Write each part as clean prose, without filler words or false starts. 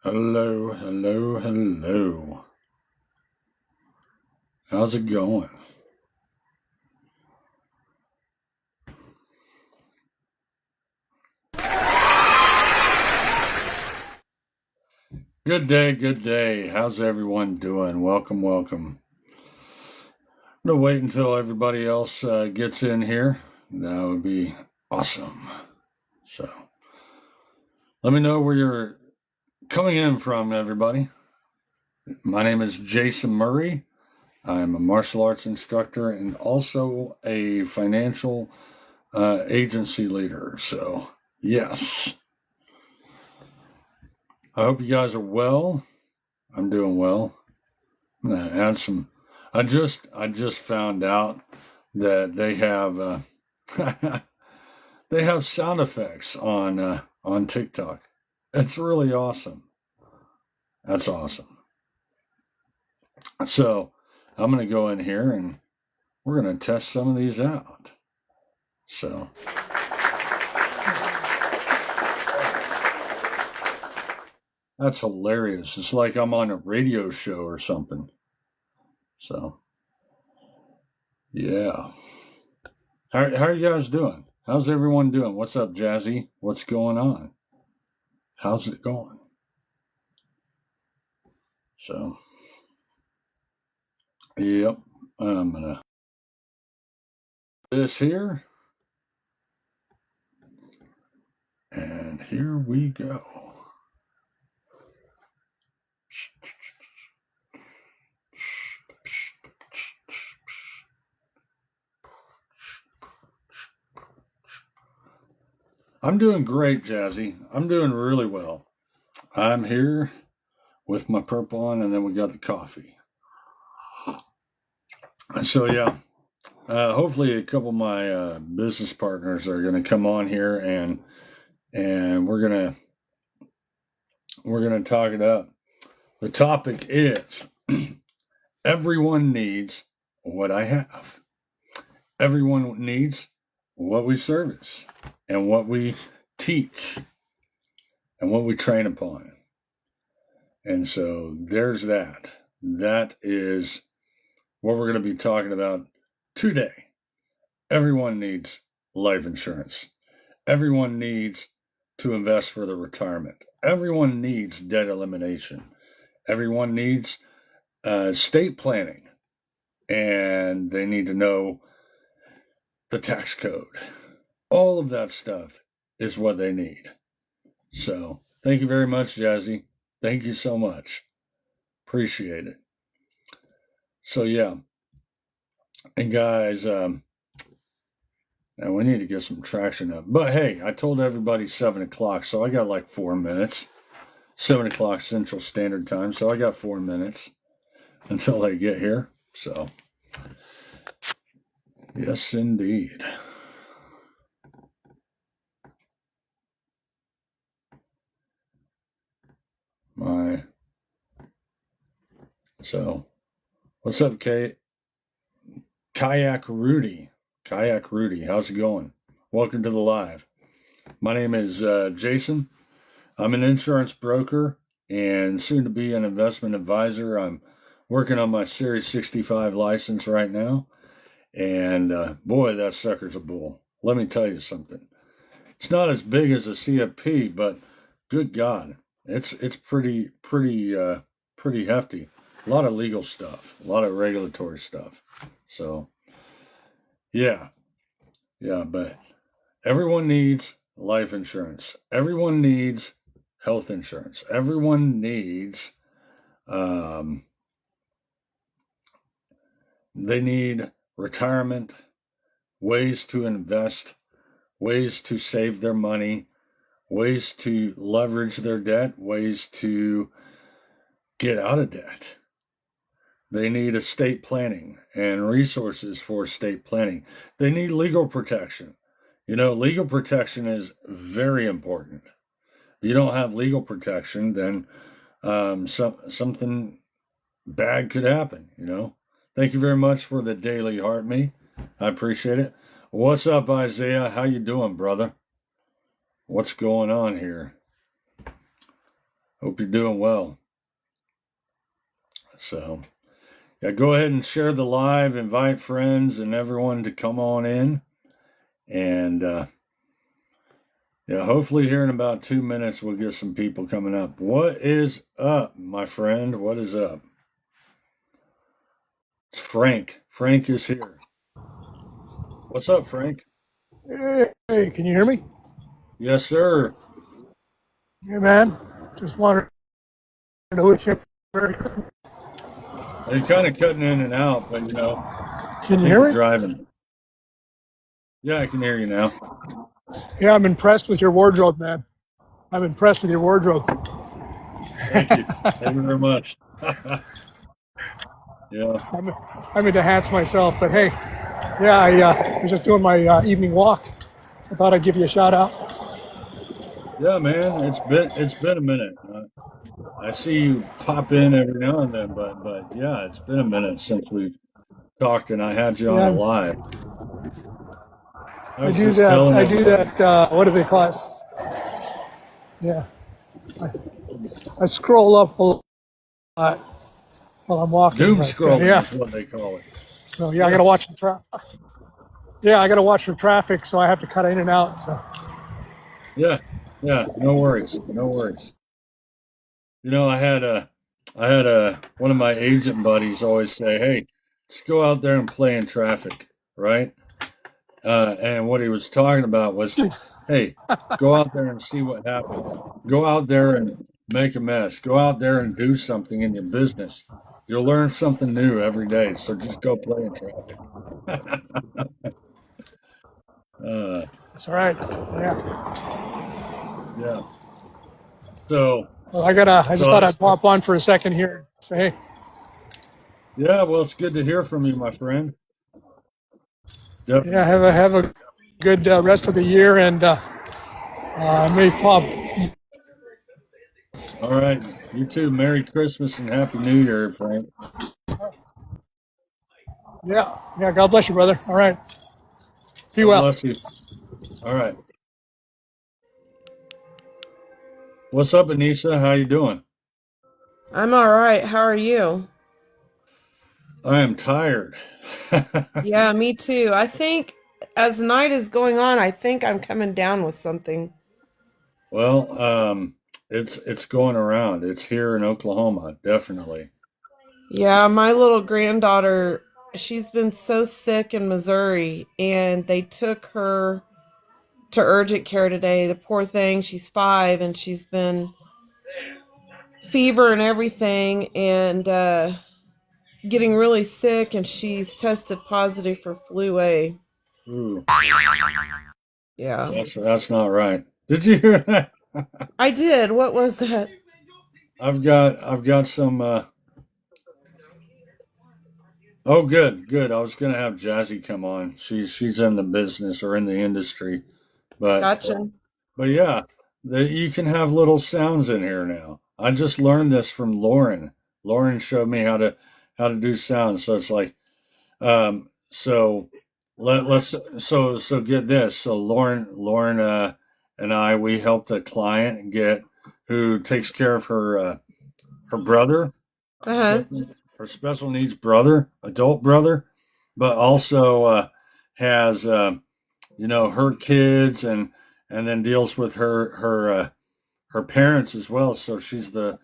Hello, hello, hello. How's it going? Good day, good day. How's everyone doing? Welcome, welcome. I'm going to wait until everybody else gets in here. That would be awesome. So, let me know where you're coming in from, everybody. My name is Jason Murray. I'm a martial arts instructor and also a financial agency leader. So, yes. I hope you guys are well. I'm doing well. I'm gonna add some. I just found out that they have they have sound effects on TikTok. It's really awesome. That's awesome. So I'm gonna go in here and we're gonna test some of these out. So that's hilarious. It's like I'm on a radio show or something. So yeah. How are you guys doing? How's everyone doing? What's up, Jazzy? What's going on? How's it going? So, yep, I'm gonna this here, and here we go. I'm doing great, Jazzy. I'm doing really well. I'm here with my purple on, and then we got the coffee. So yeah, hopefully a couple of my business partners are going to come on here, and we're gonna talk it up. The topic is everyone needs what I have. Everyone needs what we service and what we teach and what we train upon. And so there's that. That is what we're going to be talking about today. Everyone needs life insurance. Everyone needs to invest for their retirement. Everyone needs debt elimination. Everyone needs estate planning. And they need to know the tax code. All of that stuff is what they need. So thank you very much, Jazzy. Thank you so much. Appreciate it. So yeah. And guys, now we need to get some traction up. But hey, I told everybody 7 o'clock, so I got like 4 minutes. 7 o'clock Central Standard Time, so I got 4 minutes until they get here. So yes, indeed. So what's up, Kate? Kayak Rudy. Kayak Rudy, how's it going? Welcome to the live. My name is Jason. I'm an insurance broker and soon to be an investment advisor. I'm working on my Series 65 license right now. And boy, that sucker's a bull. Let me tell you something. It's not as big as a CFP, but good God, it's pretty hefty. A lot of legal stuff, a lot of regulatory stuff. So yeah, but everyone needs life insurance. Everyone needs health insurance. Everyone needs they need retirement, ways to invest, ways to save their money, ways to leverage their debt, ways to get out of debt. They need estate planning and resources for estate planning. They need legal protection. You know, legal protection is very important. If you don't have legal protection, then something bad could happen, you know. Thank you very much for the daily heart me. I appreciate it. What's up, Isaiah? How you doing, brother? What's going on here? Hope you're doing well. So, yeah, go ahead and share the live, invite friends and everyone to come on in. And yeah, hopefully here in about 2 minutes, we'll get some people coming up. What is up, my friend? What is up? It's Frank. Frank is here. What's up, Frank? Hey, can you hear me? Yes, sir. Hey, man. Just wanted to wish you a Merry Christmas. You're kind of cutting in and out, but Can I you think you're hear me? driving. Yeah, I can hear you now. Yeah, I'm impressed with your wardrobe, man. I'm impressed with your wardrobe. Thank you. Thank you very much. Yeah. I'm into hats myself, but hey, yeah, I was just doing my evening walk, so I thought I'd give you a shout out. Yeah, man. It's been a minute. I see you pop in every now and then, but yeah, it's been a minute since we've talked, and I had you on a Yeah, live. I I was do just that. telling I do everybody. that. What do they call it? Yeah, I scroll up a lot while I'm walking, Doom but scrolling yeah. is what they call it. So yeah, I got Yeah, to watch the traffic. Yeah, I got to watch for traffic, so I have to cut in and out. So yeah, yeah. No worries, no worries. I had a one of my agent buddies always say, "Hey, just go out there and play in traffic," right? And what he was talking about was, hey, go out there and see what happens. Go out there and make a mess. Go out there and do something in your business. You'll learn something new every day. So just go play in traffic. uh, that's all right. Yeah. yeah. So, Well, I just thought so I'd pop on for a second here. Say, hey, yeah. Well, it's good to hear from you, my friend. yeah, Definitely. have a good rest of the year, and may pop. All right. You too. Merry Christmas and Happy New Year, Frank. Yeah, yeah. God bless you, brother. All right. Be God well. bless you. All right. What's up, Anissa? How you doing? I'm all right. How are you? I am tired. Yeah, me too. I think as night is going on, I think I'm coming down with something. Well, it's going around. It's here in Oklahoma, definitely. Yeah, my little granddaughter, she's been so sick in Missouri, and they took her to urgent care today. The poor thing, she's 5, and she's been fever and everything, and getting really sick, and she's tested positive for flu A. Ooh, Yeah, that's not right. Did you hear that? I did. What was that? I've got some. Oh, good, good. I was gonna have Jazzy come on. She's in the business or in the industry, but Gotcha. yeah, you can have little sounds in here now. I just learned this from Lauren. Lauren showed me how to do sounds. So it's like so let's get this. So Lauren and I we helped a client get who takes care of her brother, Uh-huh. special, her special needs brother, adult brother, but also has her kids and then deals with her parents as well. So she's the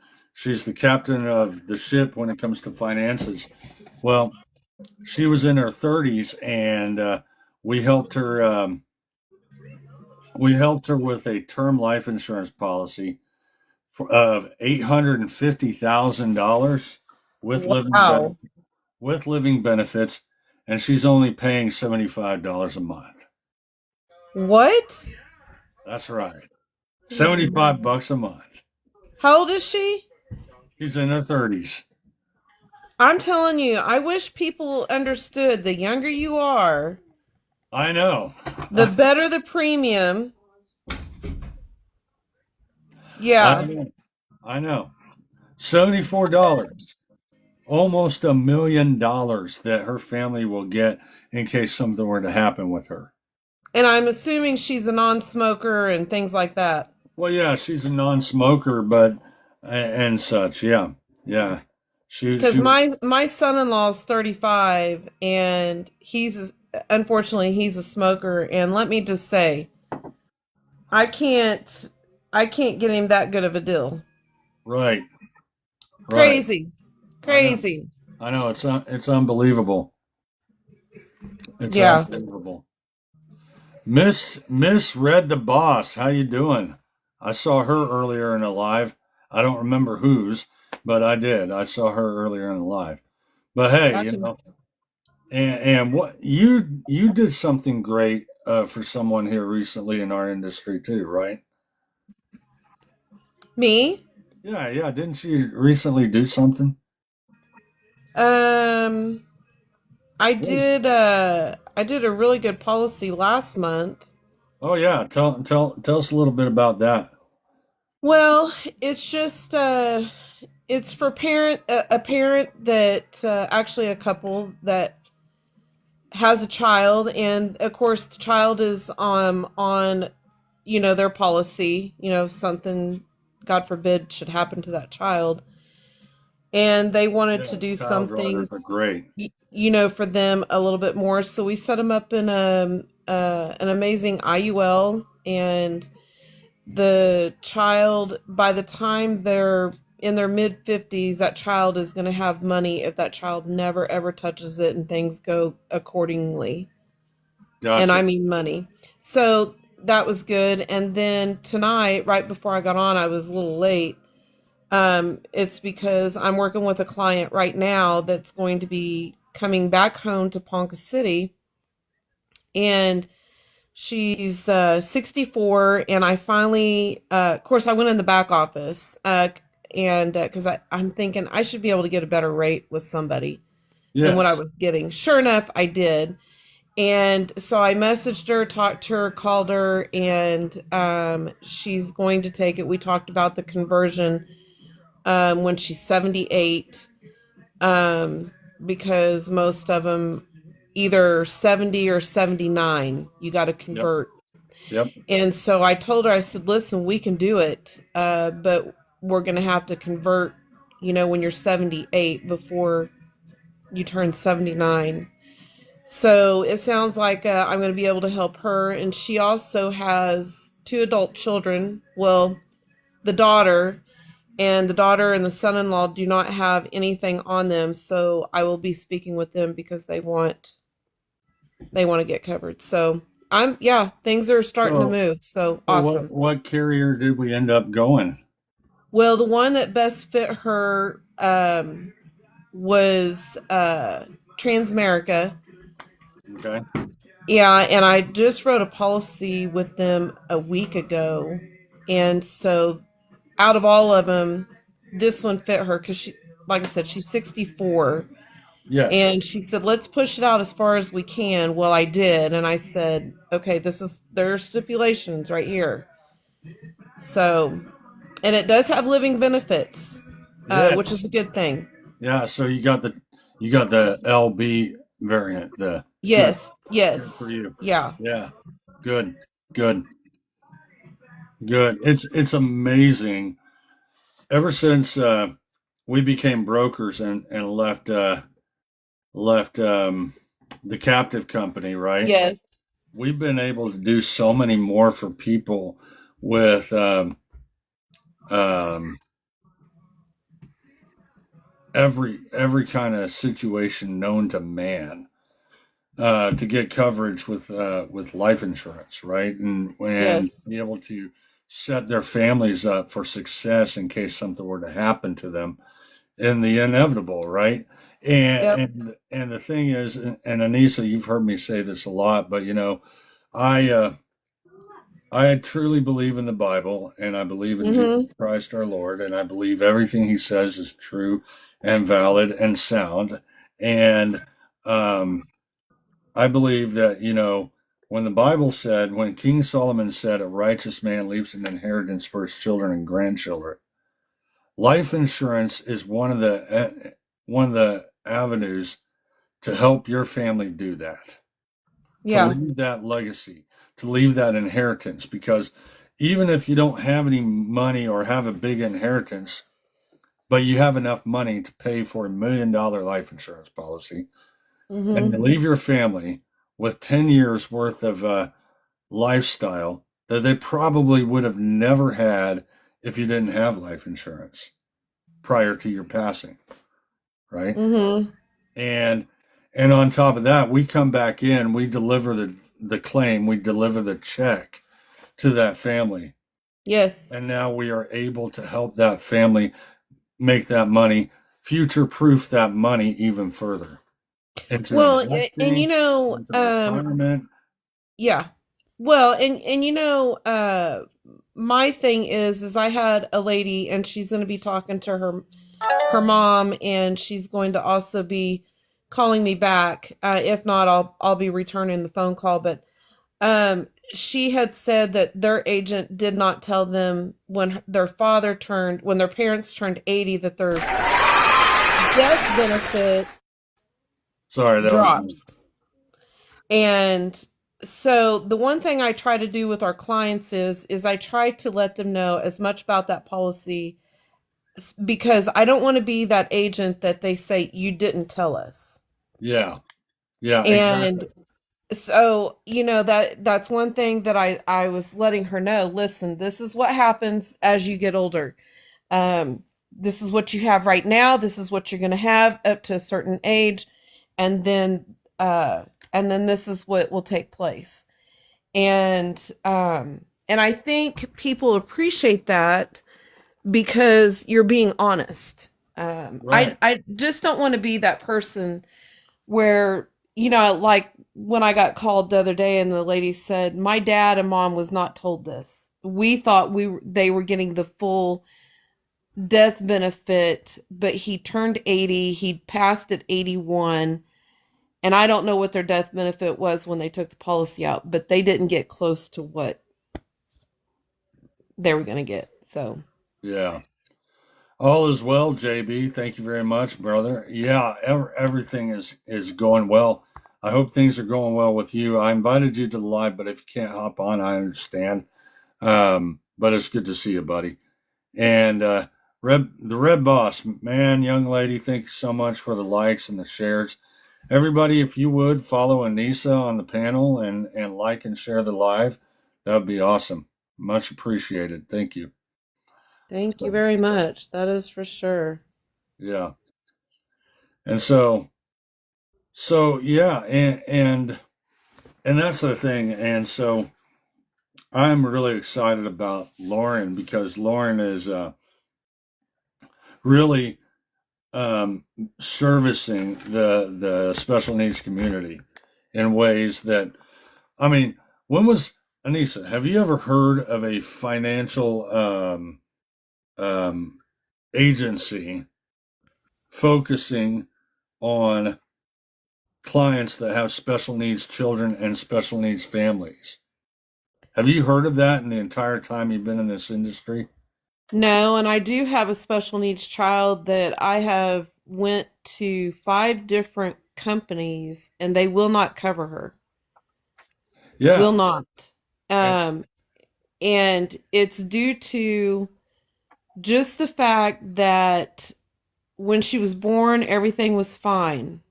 captain of the ship when it comes to finances. Well, she was in her 30s, and we helped her. We helped her with a term life insurance policy of $850,000 with living Wow. with living benefits, and she's only paying $75 a month. What? That's right, $75 a month. How old is she? She's in her 30s. I'm telling you, I wish people understood the younger you are, I know. the better the premium. I Yeah. know. I know. $74. Almost $1 million that her family will get in case something were to happen with her. And I'm assuming she's a non smoker and things like that. Well, yeah, she's a non-smoker, but and such. Yeah, yeah. Because She was my son-in-law is 35, and unfortunately he's a smoker. And let me just say, I can't I can't get him that good of a deal. right, right. Crazy, I know, crazy. I know. It's unbelievable. It's Yeah, unbelievable. Miss Red the Boss, how you doing? I saw her earlier in a live. I don't remember whose, but I did. I saw her earlier in the live. But hey, gotcha. and what you did something great for someone here recently in our industry too, right? Me? Yeah, yeah. Didn't she recently do something? Um, What was, I did a really good policy last month. oh yeah, tell us a little bit about that. Well, it's just it's for a parent that actually a couple that has a child, and of course the child is on their policy, if something, God forbid, should happen to that child, and they wanted to Yeah, do child riders something, are great. for them a little bit more. So we set them up in an amazing IUL, and the child, by the time they're in their mid 50s, that child is going to have money if that child never ever touches it and things go accordingly. And I Gotcha. mean money. So that was good. And then tonight, right before I got on, I was a little late. It's because I'm working with a client right now that's going to be coming back home to Ponca City, and she's 64. And I finally, of course, I went in the back office, and because I'm thinking I should be able to get a better rate with somebody than what I Yes. was getting. Sure enough, I did. And so I messaged her, talked to her, called her, and she's going to take it. We talked about the conversion when she's 78, um, because most of them either 70 or 79, you got to Yep. convert. Yep. And so I told her, I said, listen, we can do it, but we're going to have to convert, when you're 78 before you turn 79. So it sounds like I'm going to be able to help her. And she also has two adult children. Well, the daughter and the son-in-law do not have anything on them. So I will be speaking with them because they want to get covered. So yeah, things are starting to So, move. So so what awesome. what carrier did we end up going? Well, the one that best fit her was Transamerica. Okay. Yeah, and I just wrote a policy with them a week ago. And so out of all of them, this one fit her because she, like I said, she's 64. Yes. And she said, let's push it out as far as we can. Well, I did. And I said, okay, there are stipulations right here. So, and it does have living benefits, which is Yes. a good thing. Yeah. So you got the LB variant. The good. Yes, Good for yes, you. yeah, Yeah. Good. Good. Good. It's amazing. Ever since we became brokers and left the captive company, right? yes, We've been able to do so many more for people with um, every kind of situation known to man to get coverage with life insurance, right? And yes. be able to set their families up for success in case something were to happen to them in the inevitable, right? Yep. And the thing is, and Anissa, you've heard me say this a lot, but I I truly believe in the Bible, and I believe in Jesus Mm-hmm. Christ our Lord, and I believe everything He says is true and valid and sound. And um, I believe that when the Bible said, when King Solomon said, "A righteous man leaves an inheritance for his children and grandchildren," life insurance is one of the avenues to help your family do that, to Yeah. leave that legacy, to leave that inheritance. Because even if you don't have any money or have a big inheritance, but you have enough money to pay for $1 million life insurance policy, and Mm-hmm. you leave your family with 10 years worth of lifestyle that they probably would have never had if you didn't have life insurance prior to your passing, right? Mm-hmm. And on top of that, we come back in, we deliver the claim, we deliver the check to that family. Yes. And now we are able to help that family make that money, future proof that money even further into Well, and investing, into retirement. yeah. Well, and my thing is I had a lady, and she's going to be talking to her mom, and she's going to also be calling me back. If not, I'll be returning the phone call. But she had said that their agent did not tell them when when their parents turned 80, that their death benefit Sorry, that was me. drops. And so the one thing I try to do with our clients is I try to let them know as much about that policy, because I don't want to be that agent that they say you didn't tell us. Yeah, yeah, And exactly. so, that's one thing that I was letting her know. Listen, this is what happens as you get older. This is what you have right now. This is what you're going to have up to a certain age, and then this is what will take place. And I think people appreciate that because you're being honest. Right. I just don't want to be that person where, like when I got called the other day and the lady said, my dad and mom was not told this. We thought they were getting the full death benefit, but he turned 80, he passed at 81, and I don't know what their death benefit was when they took the policy out, but they didn't get close to what they were going to get. So, Yeah. All is well, JB. Thank you very much, brother. Yeah, everything is going well. I hope things are going well with you. I invited you to the live, but if you can't hop on, I understand. But it's good to see you, buddy. And the Red Boss, man, young lady, thank you so much for the likes and the shares. Everybody, if you would follow Anissa on the panel and like and share the live, that would be awesome. Much appreciated. Thank you. thank you So, very much. That is for sure. yeah. And so yeah, and that's the thing. And so I'm really excited about Lauren because Lauren is really um, servicing the special needs community in ways that, I mean, when was Anissa? Have you ever heard of a financial um, agency focusing on clients that have special needs children and special needs families? Have you heard of that in the entire time you've been in this industry? No, and I do have a special needs child that I have went to 5 different companies and they will not cover her. Yeah. Will not. And Um, and it's due to just the fact that when she was born, everything was fine.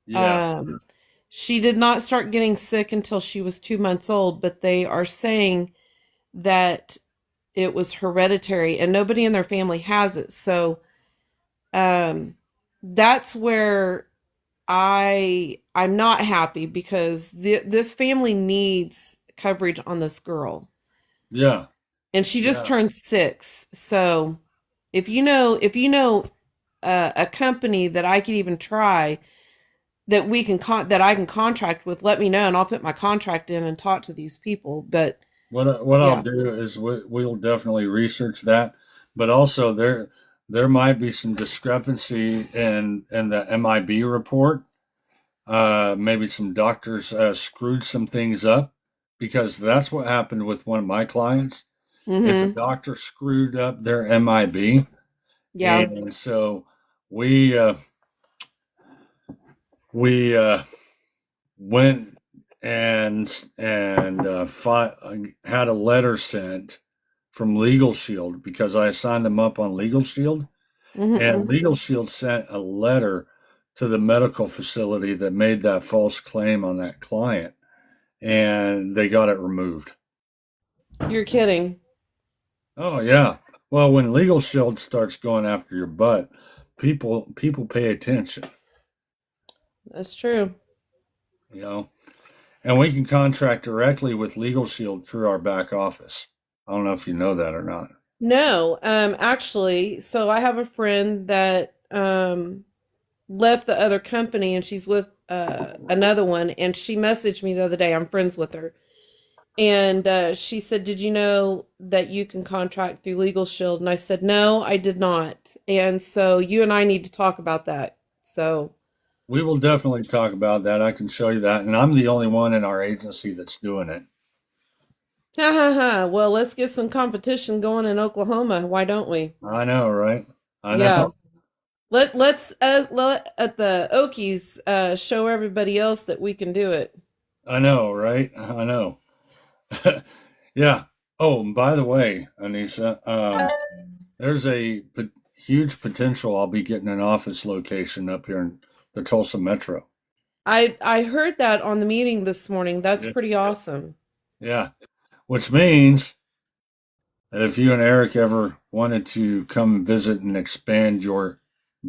yeah. Um, she did not start getting sick until she was 2 months old, but they are saying that it was hereditary and nobody in their family has it. So, um, that's where I'm not happy because this family needs coverage on this girl. Yeah. And she just Yeah. turned 6. So if you know a company that I could even try that that I can contract with, let me know and I'll put my contract in and talk to these people. But What I'll yeah. do is we'll definitely research that, but also there might be some discrepancy in the MIB report. Maybe some doctors screwed some things up because that's what happened with one of my clients. Is a Mhm. doctor screwed up their MIB, Yeah. and so we uh, we went and had a letter sent from Legal Shield because I signed them up on Legal Shield, And Mm-hmm. Legal Shield sent a letter to the medical facility that made that false claim on that client, and they got it removed. You're kidding. Oh yeah. Well, when Legal Shield starts going after your butt, people pay attention, That's true. you know. And we can contract directly with Legal Shield through our back office. I don't know if you know that or not. No, actually, so I have a friend that left the other company and she's with another one, and she messaged me the other day. I'm friends with her. And she said, "Did you know that you can contract through Legal Shield?" And I said, "No, I did not." And so you and I need to talk about that. So, We will definitely talk about that. I can show you that. And I'm the only one in our agency that's doing it. ha ha ha. Well, let's get some competition going in Oklahoma. Why don't we? I know, right? I Yeah. know. Let at the Okies show everybody else that we can do it. I know, right? I know. Yeah. Oh, and by the way, Anissa, there's a huge potential I'll be getting an office location up here in the Tulsa Metro. I heard that on the meeting this morning. That's Yeah. pretty awesome. Yeah. Which means that if you and Eric ever wanted to come visit and expand your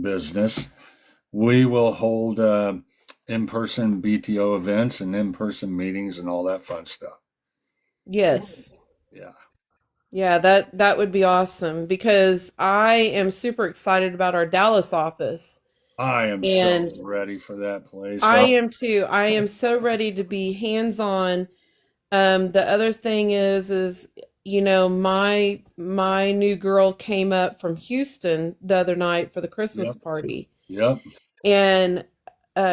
business, we will hold in-person BTO events and in-person meetings and all that fun stuff. Yes. Yeah. Yeah, that would be awesome because I am super excited about our Dallas office. I am so And ready for that place. I am too. I am so ready to be hands-on. The other thing is my new girl came up from Houston the other night for the Christmas Yep. party, Yep. and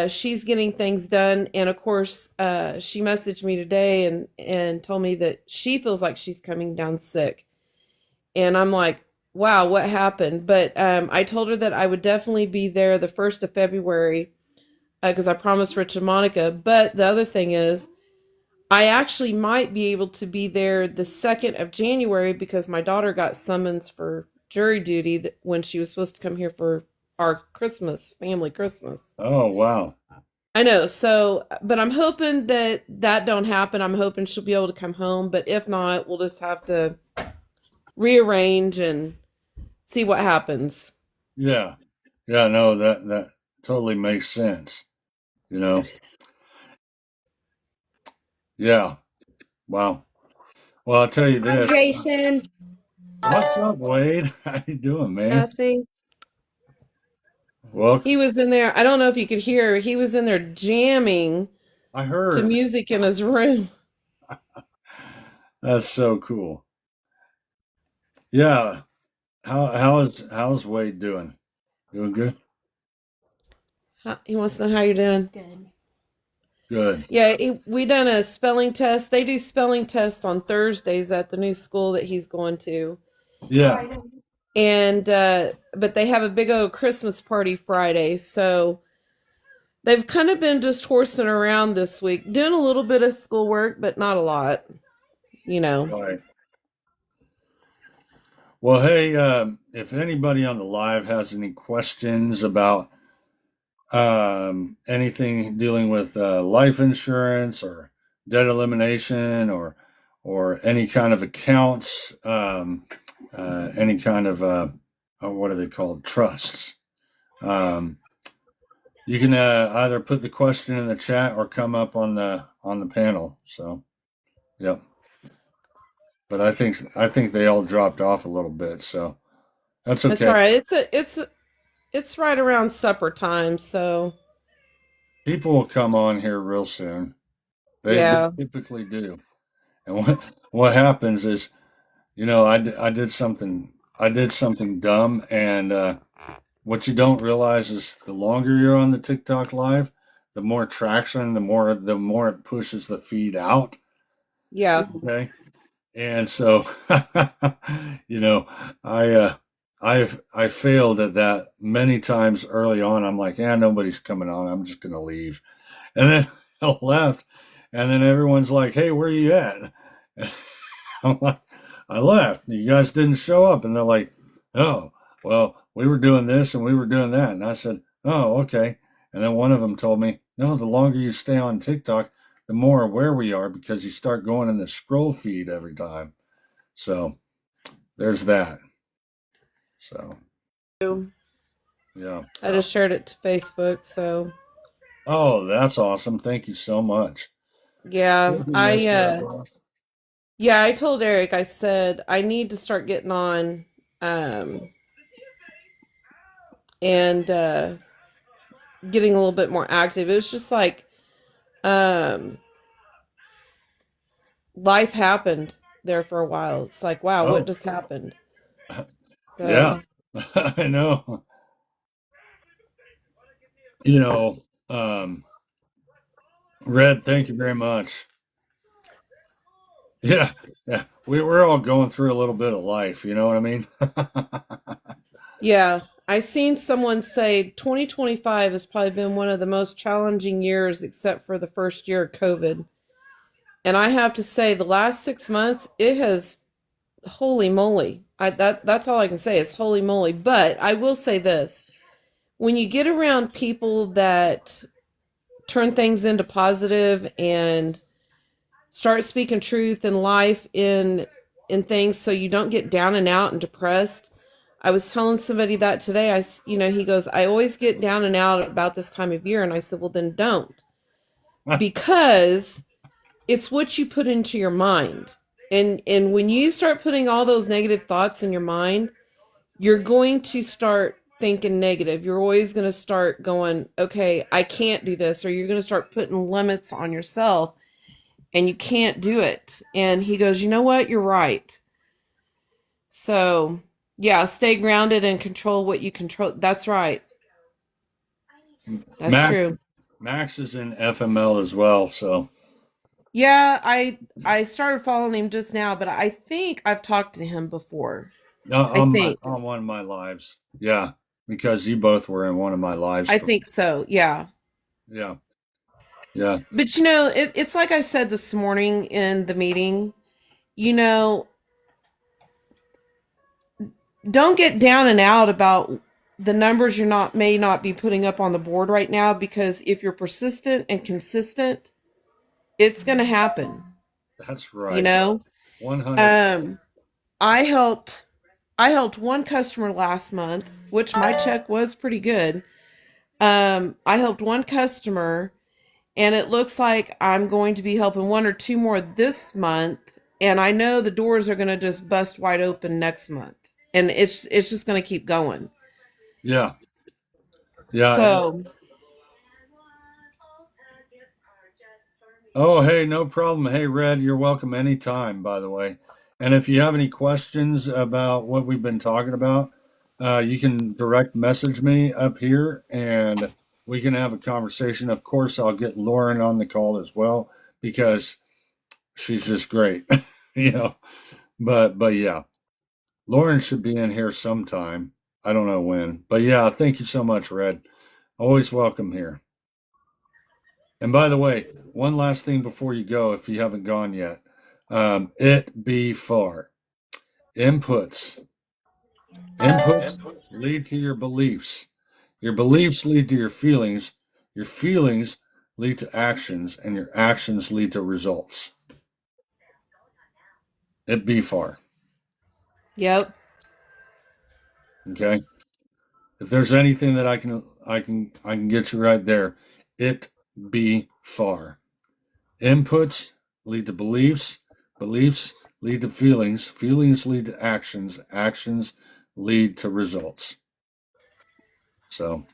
she's getting things done. And of course, she messaged me today and told me that she feels like she's coming down sick. And I'm like, wow, what happened? But I told her that I would definitely be there the 1st of February because I promised Rich and Monica. But the other thing is, I actually might be able to be there the 2nd of January because my daughter got summons for jury duty when she was supposed to come here for our Christmas, family Christmas. Oh, wow. I know. So, but I'm hoping that that don't happen. I'm hoping she'll be able to come home. But if not, we'll just have to rearrange and see what happens. Yeah. Yeah, no, that totally makes sense. You know. Yeah. Wow. Well, I'll tell you Hi, this. Jason. What's up, Wade? How you doing, man? Nothing. Well, He was in there. I don't know if you could hear. He was in there jamming I to heard. music in his room. That's so cool. Yeah. How's Wade doing? Doing good? He wants to know how you're doing. Good. Good. Yeah, we done a spelling test. They do spelling tests on Thursdays at the new school that he's going to. Yeah. And but they have a big old Christmas party Friday, so they've kind of been just horsing around this week, doing a little bit of schoolwork, but not a lot, you know. Right. Well, hey, if anybody on the live has any questions about anything dealing with life insurance or debt elimination or any kind of accounts, any kind of what are they called, trusts, you can either put the question in the chat or come up on the panel. So, yep. But I think they all dropped off a little bit, so that's That's okay. all right. It's right around supper time, so People will come on here real soon. They yeah. typically do. And what happens is, I did something dumb, and what you don't realize is the longer you're on the TikTok live, the more traction, the more it pushes the feed out. Yeah. Okay. And so, I failed at that many times early on. I'm like, yeah, nobody's coming on. I'm just gonna leave, and then I left, and then everyone's like, hey, where are you at? I'm like, I left. You guys didn't show up, and they're like, oh, well, we were doing this and we were doing that. And I said, oh, okay. And then one of them told me, no, the longer you stay on TikTok, the more aware we are because you start going in the scroll feed every time. So there's that. So, yeah. I just shared it to Facebook, so Oh, that's awesome. Thank you so much. yeah, Thank you, Miss Deborah. yeah, I told Eric, I said I need to start getting on um and getting a little bit more active. It was just like um life happened there for a while. It's like, wow, what Oh, just happened? yeah. So, I know. You know, um, Red, thank you very much. Yeah, yeah. We're all going through a little bit of life, you know what I mean? yeah, I seen someone say 2025 has probably been one of the most challenging years except for the first year of COVID. And I have to say the last 6 months, it has holy moly. That's all I can say is holy moly. But I will say this. When you get around people that turn things into positive and start speaking truth and life in things so you don't get down and out and depressed. I was telling somebody that today. He goes, I always get down and out about this time of year. And I said, well, then don't. Because it's what you put into your mind. And when you start putting all those negative thoughts in your mind, you're going to start thinking negative. You're always going to start going, okay, I can't do this. Or you're going to start putting limits on yourself and you can't do it. And he goes, you know what? You're right. So, yeah, stay grounded and control what you control. That's right. That's Max, true. Max is in FML as well, so Yeah, I started following him just now, but I think I've talked to him before. I think. on one of my lives. Yeah, because you both were in one of my lives. I think so. Yeah. Yeah, yeah, But it's like I said this morning in the meeting, you know, don't get down and out about the numbers you're not may not be putting up on the board right now, because if you're persistent and consistent, it's going to happen, that's you right. know? 100. Um I helped one customer last month, which my check was pretty good. I helped one customer, and it looks like I'm going to be helping one or two more this month, and I know the doors are going to just bust wide open next month. And it's just going to keep going. Yeah, yeah. So, Oh, hey, no problem. Hey, Red, you're welcome anytime, by the way. And if you have any questions about what we've been talking about, you can direct message me up here and we can have a conversation. Of course, I'll get Lauren on the call as well because she's just great, you know. But yeah, Lauren should be in here sometime. I don't know when. But yeah, thank you so much, Red. Always welcome here. And by the way, one last thing before you go, if you haven't gone yet, it be far. Inputs. Inputs lead to your beliefs. Your beliefs lead to your feelings. Your feelings lead to actions, and your actions lead to results. It be far. yep. Okay. If there's anything that I can get you right there, it be far. Inputs lead to beliefs. Beliefs lead to feelings. Feelings lead to actions. Actions lead to results. So,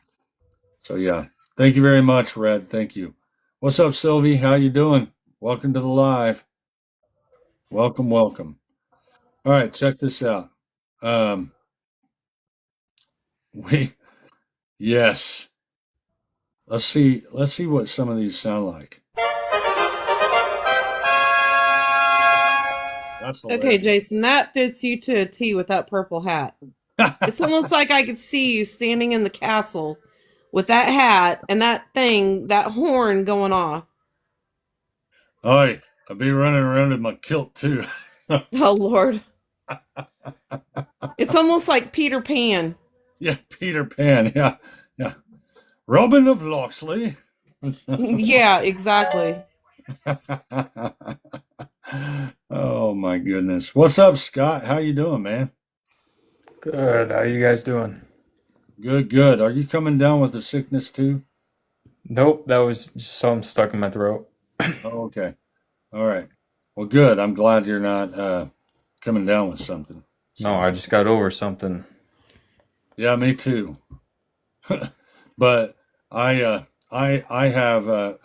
so yeah. Thank you very much, Red. Thank you. What's up, Sylvie? How you doing? Welcome to the live. Welcome, welcome. All right, check this out. Um, we yes. Let's see. Let's see what some of these sound like. That's Okay, hilarious. Jason, that fits you to a T with that purple hat. It's almost like I could see you standing in the castle with that hat and that thing, that horn going off. Oi, I'll be running around in my kilt too. Oh, Lord. It's almost like Peter Pan. Yeah, Peter Pan. Yeah, yeah. Robin of Locksley. Yeah, exactly. Oh my goodness. What's up, Scott? How you doing, man? Good. How you guys doing? Good, good. Are you coming down with the sickness too? Nope, that was just something stuck in my throat. Oh, okay. All right. Well, good. I'm glad you're not coming down with something. No, So, I just got over something. yeah, me too. But I have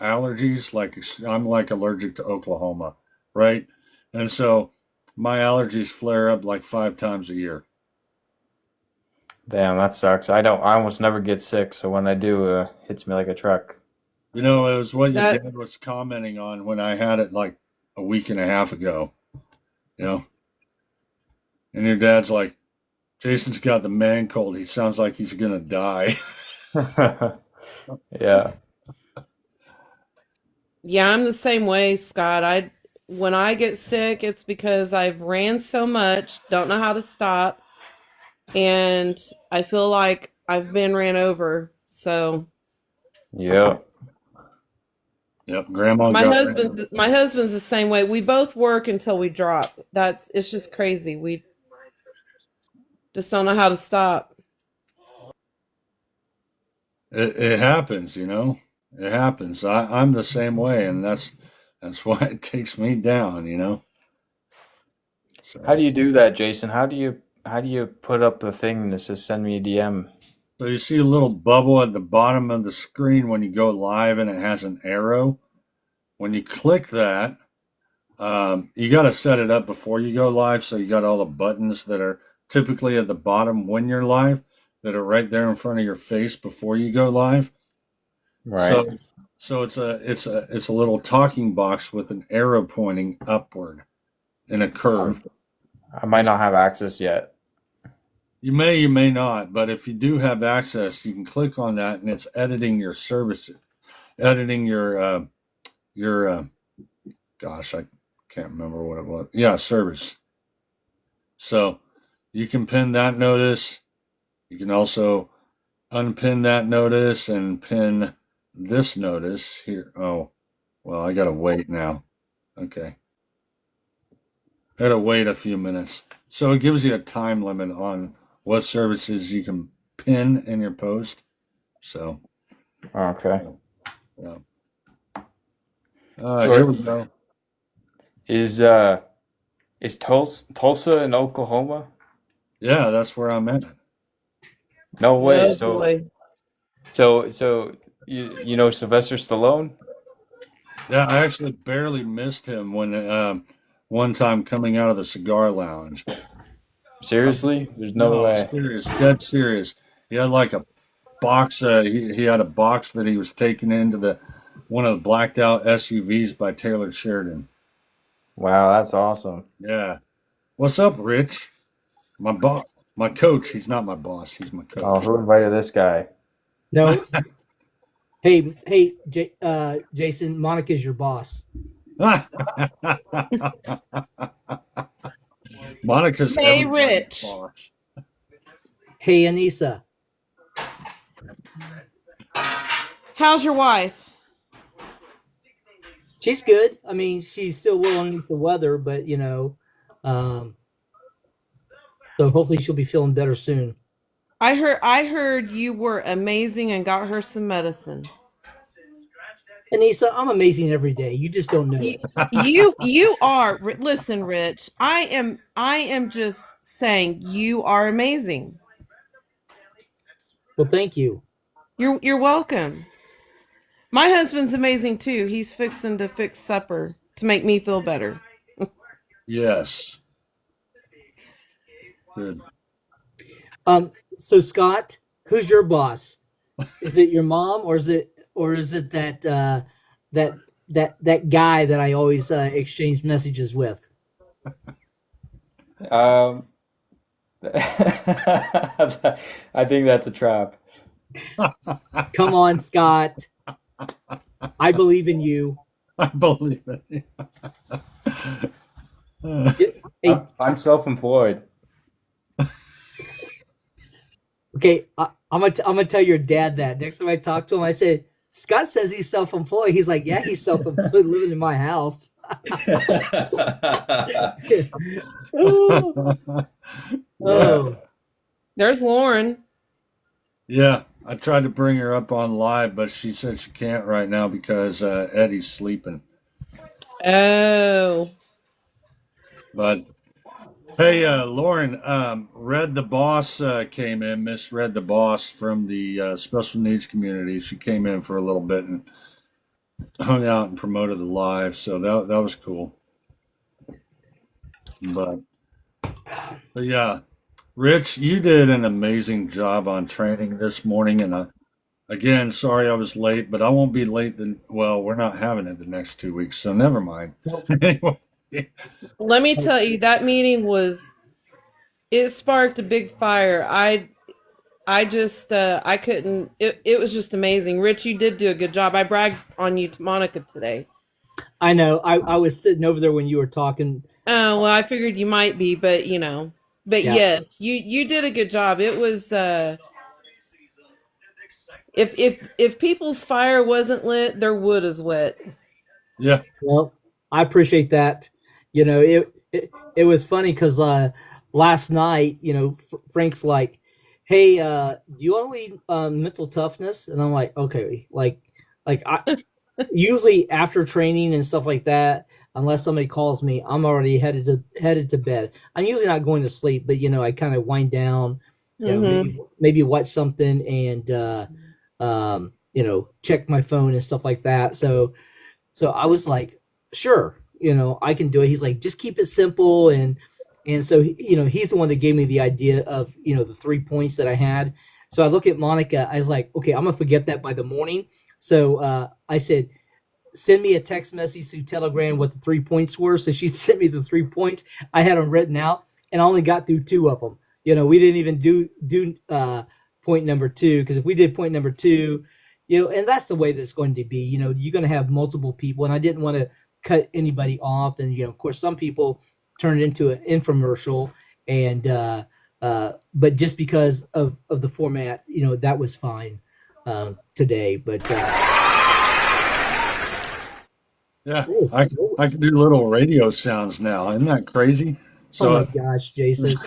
allergies. Like I'm like allergic to Oklahoma, right? And so my allergies flare up like 5 times a year. Damn, that sucks. I almost never get sick, so when I do, hits me like a truck. You know, it was what your That dad was commenting on when I had it like a week and a half ago. You know, and your dad's like, Jason's got the man cold. He sounds like he's gonna die. Yeah. Yeah, I'm the same way, Scott. I When I get sick, it's because I've ran so much, don't know how to stop, and I feel like I've been ran over. So Yep. Yep, Grandma my got ran over. husband's the same way. We both work until we drop. It's just crazy. We just don't know how to stop. It happens, you know. It happens. I'm the same way, and that's why it takes me down, you know. How So do you do that, Jason? How do you put up the thing that says send me a DM? so you see a little bubble at the bottom of the screen when you go live, and it has an arrow. When you click that, you got to set it up before you go live, so you got all the buttons that are typically at the bottom when you're live that are right there in front of your face before you go live. Right. So so it's a little talking box with an arrow pointing upward in a Um, curve. I might not have access yet. You may not, but if you do have access, you can click on that, and it's editing your services, editing your gosh, I can't remember what it was. Yeah, service. So you can pin that notice. You can also unpin that notice and pin this notice here. Oh, well, I gotta wait now. Okay. I gotta wait a few minutes. So it gives you a time limit on what services you can pin in your post. So, Okay. yeah. So Here we go. is uh is Tulsa in Oklahoma? Yeah, that's where I'm at. No way. Oh So boy. so you know Sylvester Stallone? Yeah, I actually barely missed him when one time coming out of the cigar lounge. Seriously? There's no No, way. serious, dead serious. He had like a box. He had a box that he was taking into the one of the blacked out SUVs by Taylor Sheridan. Wow, that's awesome. Yeah. What's up, Rich? My boss, my coach. He's not my boss. He's my Oh, coach. who invited this guy? No. Hey, Jason, Monica's your boss. Monica's Hey, everybody's Rich. boss. Hey, Anissa. How's your wife? She's good. I mean, she's still a little underneath the weather, but um, so hopefully she'll be feeling better soon. I heard you were amazing and got her some medicine. Anissa, I'm amazing every day. You just don't know You it. you are. Listen, Rich. I am just saying you are amazing. Well, thank you. You're welcome. My husband's amazing too. He's fixing to fix supper to make me feel better. Yes. Good. So Scott, who's your boss? Is it your mom, or is it that that guy that I always exchange messages with? Um, I think that's a trap. Come on, Scott. I believe in you. I believe it. Hey, I'm self-employed. Okay, I'm gonna tell your dad that next time I talk to him. I said, Scott says he's self-employed. He's like, yeah, he's self-employed, living in my house. Oh, oh. There's Lauren. Yeah, I tried to bring her up on live, but she said she can't right now because Eddie's sleeping. Oh. But hey, Lauren, Red the Boss came in. Miss Red the Boss from the special needs community. She came in for a little bit and hung out and promoted the live, so that was cool. But yeah, Rich, you did an amazing job on training this morning, and again, sorry I was late, but I won't be late. Well, we're not having it the next 2 weeks, so never mind. Anyway, Let me tell you, that meeting it sparked a big fire. I just I couldn't it was just amazing. Rich, you did do a good job. I bragged on you to Monica today. I know. I was sitting over there when you were talking. Oh, well, I figured you might be, but but Yeah. yes, you did a good job. It was if people's fire wasn't lit, their wood is wet. yeah, Well, I appreciate that. It was funny because last night, Frank's like, "Hey, do you want to lead mental toughness?" And I'm like, "Okay." Like I usually after training and stuff like that, unless somebody calls me, I'm already headed to bed. I'm usually not going to sleep, but I kind of wind down, maybe watch something and check my phone and stuff like that. So I was like, sure, I can do it. He's like, just keep it simple. And so, he's the one that gave me the idea of, the 3 points that I had. So I look at Monica, I was like, okay, I'm going to forget that by the morning. So I said, send me a text message through Telegram what the 3 points were. So she sent me the 3 points. I had them written out and I only got through 2 of them. We didn't even do point number 2, because if we did point number 2, and that's the way that's going to be. You're going to have multiple people, and I didn't want to cut anybody off. And of course, some people turn it into an infomercial, and but just because of the format, that was fine today. But yeah, I can do little radio sounds now. Isn't that crazy? So oh my gosh, Jason.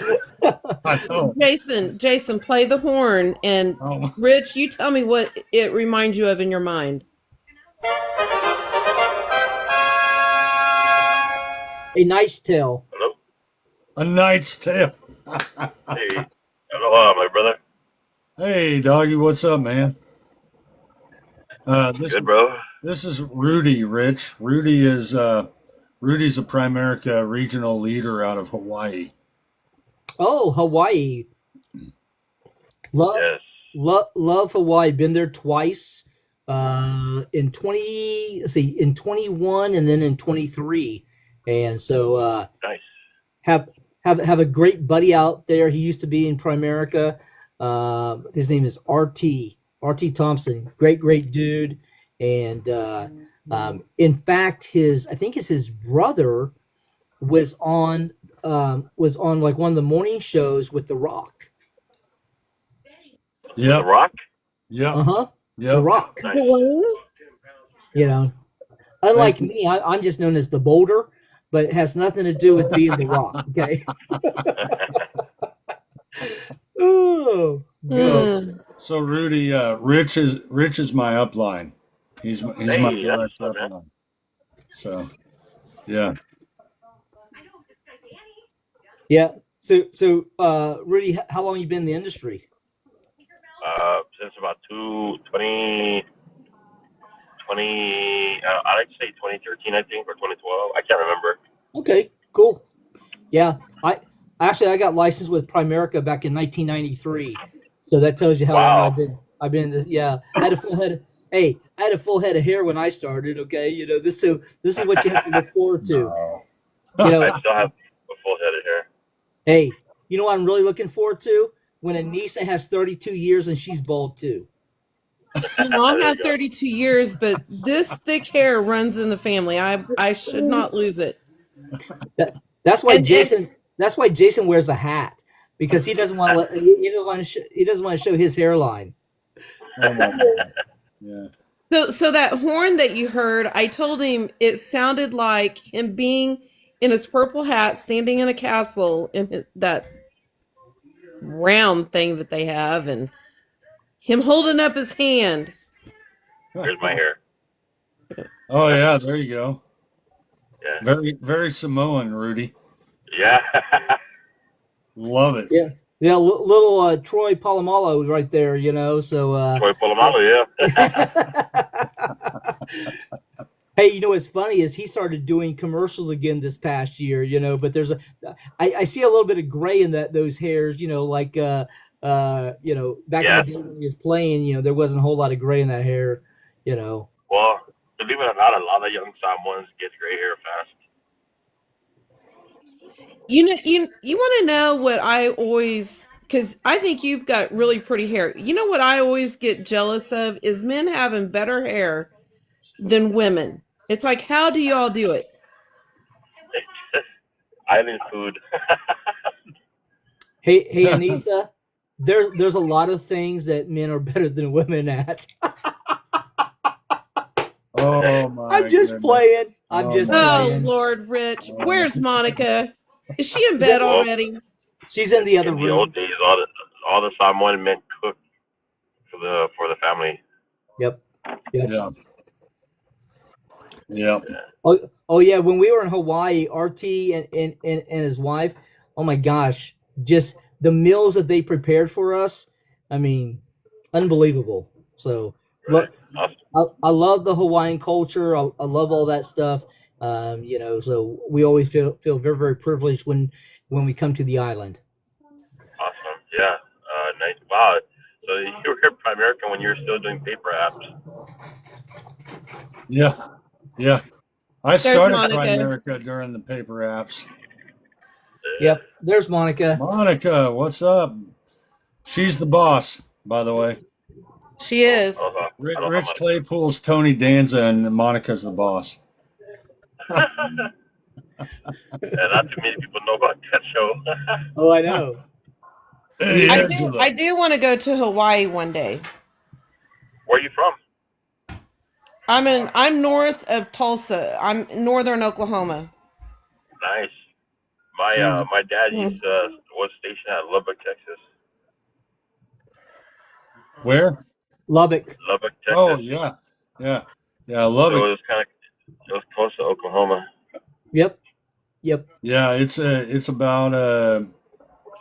I know. Jason, play the horn, and Oh, Rich, you tell me what it reminds you of in your mind. A nice tale. Hello? a Knight's Tale. Hey. Aloha, my brother. Hey, doggy, what's up, man? This Good, bro. this is Rudy. Rich. Rudy's a Primerica regional leader out of Hawaii. Oh, Hawaii. Love, Yes. love Hawaii. Been there twice. In 21 and then in 23. And so Nice. have a great buddy out there. He used to be in Primerica. His name is RT Thompson. Great dude. And in fact, I think it's his brother was on like one of the morning shows with The Rock. The Yep, Rock? yep, The yep. Rock. Nice. Unlike me, I'm just known as the Boulder, but it has nothing to do with being The Rock. Okay. Oh, good. So Rudy, Rich is my upline. He's my Hey, direct that's what's up, man. upline. So yeah, Yeah. So Rudy, how long you been in the industry? Since about 20, I like to say 2013, I think, or 2012. I can't remember. Okay, cool. Yeah, I got licensed with Primerica back in 1993. So that tells you how Wow. long I've been in this. Yeah, I had a full head. I had a full head of hair when I started. Okay, this is what you have to look forward to. I still have a full head of hair. Hey, you know what I'm really looking forward to? When Anissa has 32 years and she's bald too. I've There you had go. 32 years, but this thick hair runs in the family. I should not lose it. That's why And- Jason. That's why Jason wears a hat. because he doesn't want to. He doesn't want to. He doesn't want to show his hairline. Oh my God. Yeah. So that horn that you heard, I told him it sounded like him being in his purple hat, standing in a castle in that round thing that they have, and him holding up his hand. Here's my hair. Oh yeah, there you go. Yeah. Very, very Samoan, Rudy. Yeah. Love it. Yeah. Yeah, little Troy Polamalu right there, you know. So Troy Polamalu, yeah. hey, you know what's funny is he started doing commercials again this past year, you know. But I see a little bit of gray in those hairs, you know, like you know, back in the day when he was playing, you know, there wasn't a whole lot of gray in that hair, you know. Well, believe it or not, a lot of young Samoans get gray hair fast. You know, you want to know what I always, because I think you've got really pretty hair. You know what I always get jealous of is men having better hair than women. It's like, how do y'all do it? Island food. Hey, Anissa, there's a lot of things that men are better than women at. Oh my! I'm just goodness. playing. I'm just Oh, playing. Lord, Rich, where's Monica? Is she in bed already? She's in the other In the room. old days, all the Samoan men cooked for the family. Yep. Yeah. Yeah. Oh yeah. When we were in Hawaii, RT and his wife, oh my gosh, just the meals that they prepared for us. I mean, unbelievable. So Right. look, I love the Hawaiian culture. I love all that stuff. You know, so we always feel very, very privileged when we come to the island. Awesome. Yeah. Nice. Wow. So you were at Primerica when you were still doing paper apps. Yeah. Yeah. I started Monica. Primerica during the paper apps. Yep. There's Monica. Monica, what's up? She's the boss, by the way. She is. I don't know Rich much. Claypool's Tony Danza, and Monica's the boss. Yeah, not too many people know about that show. Oh, I know. I do want to go to Hawaii one day. Where are you from? I'm north of Tulsa. I'm northern Oklahoma. Nice. My dad was stationed at Lubbock, Texas. Where? Lubbock. Lubbock, Texas. Oh yeah, yeah, yeah. I love So it. it was close to Oklahoma. Yep. Yeah, it's about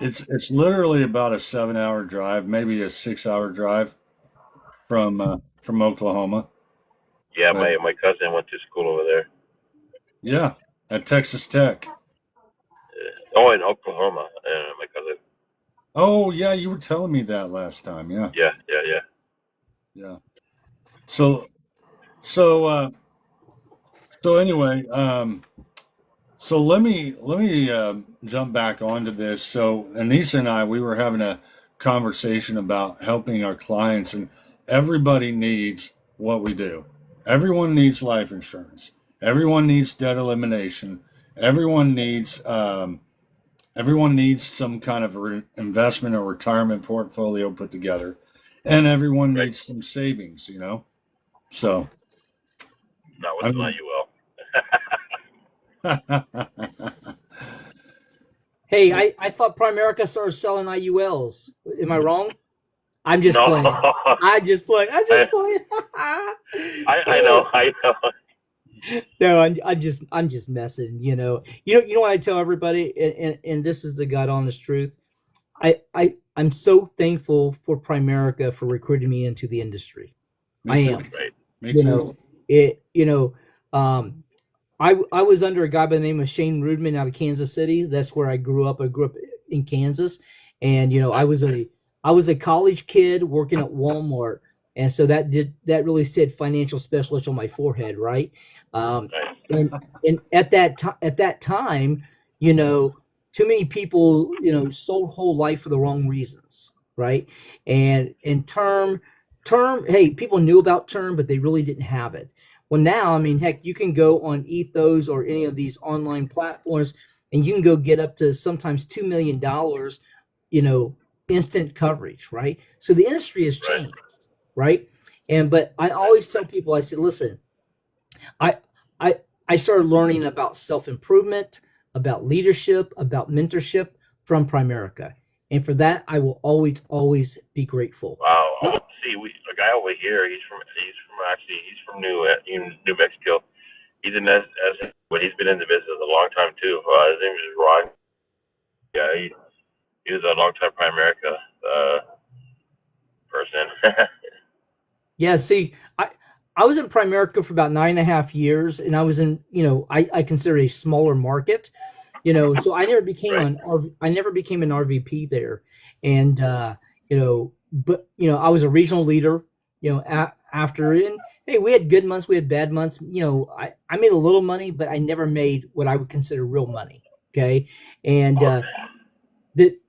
it's literally about a 7-hour drive, maybe a 6-hour drive from Oklahoma. Yeah, Right. my cousin went to school over there. Yeah, at Texas Tech. Oh, in Oklahoma. My cousin. Oh yeah, you were telling me that last time. Yeah, Yeah. So anyway, so let me jump back onto this. So Anissa and I, we were having a conversation about helping our clients, and everybody needs what we do. Everyone needs life insurance. Everyone needs debt elimination. Everyone needs some kind of investment or retirement portfolio put together, and everyone Right. needs some savings. You know, so. Not I with mean- IUL. Hey, I thought Primerica started selling IULs. Am I wrong? I'm just No. playing. I'm just playing. I know. No, I'm just messing. You know what I tell everybody, and this is the God honest truth. I'm so thankful for Primerica for recruiting me into the industry. Me I too. am. Right. Me You too. know it. You know, I was under a guy by the name of Shane Rudman out of Kansas City. That's where I grew up. I grew up in Kansas, and you know, I was a college kid working at Walmart, and so that really said financial specialist on my forehead, right? Nice. And at that time, you know, too many people, you know, sold whole life for the wrong reasons, right? And term, hey, people knew about term, but they really didn't have it. Well, now, I mean, heck, you can go on Ethos or any of these online platforms, and you can go get up to sometimes $2 million instant coverage, right? So the industry has Right. changed, right? But I always tell people, I said, listen, I I I started learning about self-improvement, about leadership, about mentorship from Primerica. And for that, I will always be grateful. Wow. See, a guy over here. He's from New Mexico. He's in but he's been in the business a long time too. His name is Ron. Yeah, he was a long time Primerica person. Yeah, see, I was in Primerica for about 9.5 years, and I was in, I consider a smaller market, so I never became Right. I never became an RVP there, and but I was a regional leader, after, and hey, we had good months, we had bad months, I made a little money, but I never made what I would consider real money. Okay, and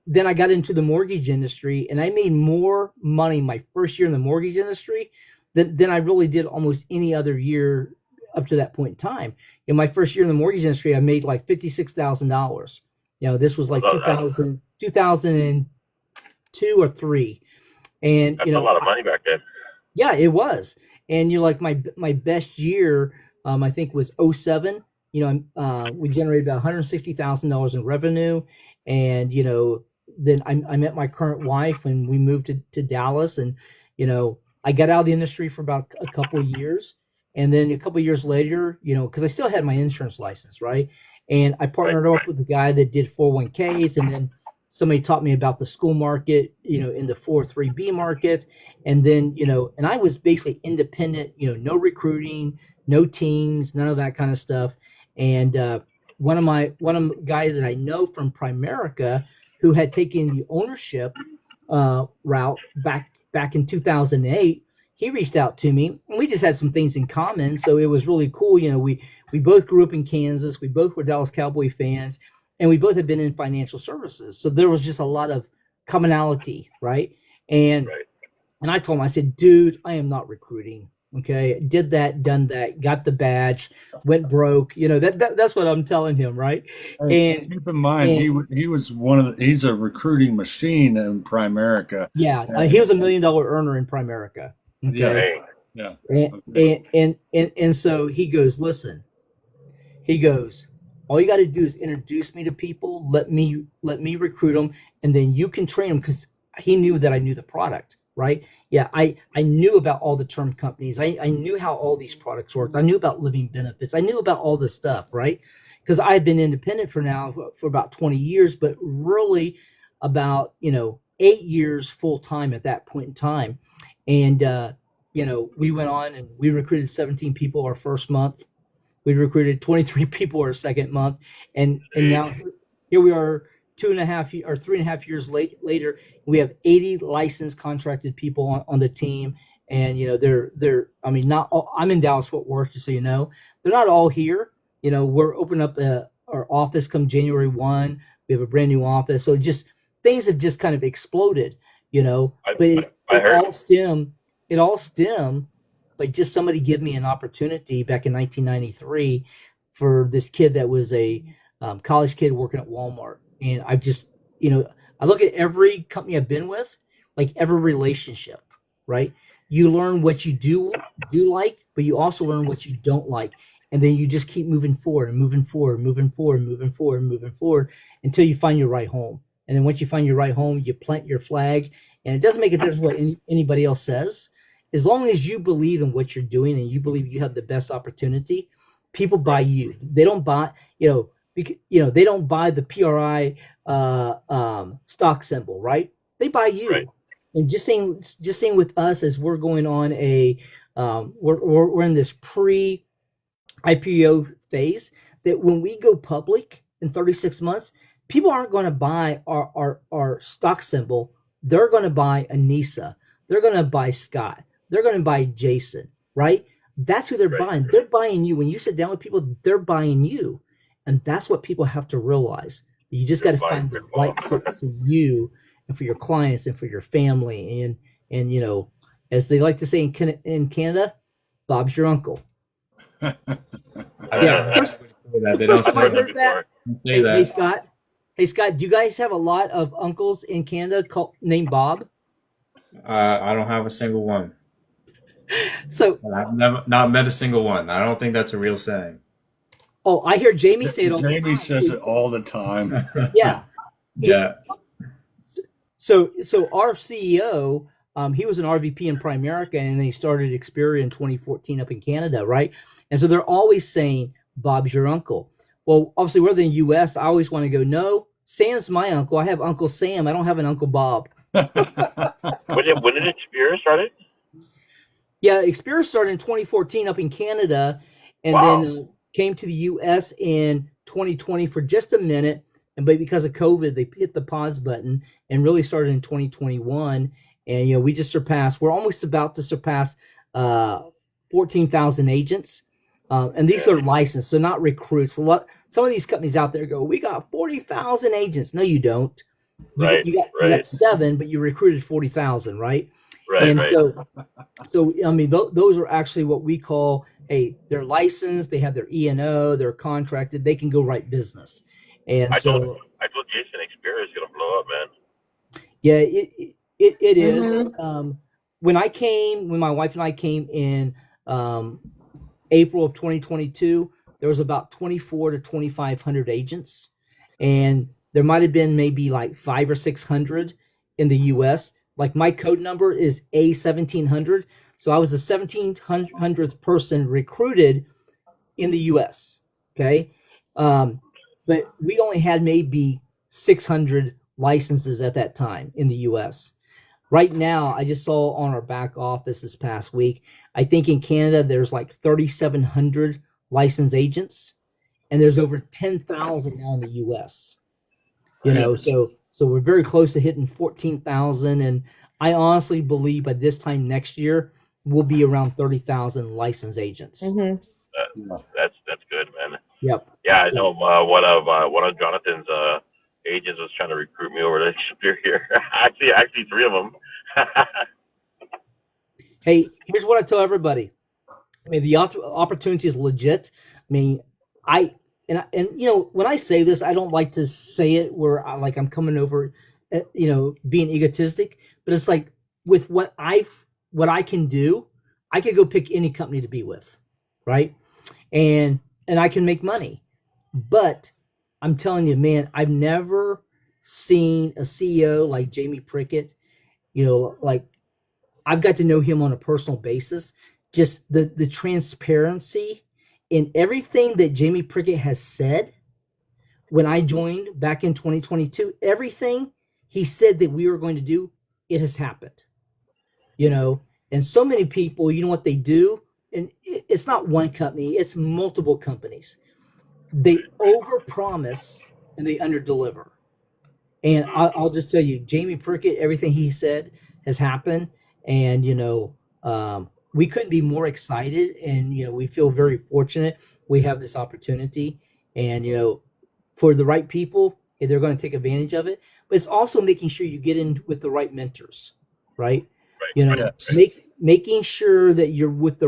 then I got into the mortgage industry, and I made more money my first year in the mortgage industry than I really did almost any other year up to that point in time. In my first year in the mortgage industry, I made like $56,000. This was like I love that. 2002 or 3. And, That's a lot of money back then. yeah, it was. And like my best year, I think was 07. We generated about $160,000 in revenue, and then I met my current wife, and we moved to Dallas, and I got out of the industry for about a couple of years, and then a couple of years later, because I still had my insurance license, right? And I partnered up with a guy that did 401ks, and then somebody taught me about the school market, in the 403B market, and then and I was basically independent, no recruiting, no teams, none of that kind of stuff. And one of the guys that I know from Primerica, who had taken the ownership route back in 2008, he reached out to me, and we just had some things in common. So it was really cool. We both grew up in Kansas. We both were Dallas Cowboy fans, and we both had been in financial services. So there was just a lot of commonality, right? And I told him, I said, dude, I am not recruiting. Okay, did that, done that, got the badge, went broke. That's what I'm telling him, right? And keep in mind, he was he's a recruiting machine in Primerica. Yeah, he was $1 million earner in Primerica. Okay. Yeah. And so he goes, listen, all you got to do is introduce me to people, let me recruit them, and then you can train them, because he knew that I knew the product, right? Yeah, I knew about all the term companies. I knew how all these products worked. I knew about living benefits. I knew about all this stuff, right? Because I had been independent for about 20 years, but really about 8 years full time at that point in time. And we went on and we recruited 17 people our first month. We recruited 23 people our second month, and now here we are 3.5 years later. We have 80 licensed contracted people on the team, and they're not all, I'm in Dallas Fort Worth, just so you know. They're not all here. We're opening up our office come January 1. We have a brand new office, so just things have just kind of exploded, but it all stemmed by just somebody give me an opportunity back in 1993 for this kid that was a college kid working at Walmart. And I just, I look at every company I've been with, like every relationship, right? You learn what you do like, but you also learn what you don't like. And then you just keep moving forward and moving forward, moving forward, moving forward, moving forward until you find your right home. And then once you find your right home, you plant your flag. And it doesn't make a difference what anybody else says. As long as you believe in what you're doing and you believe you have the best opportunity, people buy you. They don't buy, they don't buy the PRI stock symbol, right? They buy you. Right. And just saying with us, as we're going on we're in this pre-IPO phase, that when we go public in 36 months, people aren't going to buy our stock symbol. They're going to buy Anissa. They're going to buy Scott. They're going to buy Jason, right? That's who they're buying. They're buying you. When you sit down with people, they're buying you. And that's what people have to realize. You just got to find the right fit for you and for your clients and for your family. And as they like to say in Canada, Bob's your uncle. Yeah. They don't say that. Say that. Hey, Scott. Hey Scott, do you guys have a lot of uncles in Canada named Bob? I don't have a single one. So, I've never not met a single one. I don't think that's a real saying. oh, I hear Jamie say it all the Jamie time. says it all the time. Yeah. Yeah. So our CEO, he was an RVP in Primerica, and then he started Xperia in 2014 up in Canada, right? And so they're always saying, Bob's your uncle. Well, obviously, we're in the U.S. I always want to go, no, Sam's my uncle. I have Uncle Sam. I don't have an Uncle Bob. When did Xperia started? Yeah, Xperia started in 2014 up in Canada, and Wow. then came to the U.S. in 2020 for just a minute. But because of COVID, they hit the pause button and really started in 2021. And, we just surpassed, we're almost about to surpass 14,000 agents. And these are licensed, so not recruits. Some of these companies out there go, we got 40,000 agents. No, you don't. You got 7, but you recruited 40,000, right? Right. So I mean, those are actually what we call, hey, they're licensed, they have their E&O, they're contracted, they can go write business. And I told Jason Xperia is gonna blow up, man. yeah, it is. When my wife and I came in April of 2022, there was about 24 to 2,500 agents, and there might have been maybe like 500 or 600 in the U.S. Like my code number is A1700, so I was the 1700th person recruited in the U.S. Okay, but we only had maybe 600 licenses at that time in the U.S. Right now, I just saw on our back office this past week, I think in Canada there's like 3,700 licensed agents, and there's over 10,000 now in the U.S. So we're very close to hitting 14,000, and I honestly believe by this time next year we'll be around 30,000 licensed agents. Mm-hmm. That's good, man. Yep. Yeah, I know. One of Jonathan's agents was trying to recruit me over to Xperia. actually, 3 of them. Hey, here's what I tell everybody. I mean, the opportunity is legit. I mean, when I say this, I don't like to say it where I'm coming over, being egotistic. But it's like with what I can do, I could go pick any company to be with, right? And I can make money. But I'm telling you, man, I've never seen a CEO like Jamie Prickett. Like I've got to know him on a personal basis. Just the transparency in everything that Jamie Prickett has said. When I joined back in 2022, everything he said that we were going to do, it has happened. And so many people, you know what they do? And it's not one company, it's multiple companies. They overpromise and they underdeliver. And I'll just tell you, Jamie Prickett, everything he said has happened. And, we couldn't be more excited. And, we feel very fortunate we have this opportunity. And, for the right people, they're going to take advantage of it. But it's also making sure you get in with the right mentors, right? Making sure that you're with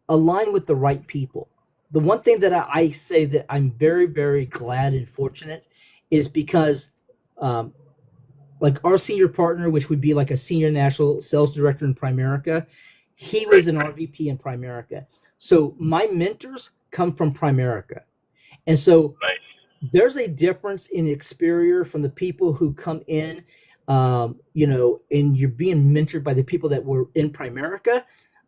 align with the right people. The one thing that I say that I'm very, very glad and fortunate is because like our senior partner, which would be like a senior national sales director in Primerica, he was an RVP in Primerica. So my mentors come from Primerica. And so there's a difference in Xperia from the people who come in, and you're being mentored by the people that were in Primerica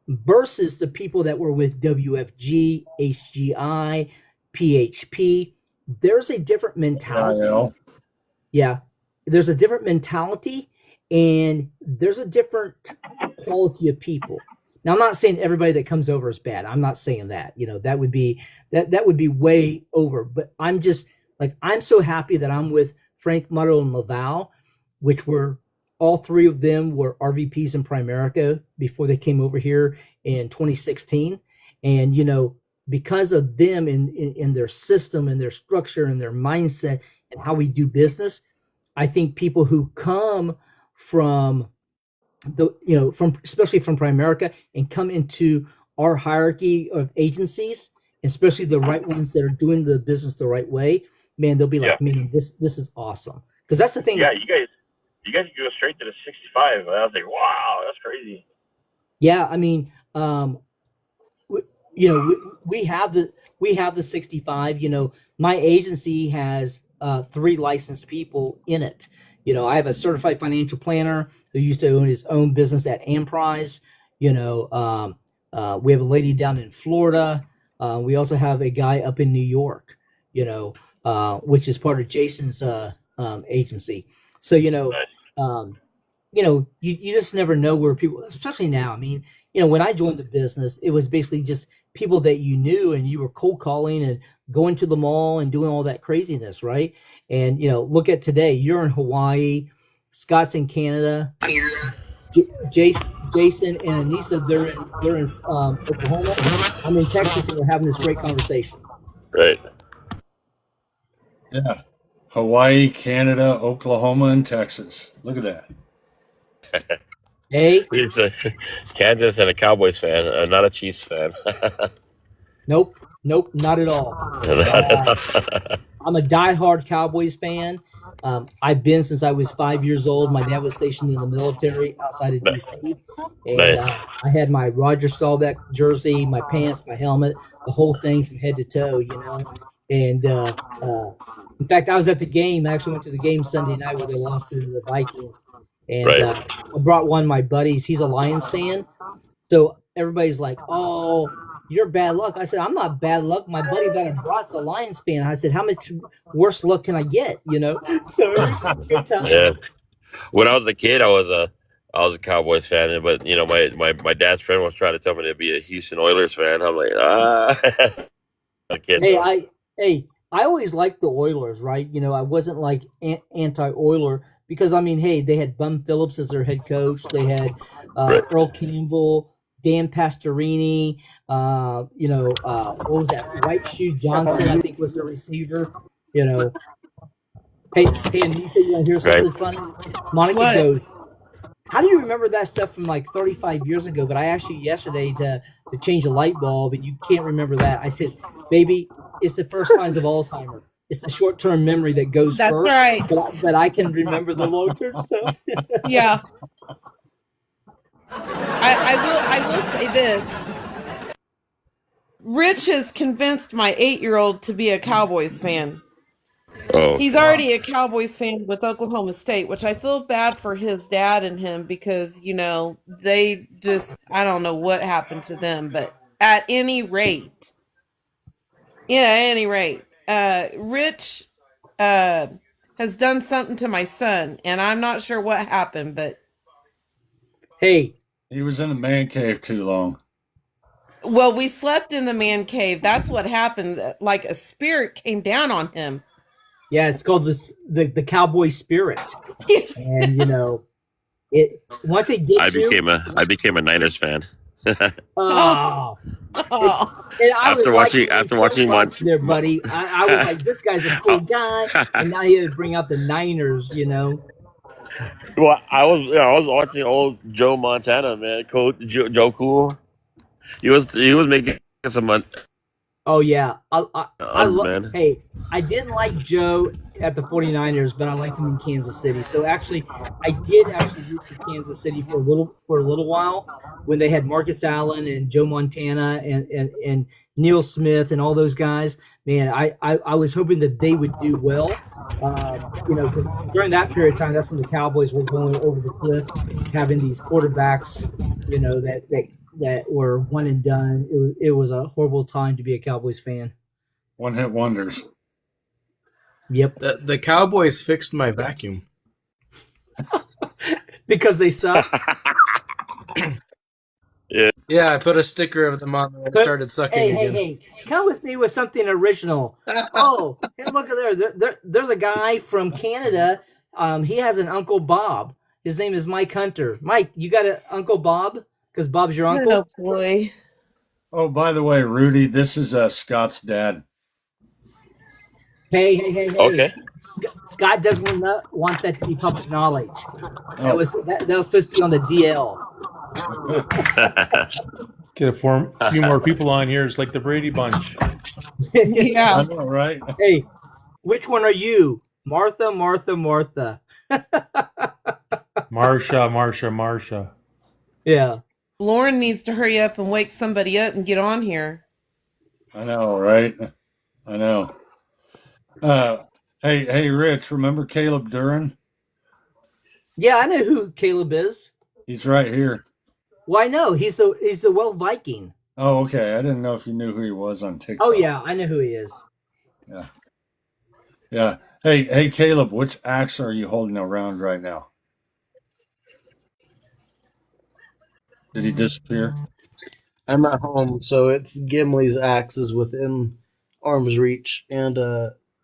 versus the people that were with WFG, HGI, PHP. There's a different mentality. Yeah. There's a different mentality and there's a different quality of people. Now, I'm not saying everybody that comes over is bad. I'm not saying that, that would be way over, but I'm just like, I'm so happy that I'm with Frank, Mutto, and Laval, which were all 3 of them were RVPs in Primerica before they came over here in 2016. And, because of them in their system and their structure and their mindset and how we do business, I think people who come from especially from Primerica and come into our hierarchy of agencies, especially the right ones that are doing the business the right way, man, they'll be Yeah. like, man, this is awesome. Because that's the thing. Yeah, you guys could go straight to the 65. I was like, wow, that's crazy. Yeah, I mean, we have the 65. My agency has 3 licensed people in it. I have a certified financial planner who used to own his own business at Amprise. We have a lady down in Florida. We also have a guy up in New York, which is part of Jason's agency. So, Nice. You just never know where people, especially now. I mean, when I joined the business, it was basically just people that you knew, and you were cold calling and going to the mall and doing all that craziness, right? And look at today. You're in Hawaii, Scott's in Canada, Jason and Anissa, they're in Oklahoma. I'm in Texas, and we're having this great conversation. Right. Yeah. Hawaii, Canada, Oklahoma, and Texas. Look at that. Hey, He's a Kansas and a Cowboys fan, not a Chiefs fan. nope, not at all. I'm a diehard Cowboys fan. I've been since I was 5 years old. My dad was stationed in the military outside of DC, and I had my Roger Staubach jersey, my pants, my helmet, the whole thing from head to toe. And in fact, I was at the game. I actually went to the game Sunday night where they lost to the Vikings, and I brought one of my buddies. He's a Lions fan, so everybody's like, "Oh, you're bad luck." I said, "I'm not bad luck. My buddy that I brought's a Lions fan." I said, "How much worse luck can I get?" So it was a good time. Yeah. When I was a kid, I was a Cowboys fan, but my dad's friend was trying to tell me to be a Houston Oilers fan. I'm like, a kid. Hey, I always liked the Oilers, right? I wasn't like anti-Oiler because, I mean, hey, they had Bum Phillips as their head coach. They had Earl Campbell, Dan Pastorini, what was that? White Shoe Johnson, I think, was the receiver. Hey, Anisha, you want to hear something funny? Monica What? goes, "How do you remember that stuff from like 35 years ago? But I asked you yesterday to change a light bulb, and you can't remember that." I said, "Baby, it's the first signs of Alzheimer. It's the short-term memory that goes That's first. right. But I can remember the long-term stuff." Yeah. I will say this. Rich has convinced my 8-year-old to be a Cowboys fan. Oh, He's already a Cowboys fan with Oklahoma State, which I feel bad for his dad and him because, they just, I don't know what happened to them. But at any rate, Rich has done something to my son, and I'm not sure what happened, but Hey, He was in the man cave too long. well, we slept in the man cave. That's what happened. Like a spirit came down on him. yeah, it's called the Cowboy spirit, and it once it gets I became a Niners fan. Oh. Oh. And I was After watching much there, buddy. I was like, this guy's a cool guy, and now he had to bring out the Niners. Well, I was watching old Joe Montana, man. Coach Joe Cool. He was making some money. Oh yeah, I love. man. Hey, I didn't like Joe at the 49ers, but I liked him in Kansas City. So actually, I did actually root for Kansas City for a little while when they had Marcus Allen and Joe Montana and Neil Smith and all those guys. Man, I was hoping that they would do well, because during that period of time, that's when the Cowboys were going over the cliff, having these quarterbacks, that were one and done. It was a horrible time to be a Cowboys fan. One hit wonders. Yep. The Cowboys fixed my vacuum. Because they suck. Yeah, I put a sticker of them on there and started sucking again. Hey, come with me with something original. Oh, hey, look at there's a guy from Canada. He has an Uncle Bob. His name is Mike Hunter. Mike, you got an Uncle Bob? Because Bob's your uncle? Oh, boy. Oh, by the way, Rudy, this is Scott's dad. Hey. Okay. Scott doesn't want that to be public knowledge. That Oh. was supposed to be on the DL. Get a few more people on here. It's like the Brady Bunch. I Yeah. know, right? Hey, Which one are you? Martha, Martha, Martha. Marsha. Yeah. Lauren needs to hurry up and wake somebody up and get on here. I know, right? I know. Hey, Rich, remember Caleb Duran? Yeah, I know who Caleb is. He's right here. Well, I know. He's the Well Viking. Oh, okay. I didn't know if you knew who he was on TikTok. Oh yeah, I know who he is. Yeah. Hey, Caleb, which axe are you holding around right now? Did he disappear? I'm at home, so it's Gimli's axe is within arm's reach, and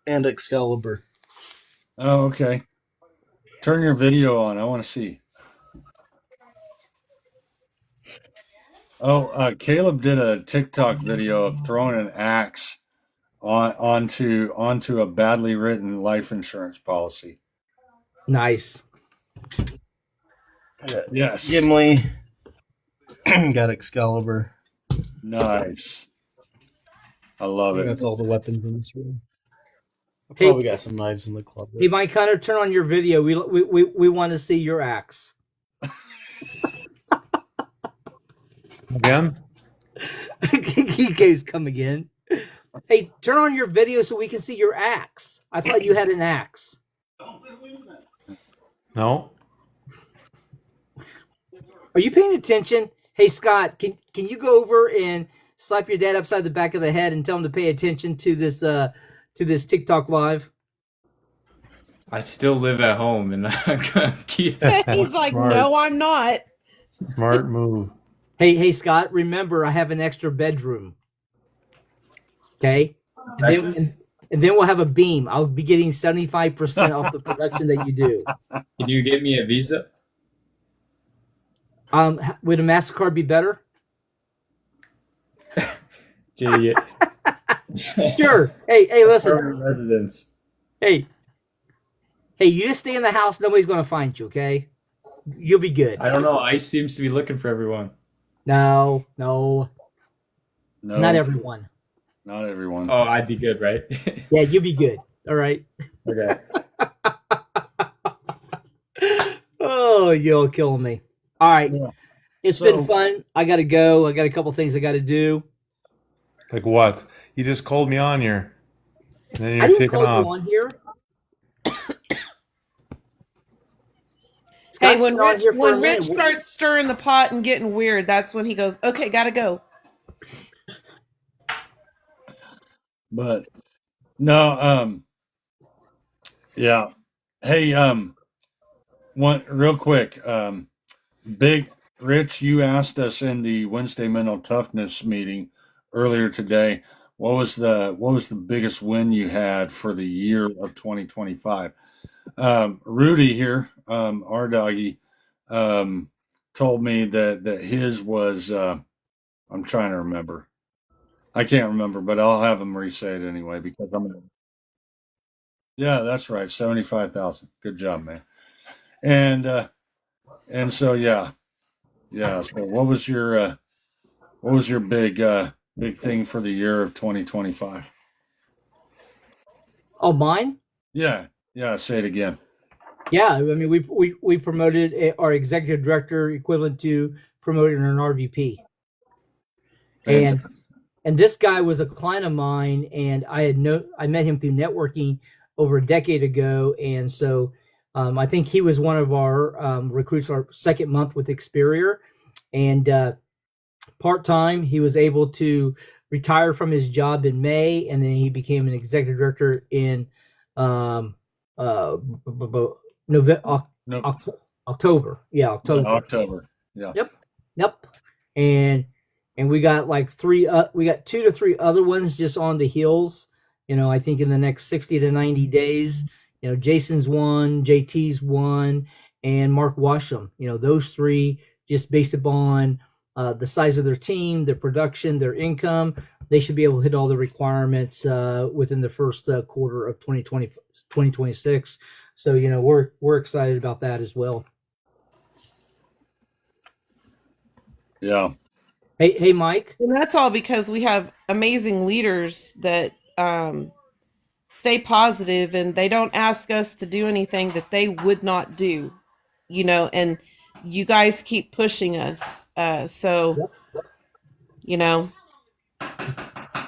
Excalibur. Oh, okay. Turn your video on. I want to see. Oh, Caleb did a TikTok video of throwing an axe onto a badly written life insurance policy. Nice. Yes. Gimli got Excalibur. Nice. I love it. That's all the weapons in this room. I Hey- probably got some knives in the closet. Hey, Mike Hunter, turn on your video. We want to see your axe. Again? He goes, come again. Hey, turn on your video so we can see your axe. I thought you had an axe. No. Are you paying attention? Hey, Scott, can you go over and slap your dad upside the back of the head and tell him to pay attention to this TikTok live? I still live at home, and I'm gonna keep. He's like, Smart. no, I'm not. Smart move. Hey, Scott, remember I have an extra bedroom. Okay? Texas? And then we'll have a beam. I'll be getting 75% off the production that you do. Can you get me a visa? Would a MasterCard be better? Idiot. Sure. Hey, listen. Permanent residence. Hey, you just stay in the house. Nobody's going to find you, okay? You'll be good. I don't know. ICE seems to be looking for everyone. No, No, not everyone. Not everyone. Oh, I'd be good, right? Yeah, you'll be good. All right. Okay. Oh, you'll kill me. All right. Yeah. It's So- been fun. I got to go. I got a couple things I got to do. Like what? You just called me on here. And then I you're didn't taking call off. you on here. Hey, Scott's when been on Rich, here for a when minute. Rich starts stirring the pot and getting weird, that's when he goes, okay, gotta go. But no, yeah. Hey, one real quick, Big Rich, you asked us in the Wednesday mental toughness meeting earlier today, what was the biggest win you had for the year of 2025? Rudy here, our doggy, told me that his was, I'm trying to remember. I can't remember, but I'll have him re-say it anyway because yeah, that's right, 75,000. Good job, man. And so yeah. So what was your big thing for the year of 2025? Oh, mine? Yeah, say it again. Yeah, I mean, we promoted our executive director, equivalent to promoting an RVP. And this guy was a client of mine, and I met him through networking over a decade ago, and so I think he was one of our recruits, our second month with Experior, and part-time. He was able to retire from his job in May, and then he became an executive director in October. Yeah, October. October. Yeah. Yep. And we got like we got 2 to 3 other ones just on the heels. I think in the next 60 to 90 days, Jason's one, JT's one, and Mark Washam. Those 3, just based upon the size of their team, their production, their income, they should be able to hit all the requirements within the first quarter of 2026. So, we're excited about that as well. Yeah. Hey, Mike. And that's all because we have amazing leaders that stay positive, and they don't ask us to do anything that they would not do, and you guys keep pushing us. So, you know,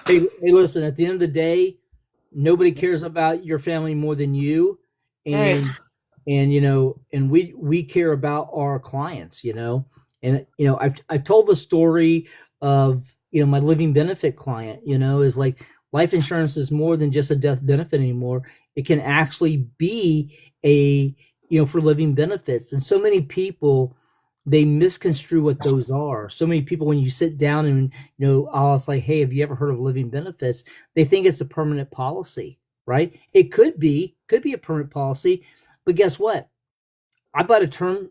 Hey, listen. At the end of the day, nobody cares about your family more than you, right. and and we care about our clients. And I've told the story of my living benefit client. Is like life insurance is more than just a death benefit anymore. It can actually be a for living benefits, and so many people, they misconstrue what those are. So many people, when you sit down and I was like, hey, have you ever heard of living benefits? They think it's a permanent policy, right? It could be a permanent policy, but guess what? I bought a term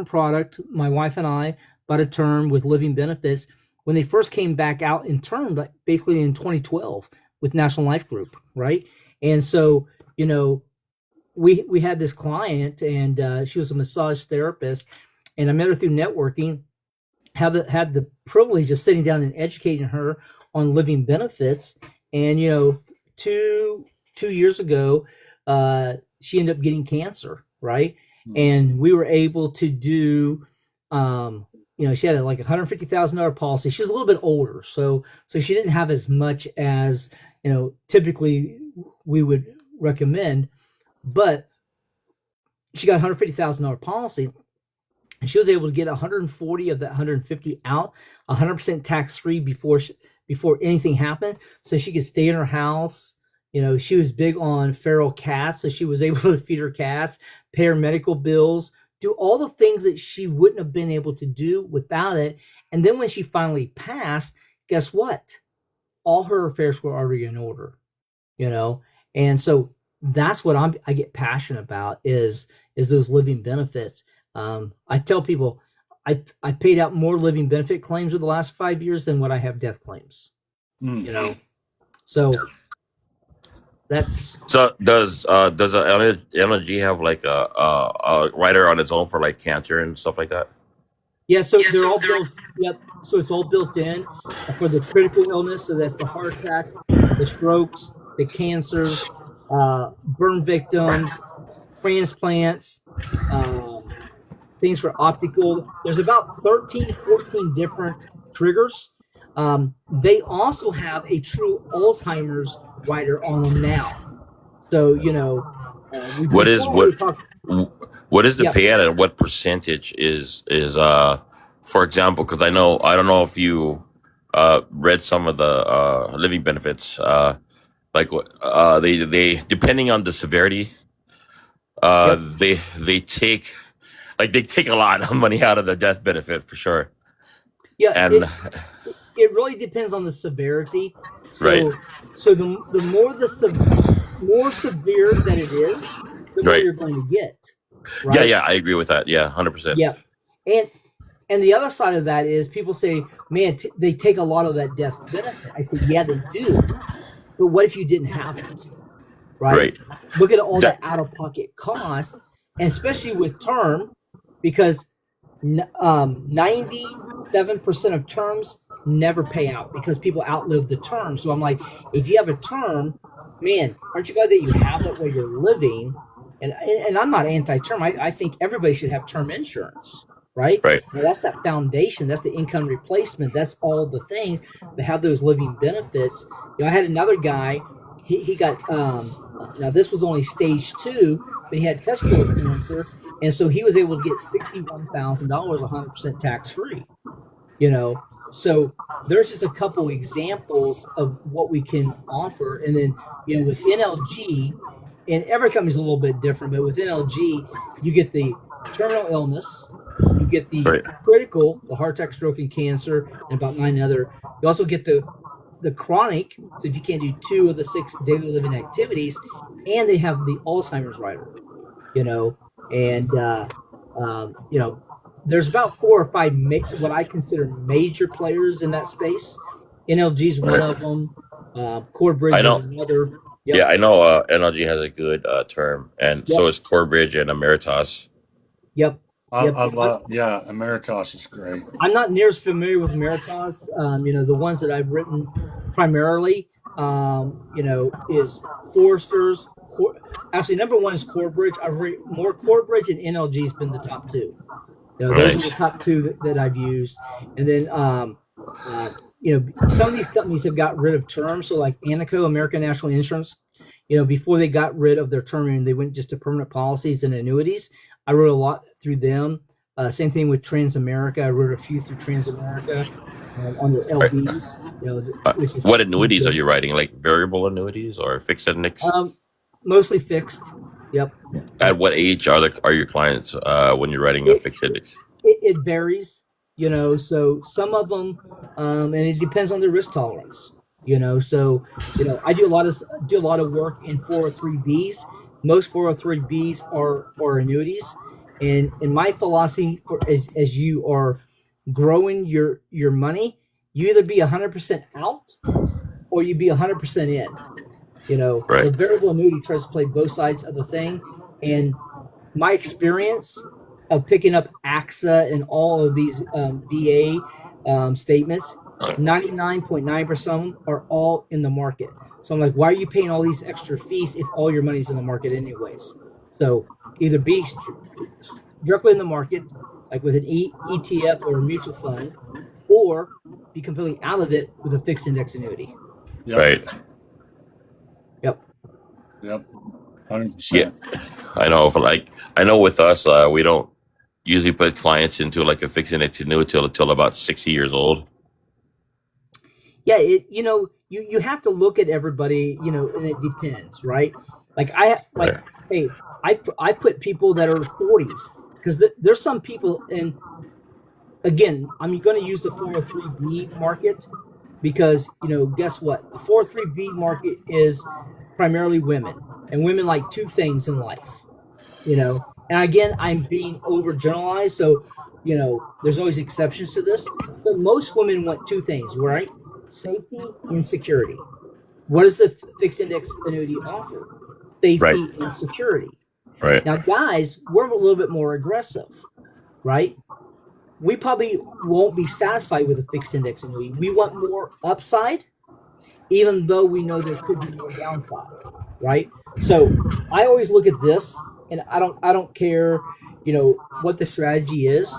product. My wife and I bought a term with living benefits when they first came back out in term, but basically in 2012 with National Life Group, right? And so we had this client, and she was a massage therapist. And I met her through networking, had the privilege of sitting down and educating her on living benefits. And, 2 years ago, she ended up getting cancer, right? And we were able to do, she had like $150,000 policy. She's a little bit older, so she didn't have as much as, typically we would recommend, but she got a $150,000 policy. And she was able to get 140 of that 150 out, 100% tax-free before anything happened. So she could stay in her house. She was big on feral cats, so she was able to feed her cats, pay her medical bills, do all the things that she wouldn't have been able to do without it. And then when she finally passed, guess what? All her affairs were already in order, And so that's what I get passionate about is those living benefits. I tell people I paid out more living benefit claims over the last 5 years than what I have death claims. So that's. So does a LNG have like a rider on its own for like cancer and stuff like that? Yeah, so they're all built. Yep. So it's all built in for the critical illness. So that's the heart attack, the strokes, the cancers, burn victims, transplants, things for optical. There's about 13, 14 different triggers. They also have a true Alzheimer's rider on them now. So, what is the payout and what percentage is for example, because I don't know if you read some of the living benefits, like they depending on the severity, they take a lot of money out of the death benefit for sure. Yeah, and it really depends on the severity. So, right. So the more more severe that it is, the more Right. you're going to get. Right? Yeah, I agree with that. Yeah, 100%. Yeah, and the other side of that is people say, man, they take a lot of that death benefit. I say, yeah, they do. But what if you didn't have it? Right. Look at all the out-of-pocket costs, and especially with term, because 97% of terms never pay out because people outlive the term. So I'm like, if you have a term, man, aren't you glad that you have it while you're living? And I'm not anti-term. I think everybody should have term insurance, right? Right. Well, that's that foundation. That's the income replacement. That's all the things that have those living benefits. I had another guy. He got now this was only stage 2, but he had testicular cancer, and so he was able to get $61,000, 100% tax free. So there's just a couple examples of what we can offer, and then with NLG, and every company's a little bit different, but with NLG, you get the terminal illness, you get the critical, the heart attack, stroke, and cancer, and about 9 other. You also get the chronic, so if you can't do 2 of the 6 daily living activities, and they have the Alzheimer's rider, and there's about 4 or 5 what I consider major players in that space. NLG's one of them. Corebridge is another. Yep. Yeah, I know NLG has a good term, and so is Corebridge and Emeritus. Yep. Emeritus is great. I'm not near as familiar with Emeritus. The ones that I've written primarily, is Foresters. Actually, number one is Corebridge. More Corebridge and NLG has been the top two. Those are the top two that I've used. And then, some of these companies have got rid of terms. So like Anaco, American National Insurance, before they got rid of their term and they went just to permanent policies and annuities, I wrote a lot through them. Same thing with Transamerica. I wrote a few through Transamerica on their LBs. What annuities are you writing? Like variable annuities or fixed index? Mostly fixed. Yep. At what age are your clients when you're writing a fixed index? It varies, so some of them, and it depends on their risk tolerance, so, I do a lot of work in 403Bs. Most 403Bs are annuities. And in my philosophy, as you are growing your money, you either be 100% out or you be 100% in. Right. The variable annuity tries to play both sides of the thing. And my experience of picking up AXA and all of these VA statements, 99.9% of them are all in the market. So I'm like, why are you paying all these extra fees if all your money's in the market anyways? So either be directly in the market, like with an ETF or a mutual fund, or be completely out of it with a fixed index annuity. Yep. Right. Yep. 100%. Yeah. I know with us, we don't usually put clients into like a fixed index annuity until about 60 years old. Yeah, you have to look at everybody, and it depends, right? Hey, I put people that are 40s because there's some people, and again, I'm going to use the 403B market because, guess what? The 403B market is primarily women, and women like two things in life, and again, I'm being overgeneralized, so, there's always exceptions to this, but most women want two things, right? Safety and security. What does the fixed index annuity offer? Safety and security. Right. Now, guys, we're a little bit more aggressive, right? We probably won't be satisfied with a fixed index annuity. We want more upside, even though we know there could be more downside, right? So I always look at this, and I don't care, what the strategy is,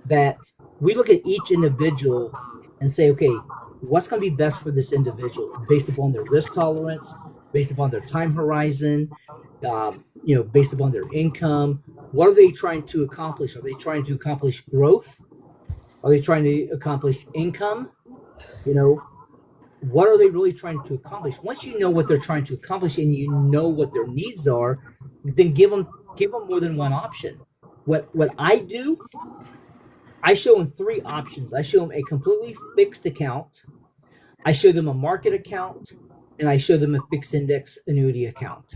that we look at each individual and say, okay, what's going to be best for this individual based upon their risk tolerance, based upon their time horizon, based upon their income. What are they trying to accomplish? Are they trying to accomplish growth? Are they trying to accomplish income? What are they really trying to accomplish? Once you know what they're trying to accomplish and you know what their needs are, then give them more than one option. What I do, I show them three options. I show them a completely fixed account, I show them a market account, and I show them a fixed index annuity account.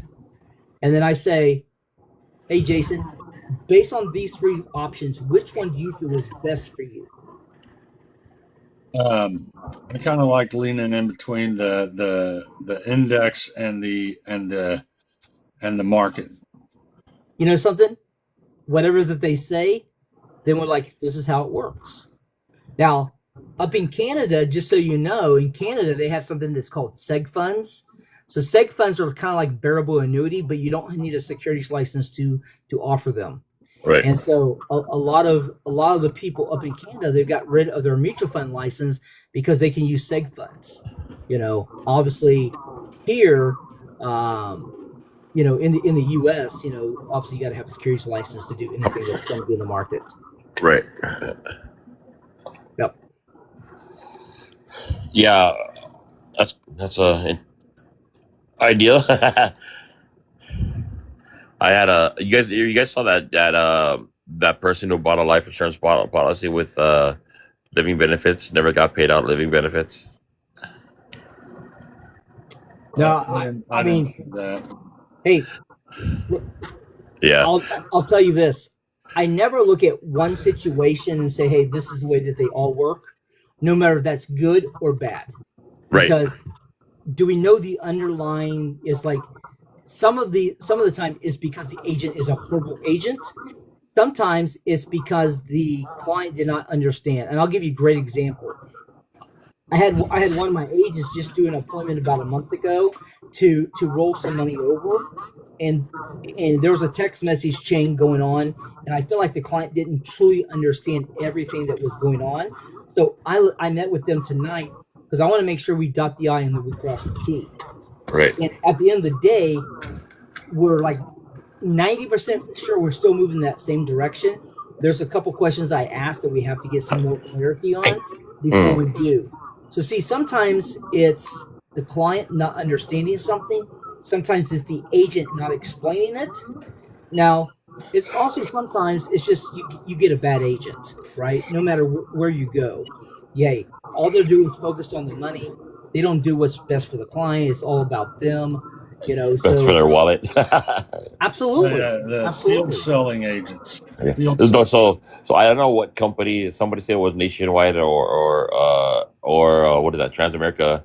And then I say, hey, Jason, based on these three options, which one do you feel is best for you? I kind of like leaning in between the index and the market. You know something? Whatever that they say, then we're like, this is how it works. Now, up in Canada, just so you know, in Canada, they have something that's called seg funds. So seg funds are kind of like variable annuity, but you don't need a securities license to offer them. Right. And so a lot of the people up in Canada, they've got rid of their mutual fund license because they can use seg funds. Obviously here, in the U.S., obviously you got to have a securities license to do anything that's going to be in the market. Right. Yep. Yeah, that's a ideal. I had you guys saw that person who bought a life insurance policy with living benefits, never got paid out living benefits. No, I mean, that. Hey, Yeah. I'll tell you this. I never look at one situation and say, hey, this is the way that they all work, no matter if that's good or bad. Right. Because do we know the underlying is like some of the time is because the agent is a horrible agent. Sometimes it's because the client did not understand. And I'll give you a great example. I had one of my agents just do an appointment about a month ago to roll some money over, and there was a text message chain going on, and I feel like the client didn't truly understand everything that was going on. So I met with them tonight because I want to make sure we dot the I and that we cross the T. Right. And at the end of the day, we're like 90% sure we're still moving in that same direction. There's a couple questions I asked that we have to get some more clarity on before we do. So see, sometimes it's the client not understanding something. Sometimes it's the agent not explaining it. Now, it's also sometimes it's just you get a bad agent, right? No matter where you go. Yay. All they're doing is focused on the money. They don't do what's best for the client. It's all about them. Best for their wallet. Absolutely. The Absolutely. field selling agents. Yeah. Field No, so I don't know what company. Somebody said it was Nationwide or what is that? Transamerica.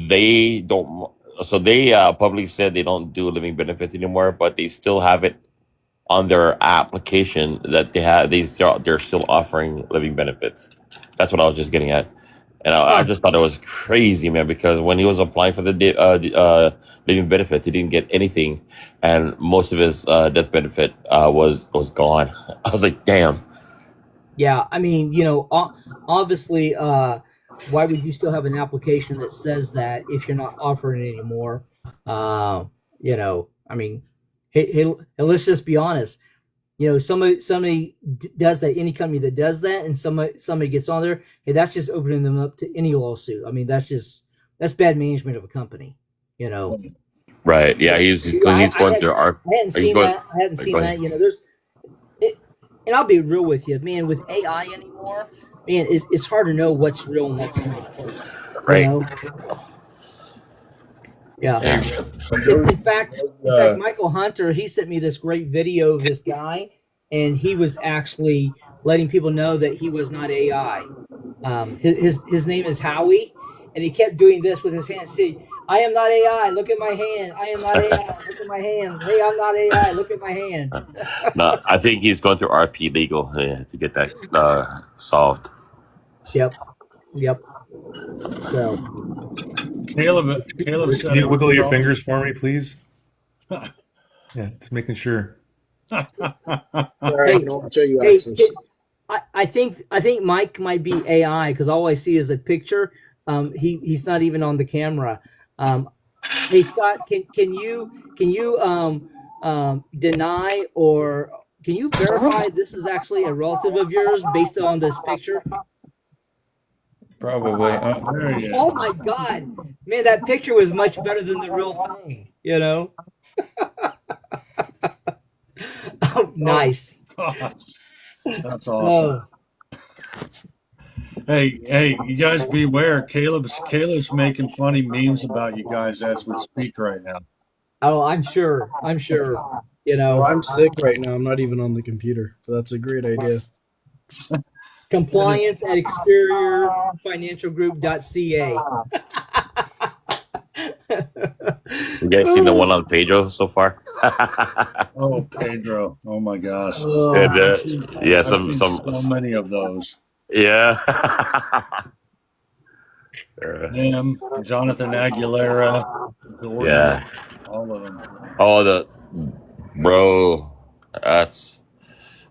They don't. So they publicly said they don't do living benefits anymore, but they still have it on their application that they have. They're still offering living benefits. That's what I was just getting at, and I just thought it was crazy, man. Because when he was applying for the living benefits, he didn't get anything, and most of his death benefit was gone. I was like, damn. Yeah, I mean, obviously, why would you still have an application that says that if you're not offering it anymore? I mean, hey, let's just be honest. Somebody does that. Any company that does that, and somebody gets on there, hey, that's just opening them up to any lawsuit. I mean, that's bad management of a company. Right? Yeah, he's going through our. I hadn't seen that. There's. And I'll be real with you, man. With AI anymore, man, it's hard to know what's real and what's not. Right. Yeah. In fact, Michael Hunter, he sent me this great video of this guy, and he was actually letting people know that he was not AI. His name is Howie, and he kept doing this with his hands. See, I am not AI. Look at my hand. I am not AI. Look at my hand. Hey, I'm not AI. Look at my hand. No, I think he's going through RP legal to get that solved. Yep. So, Caleb Can said you wiggle your fingers for me, please? Yeah, just making sure. All right, I'll show you hey, access. I think Mike might be AI because all I see is a picture. He's not even on the camera. Hey Scott, can you deny or can you verify this is actually a relative of yours based on this picture? Probably. there he is. Oh my God, man, that picture was much better than the real thing. Oh, nice. Gosh, that's awesome. Hey, you guys beware. Caleb's making funny memes about you guys as we speak right now. Oh, I'm sure. Oh, I'm sick right now. I'm not even on the computer. So that's a great idea. Compliance at exteriorfinancialgroup.ca. You guys seen the one on Pedro so far? Oh, Pedro. Oh my gosh. Yeah, I've seen so many of those. Yeah. Him, Jonathan Aguilera, Jordan, Yeah. all of them. Oh, bro. That's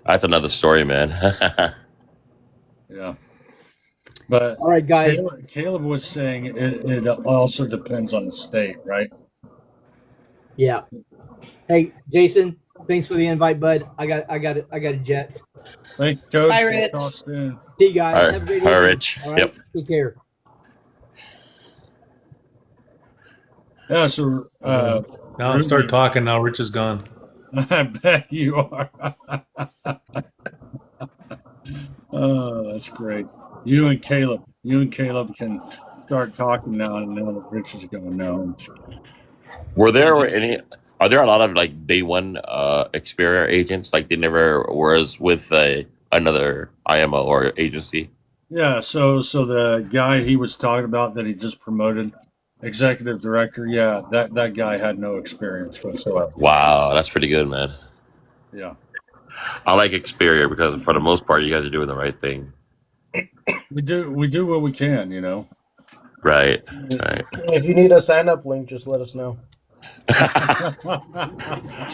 another story, man. Yeah. But all right, guys. Caleb was saying it also depends on the state, right? Yeah. Hey, Jason, thanks for the invite, bud. I got a jet. Thank you, Coach. Bye, We'll Rich. talk soon. See you guys. All right. Have a great All right, evening. Rich. All right. Yep. Take care. Yeah, so Now start talking. Now Rich is gone. I bet you are. Oh, that's great. You and Caleb can start talking now, and now that Rich is going now. Are there a lot of like day one Xperia agents like they never was with another IMO or agency? Yeah, so the guy he was talking about that he just promoted, executive director, yeah, that guy had no experience whatsoever. Wow, that's pretty good, man. Yeah. I like Xperia because for the most part, you guys are doing the right thing. we do what we can, you know. Right. Right. If you need a sign up link, just let us know.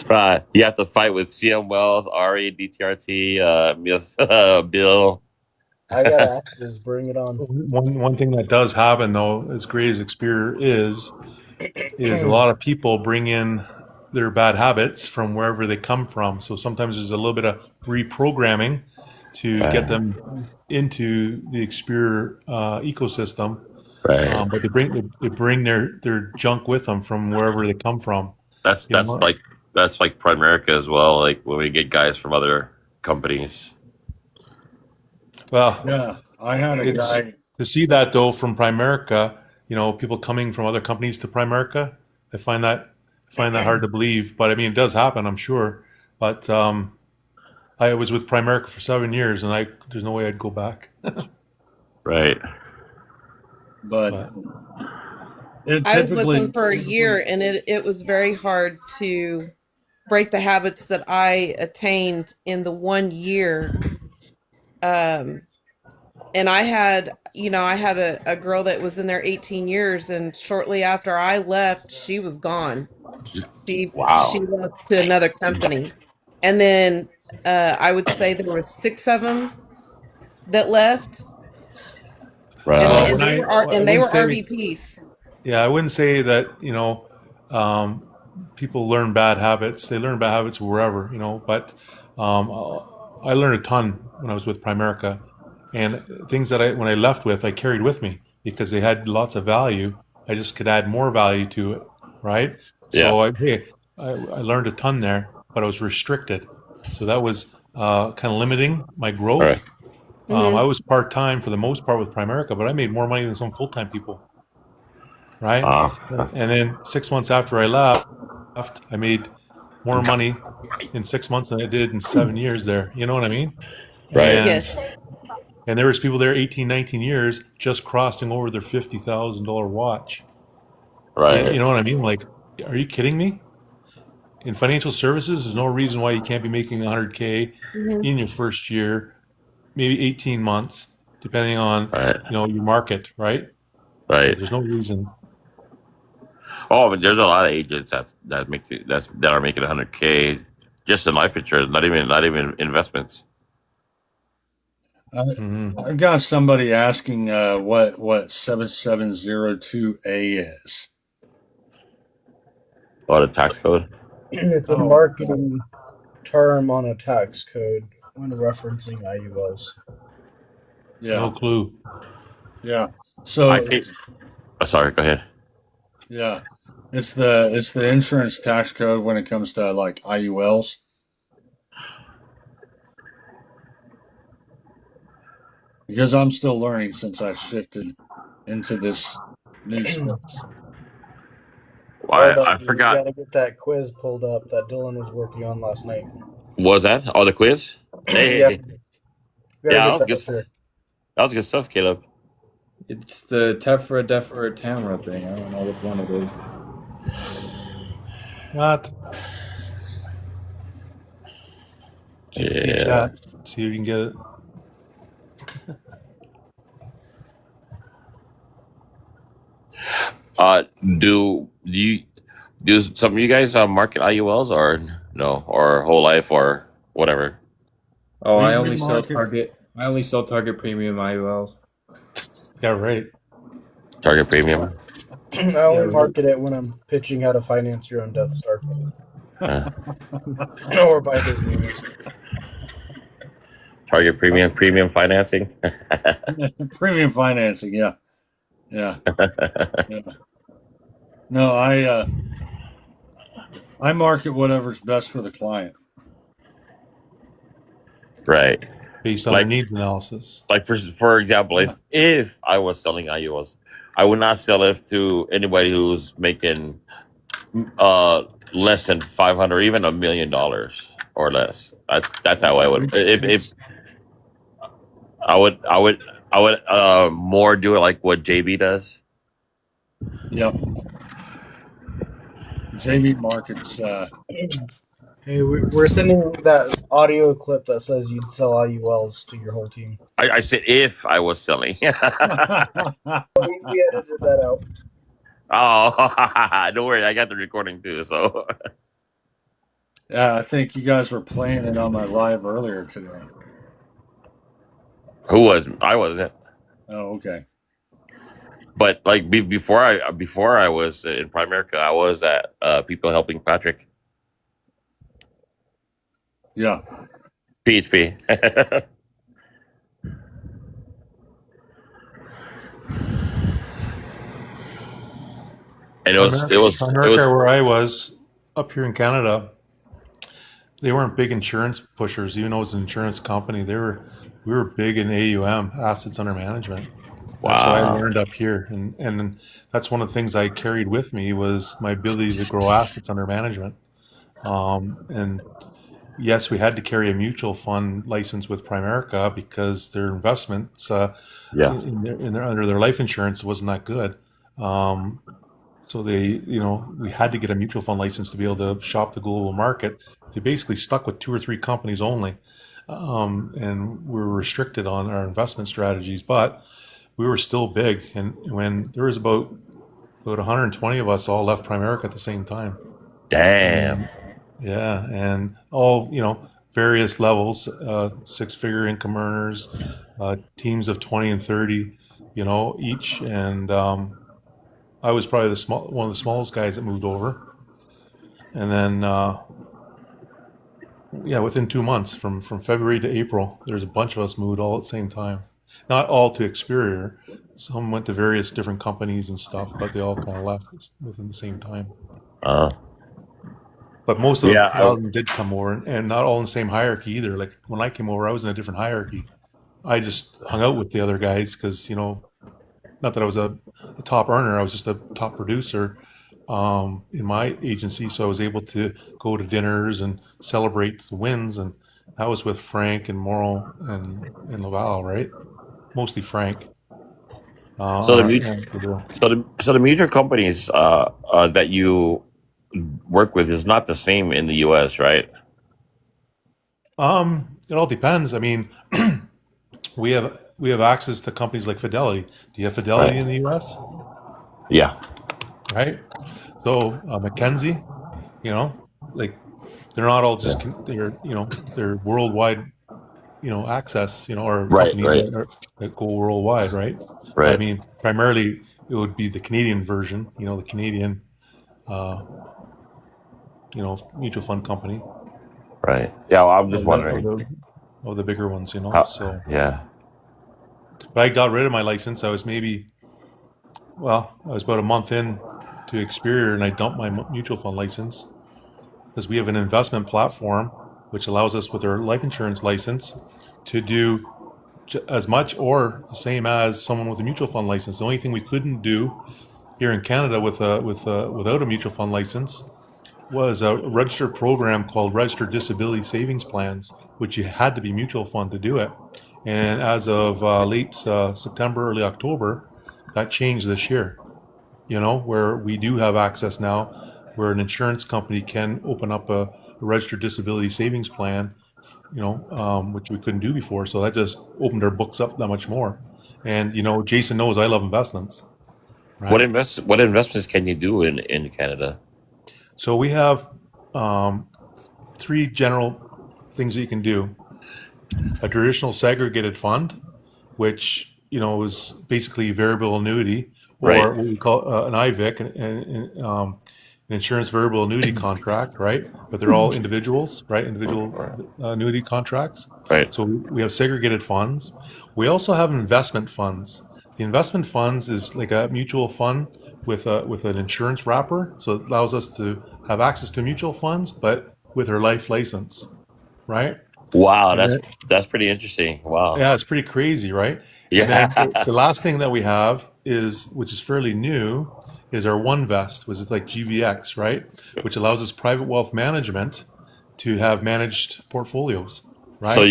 Right. You have to fight with CM Wealth, Ari, DTRT, Bill. I got access. Bring it on. One thing that does happen though, as great as Xperia is a lot of people bring in their bad habits from wherever they come from. So sometimes there's a little bit of reprogramming to get them into the Xperia ecosystem. Right. But they bring their junk with them from wherever they come from. That's You know? like Primerica as well. Like when we get guys from other companies. Well, Yeah, I had a it's guy. to see that though from Primerica. You know, people coming from other companies to Primerica. I find that hard to believe, but I mean, it does happen, I'm sure. But I was with Primerica for 7 years, and there's no way I'd go back. Right. But But it I was with typically, them for a year, and it was very hard to break the habits that I attained in the 1 year. And I had a girl that was in there 18 years, and shortly after I left, she was gone. Wow. She left to another company, and then I would say there were 6 of them that left, Right. and when they were I and they were wouldn't say, RVPs. yeah, I wouldn't say that, people learn bad habits. They learn bad habits wherever, but I learned a ton when I was with Primerica, and things that when I left with, I carried with me because they had lots of value. I just could add more value to it, right? So I learned a ton there, but I was restricted. So that was kind of limiting my growth. Right. I was part-time for the most part with Primerica, but I made more money than some full-time people, right? And then 6 months after I left, I made more money in 6 months than I did in 7 years there. You know what I mean? Right. And, Yes. and there was people there 18, 19 years just crossing over their $50,000 watch. Right. You know what I mean? Like, are you kidding me? In financial services, there's no reason why you can't be making 100K in your first year, maybe 18 months, depending on Right. your market, right? Right. There's no reason. Oh, but there's a lot of agents that are making 100K just in life insurance, not even investments. I've got somebody asking what 7702A is. Oh, the tax code. It's a marketing term on a tax code when referencing IULs. Yeah, No clue. yeah. So Sorry, go ahead. yeah, it's the insurance tax code when it comes to like IULs. Because I'm still learning since I shifted into this new space. Well, Hold I on, we forgot. gotta get that quiz pulled up that Dylan was working on last night. What was that? Oh, the quiz? Hey. Yeah. We gotta Yeah, get that was that good. up here. That was good stuff, Caleb. It's the Tefra, Defra, Tamra thing. I don't know which one it is. What? GPT Yeah. chat. See if you can get it. Do some of you guys market IULs or no, or whole life or whatever? Oh, We- I we only sell market- Target. I only sell Target Premium IULs. Yeah, right. Target Premium. I only market it when I'm pitching how to finance your own Death Star. Or buy Disneyland. Target Premium financing. Premium financing, yeah. Yeah. No, I market whatever's best for the client. Right. Based on their needs analysis. Like for example, if I was selling IULs, I would not sell it to anybody who's making less than $500, even $1 million or less. That's how I would. If I would more do it like what JB does. Yep. JB markets Hey, we're sending that audio clip that says you'd sell IULs to your whole team. I said if I was selling. We edited that out. Oh, don't worry, I got the recording too. So Yeah, I think you guys were playing it on my live earlier today. who was? I wasn't. Oh, okay. But like before I was in Primerica, I was at People Helping Patrick, Yeah. PHP. And Primerica, where I was up here in Canada, they weren't big insurance pushers, even though it's an insurance company. We were big in AUM, assets under management. That's what I wow. learned up here, and that's one of the things I carried with me was my ability to grow assets under management. And yes, we had to carry a mutual fund license with Primerica because their investments Yeah. under their life insurance wasn't that good. So we had to get a mutual fund license to be able to shop the global market. They basically stuck with 2 or 3 companies only, and we were restricted on our investment strategies. But we were still big, and when there was about 120 of us all left Primerica at the same time. Damn. Yeah, and all various levels, 6-figure income earners, teams of 20 and 30, each, and I was probably one of the smallest guys that moved over, and then within 2 months, from February to April, there's a bunch of us moved all at the same time. Not all to Experior. Some went to various different companies and stuff, but they all kind of left within the same time. But most of them did come over, and not all in the same hierarchy either. Like when I came over, I was in a different hierarchy. I just hung out with the other guys because, not that I was a top earner, I was just a top producer in my agency. So I was able to go to dinners and celebrate the wins. And that was with Frank and Morrow and Laval, right? Mostly Frank. So the mutual companies that you work with is not the same in the U.S., right? It all depends. I mean, we have access to companies like Fidelity. Do you have Fidelity in the U.S.? Yeah. Right. So McKenzie, like they're not all just they're worldwide, access, or companies that go worldwide, right? Right. I mean, primarily it would be the Canadian version, the Canadian, mutual fund company. Right. Yeah. Well, I'm just wondering. Of the bigger ones, so. Yeah. But I got rid of my license. I was about a month in to Experior, and I dumped my mutual fund license because we have an investment platform which allows us with our life insurance license to do as much or the same as someone with a mutual fund license. The only thing we couldn't do here in Canada without a mutual fund license was a registered program called Registered Disability Savings Plans, which you had to be mutual fund to do it. And as of late September, early October, that changed this year, where we do have access now, where an insurance company can open up a registered disability savings plan, which we couldn't do before. So that just opened our books up that much more. And, Jason knows I love investments. Right? What investments can you do in Canada? So we have 3 general things that you can do. A traditional segregated fund, which is basically variable annuity, or what we call an IVIC, an insurance variable annuity contract, right? But they're all individuals, right? Individual annuity contracts. Right. So we have segregated funds. We also have investment funds. The investment funds is like a mutual fund with an insurance wrapper, so it allows us to have access to mutual funds, but with our life license, right? Wow, that's pretty interesting. Wow. Yeah, it's pretty crazy, right? Yeah. And then the last thing that we have which is fairly new, is our OneVest, which is like GVX, right? Which allows us private wealth management to have managed portfolios, right? So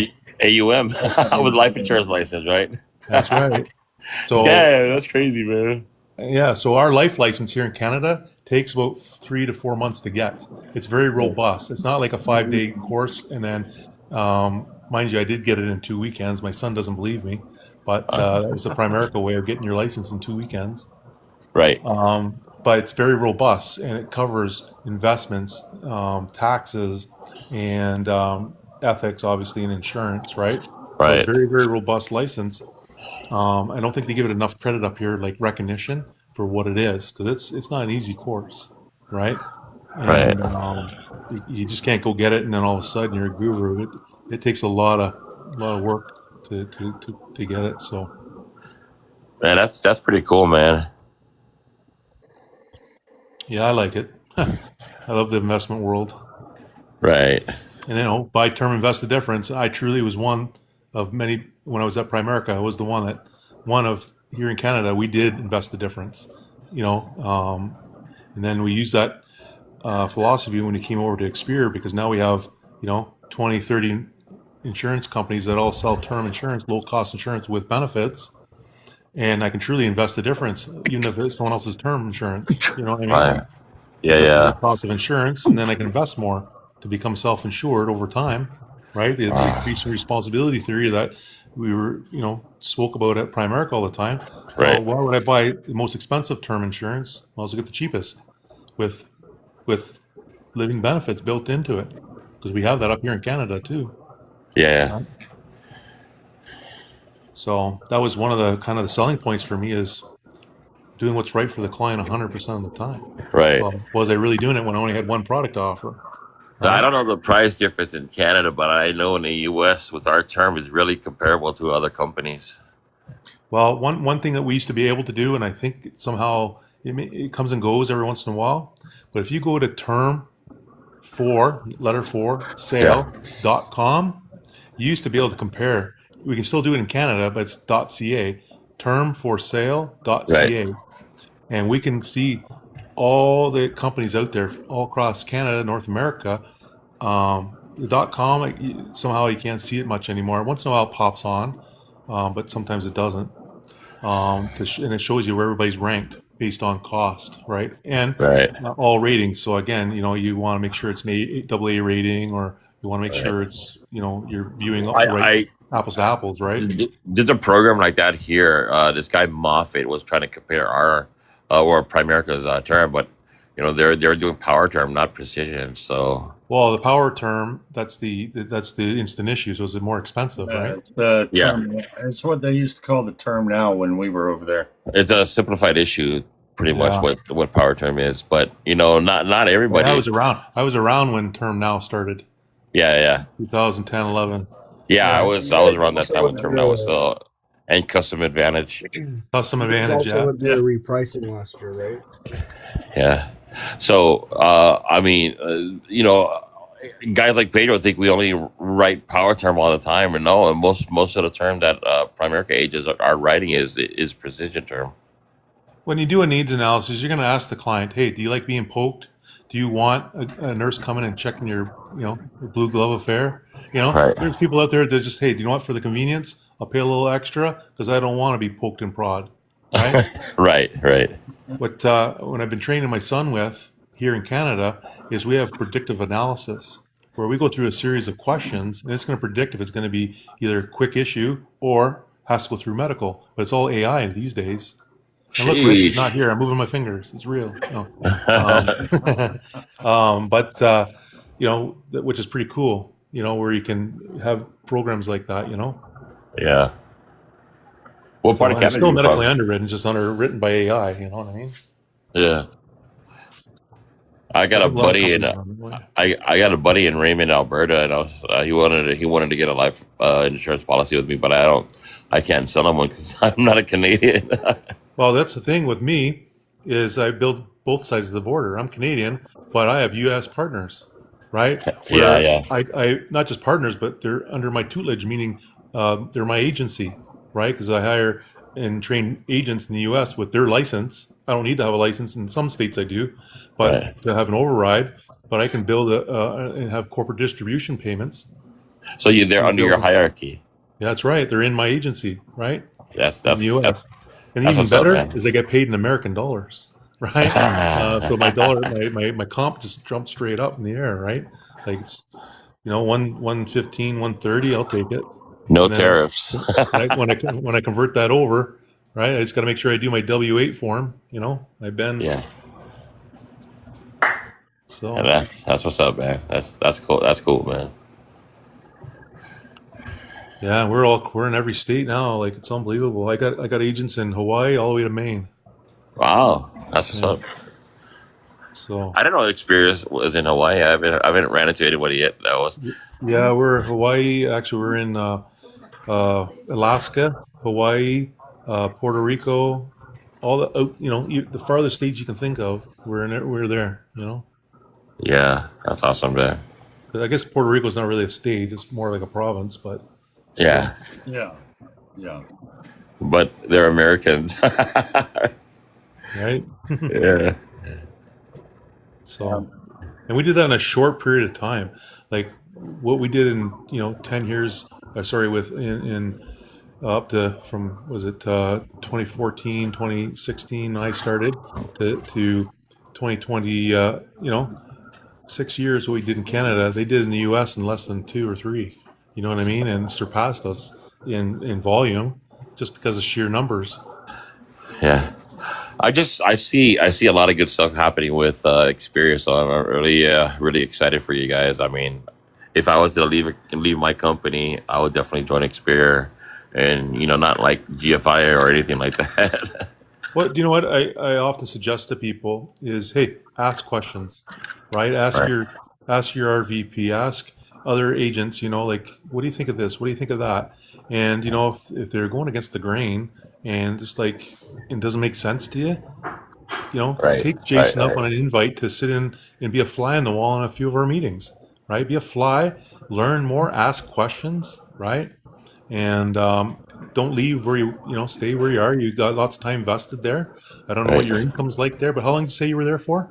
AUM with life insurance license, right? That's right. So yeah, that's crazy, man. Yeah, so our life license here in Canada takes about 3 to 4 months to get. It's very robust. It's not like a 5-day course. And then, mind you, I did get it in 2 weekends. My son doesn't believe me, but that was the Primerica way of getting your license in 2 weekends. Right. But it's very robust, and it covers investments, taxes, and ethics, obviously, and insurance, right? So it's Right. very, very robust license. I don't think they give it enough credit up here, like recognition for what it is, because it's not an easy course, right? Right. And you just can't go get it, and then all of a sudden you're a guru. It takes a lot of work to get it. So Man, that's pretty cool, man. yeah, I like it. I love the investment world. Right. And buy term, invest the difference. I truly was one of many when I was at Primerica. I was the one of here in Canada. We did invest the difference, and then we used that philosophy when we came over to Experior, because now we have 20, 30 insurance companies that all sell term insurance, low cost insurance with benefits, and I can truly invest the difference, even if it's someone else's term insurance. You know what I mean? Right. Yeah. Invest the Yeah. cost of insurance, and then I can invest more to become self-insured over time, right? The increasing responsibility theory that we were, spoke about at Primerica all the time. Right. Well, why would I buy the most expensive term insurance? Well, I'll get the cheapest with living benefits built into it, because we have that up here in Canada too. Yeah. So that was one of the kind of the selling points for me, is doing what's right for the client 100% of the time. Right. Well, was I really doing it when I only had one product to offer? I don't know the price difference in Canada, but I know in the U.S. with our term is really comparable to other companies. Well, one thing that we used to be able to do, and I think somehow it comes and goes every once in a while, but if you go to letter 4, sale.com, you used to be able to compare. We can still do it in Canada, but it's .ca, termforsale.ca. Right. And we can see all the companies out there all across Canada, North America. The .com, somehow you can't see it much anymore. Once in a while it pops on, but sometimes it doesn't. And it shows you where everybody's ranked based on cost, right? And Right. all ratings. So again, you want to make sure it's an AA rating, or you want to make sure it's, you're viewing the right I apples to apples, right? did a program like that here. This guy Moffat was trying to compare our or Primerica's term, but they're doing power term, not precision. So Well, the power term, that's the instant issue. So is it more expensive, right? It's the Yeah. term. It's what they used to call the term now when we were over there. it's a simplified issue, pretty much Yeah. what power term is. But not Well, everybody. I was around when Term Now started, Yeah. 2010, 11. Yeah. I Yeah. was around that Also time when went term now through was and custom advantage. Custom it's Advantage, also yeah. went through a repricing last year, right? Yeah. So guys like Pedro think we only write power term all the time, and no, and most of the term that Primerica agents are writing is precision term. When you do a needs analysis, you're going to ask the client, hey, do you like being poked? Do you want a nurse coming and checking your blue glove affair? Right. There's people out there that just, hey, do you know what, for the convenience, I'll pay a little extra because I don't want to be poked and prod, right? Right. What when I've been training my son with here in Canada is we have predictive analysis, where we go through a series of questions, and it's going to predict if it's going to be either a quick issue or has to go through medical. But it's all AI these days. And look, Rich is not Sheesh. here. I'm moving my fingers. It's real. No. Which is pretty cool. Where you can have programs like that. Yeah. What part of And it's Canada still are you medically from? underwritten, just underwritten by AI. You know what I mean? Yeah. I got A a lot of buddy in companies on it. I got a buddy in Raymond, Alberta, and he wanted to get a life insurance policy with me, but I can't sell him one because I'm not a Canadian. Well, that's the thing with me is I build both sides of the border. I'm Canadian, but I have U.S. partners, right? Yeah. I not just partners, but they're under my tutelage, meaning they're my agency, right? Because I hire and train agents in the U.S. with their license. I don't need to have a license. In some states I do, but Right. to have an override. But I can build and have corporate distribution payments. So they're under your Build- hierarchy. Yeah, that's right. They're in my agency, right? That's In the U.S. And that's even what's up, better man. is they get paid in American dollars. right? So my comp just jumped straight up in the air, right? Like it's 115, 130, I'll take it. No And then tariffs. when I convert that over, right, I just got to make sure I do my W8 form. I bend. Yeah, So and that's what's up, man. That's cool. That's cool, man. yeah, we're in every state now. Like it's unbelievable. I got agents in Hawaii all the way to Maine. Wow, that's what's Yeah. up. So I didn't know Experience was in Hawaii. I haven't ran into anybody yet. That was yeah, we're Hawaii. Actually, we're in Alaska, Hawaii, Puerto Rico, all the the farthest states you can think of. We're in it. We're there. yeah, that's awesome, man. I guess Puerto Rico is not really a state; it's more like a province. But still, Yeah, Yeah. Yeah. but they're Americans. right? Yeah, So, and we did that in a short period of time. Like what we did in 10 years. Sorry, with in up to from was it 2014, 2016 I started to 2020. 6 years what we did in Canada, they did in the U.S. in less than 2 or 3. You know what I mean? And surpassed us in volume just because of sheer numbers. yeah. I see a lot of good stuff happening with Experience. So I'm really excited for you guys. I mean, if I was to leave my company, I would definitely join Xperia, and not like GFI or anything like that. What do you know? What I often suggest to people is, hey, ask questions, right? Ask Right. your RVP, ask other agents. Like, what do you think of this? What do you think of that? And if they're going against the grain and just like it doesn't make sense to you, Right, take right, Jason up right. on an invite to sit in and be a fly on the wall in a few of our meetings, right? Be a fly, learn more, ask questions, right? And don't leave where stay where you are. You got lots of time vested there. I don't know what Right. your income's like there, but how long did you say you were there for?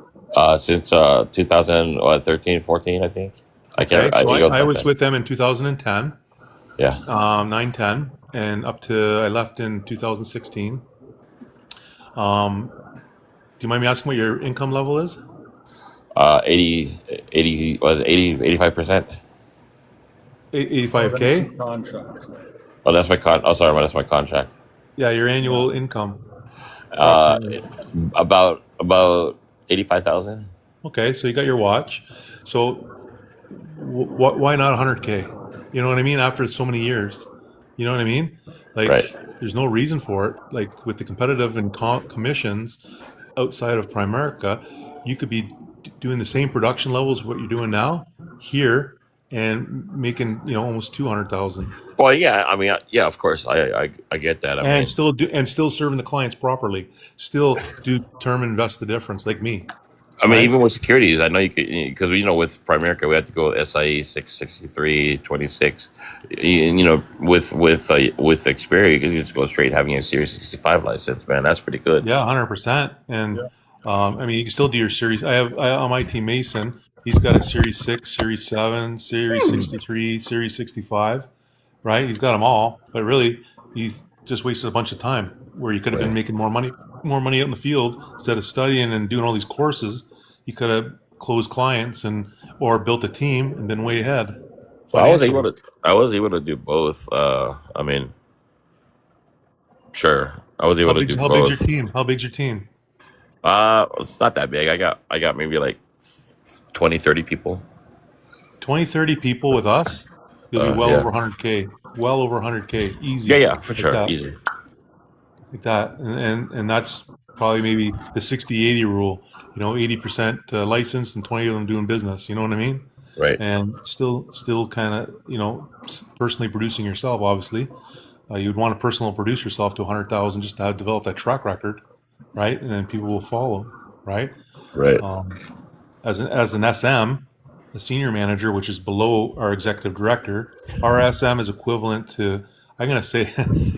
Since 2013, 14, I think. I Okay, can't. I so think it was I back was then. with them in 2010, Yeah. 9, 10, and up to I left in 2016. Do you mind me asking what your income level is? 80, was it 80, 85%? Oh, that's 85K? your contract. Oh, that's my that's my contract. Yeah, your Yeah. annual income Uh, approximately. about 85,000. Okay, so you got your watch. So why not 100K? You know what I mean? After so many years, you know what I mean? Like, Right. there's no reason for it. Like with the competitive and commissions outside of Primerica, you could be doing the same production levels what you're doing now here and making almost 200,000 Well, yeah. I mean, yeah. Of course, I get that. I and mean, still serving the clients properly. Still do term invest the difference like me, right? even with securities, I know you could, because with Primerica we have to go SIE 663 26. And with Xperia, you can just go straight having a Series 65 license. Man, that's pretty good. Yeah, 100%. And Yeah. you can still do your series. I on my team Mason. He's got a Series 6, Series 7, Series 63, Series 65. Right? He's got them all, but really, he just wasted a bunch of time where you could have been Right. making more money out in the field instead of studying and doing all these courses. You could have closed clients or built a team and been way ahead Well, financially. I was able to do both. I mean, sure, I was able to do How big's your both. team? How big's your team? It's not that big. I got maybe like 20, 30 people. 20, 30 people with us, you'll be well Yeah. over 100K. Well over 100K, easy. Yeah, for Like sure, that. easy. Like that, and that's probably maybe the 60-80 rule. 80% licensed and 20 of them doing business. You know what I mean? Right. And still kind of personally producing yourself. Obviously, you'd want to personal produce yourself to 100,000 just to have developed that track record, right? And then people will follow, right? Right. As an SM, a senior manager, which is below our executive director, our SM is equivalent to, I'm going to say,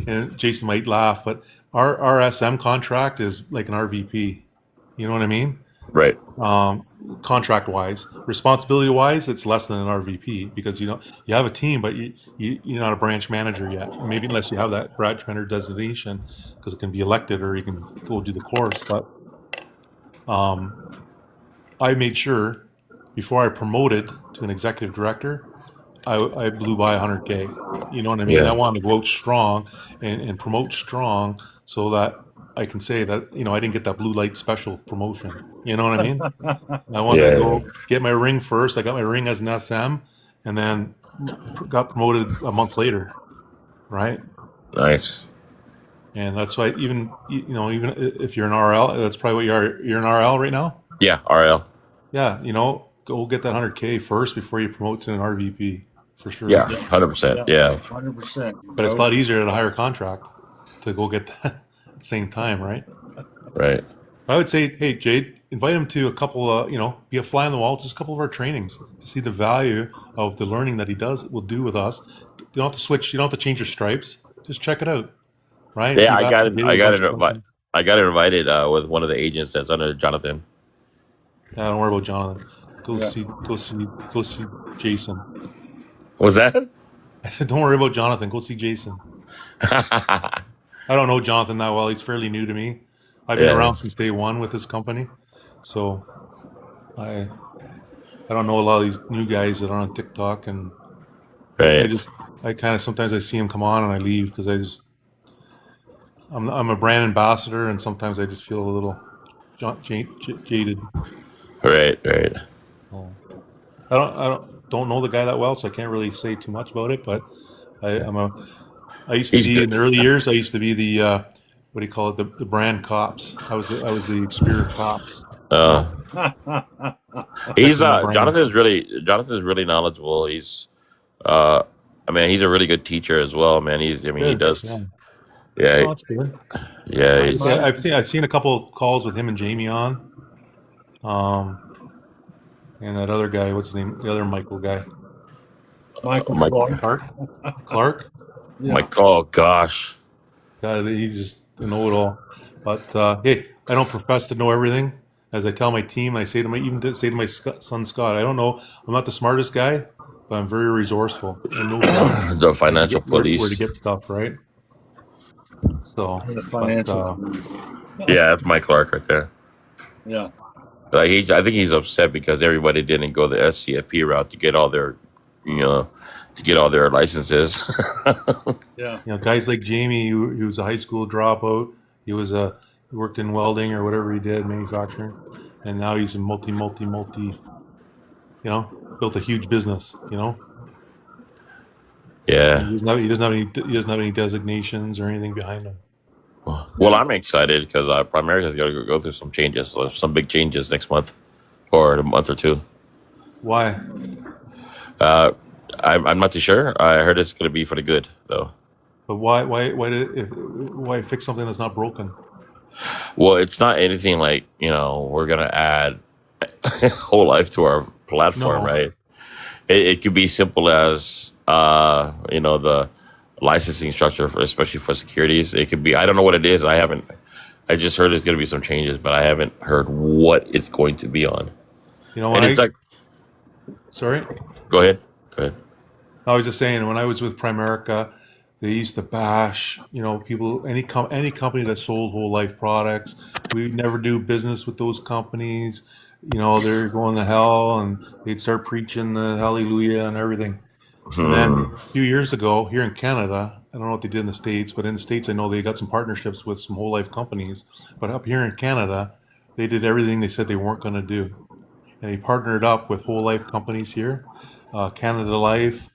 and Jason might laugh, but our SM contract is like an RVP. You know what I mean? Right. Contract wise, responsibility wise, it's less than an RVP because you have a team, but you're not a branch manager yet. Maybe unless you have that branch manager designation, because it can be elected or you can go do the course. But I made sure before I promoted to an executive director, I blew by 100K. You know what I mean? I Yeah. wanted to go out strong and promote strong so that I can say that, I didn't get that blue light special promotion. You know what I mean? I wanted to Yeah. go get my ring first. I got my ring as an SM and then got promoted a month later, right? Nice. And that's why even if you're an RL, that's probably what you are. You're an RL right now? Yeah. RL. Yeah, go get that 100K first before you promote to an RVP for sure. Yeah. Yeah. 100%. Yeah. Yeah. 100%. But it's a lot easier at a higher contract to go get that at the same time, right? Right. I would say, hey, Jade, invite him to a couple be a fly on the wall, just a couple of our trainings to see the value of the learning that he will do with us. You don't have to switch, you don't have to change your stripes. Just check it out, right? If Yeah. you've I got actually it. dated I a got bunch it. of companies. I got invited with one of the agents that's under Jonathan. Yeah, don't worry about Jonathan. Go Yeah. see Jason. Was that? I said, don't worry about Jonathan. Go see Jason. I don't know Jonathan that well. He's fairly new to me. I've been Yeah. around since day one with his company, so I don't know a lot of these new guys that are on TikTok, and Right. I kind of sometimes I see him come on and I leave because I'm a brand ambassador, and sometimes I just feel a little jaded. Right. Right. Oh. I don't know the guy that well, so I can't really say too much about it. But I used to He's be in good. the early years. I used to be the what do you call it? The brand cops. I was the Spear cops. He's Protecting the brand. Jonathan's really knowledgeable. He's he's a really good teacher as well, man. He Good, does. yeah. Yeah. Oh, that's good. Yeah. He's, Yeah, I've seen a couple of calls with him and Jamie on, and that other guy. What's his name? The other Michael guy. Michael Mike- Clark. Clark. Yeah. Mike, oh gosh. God, he's just a know-it-all. But hey, I don't profess to know everything. As I tell my team, I say to my son Scott, I don't know. I'm not the smartest guy, but I'm very resourceful. I know The financial where police. to get stuff, right? So, The financial. Yeah, that's Mike Clark right there. Yeah. I think he's upset because everybody didn't go the SCFP route to get all their, licenses. Yeah. guys like Jamie, he was a high school dropout. He worked in welding or whatever he did, manufacturing, and now he's a multi. Built a huge business. Yeah. He doesn't have any designations or anything behind him. Well, I'm excited because Primerica is going to go through some changes, some big changes next month or in a month or two. Why? I'm not too sure. I heard it's going to be for the good, though. But why fix something that's not broken? Well, it's not anything like, we're going to add whole life to our platform, No. right? It could be simple as, the licensing structure, especially for securities. It could be, I don't know what it is. I just heard there's going to be some changes, but I haven't heard what it's going to be on. And it's like, Sorry? go ahead. I was just saying, when I was with Primerica, they used to bash, people, any company that sold whole life products. We would never do business with those companies. They're going to hell, and they'd start preaching the hallelujah and everything. And then a few years ago, here in Canada, I don't know what they did in the States, but in the States, I know they got some partnerships with some whole life companies. But up here in Canada, they did everything they said they weren't going to do. And they partnered up with whole life companies here, Canada Life,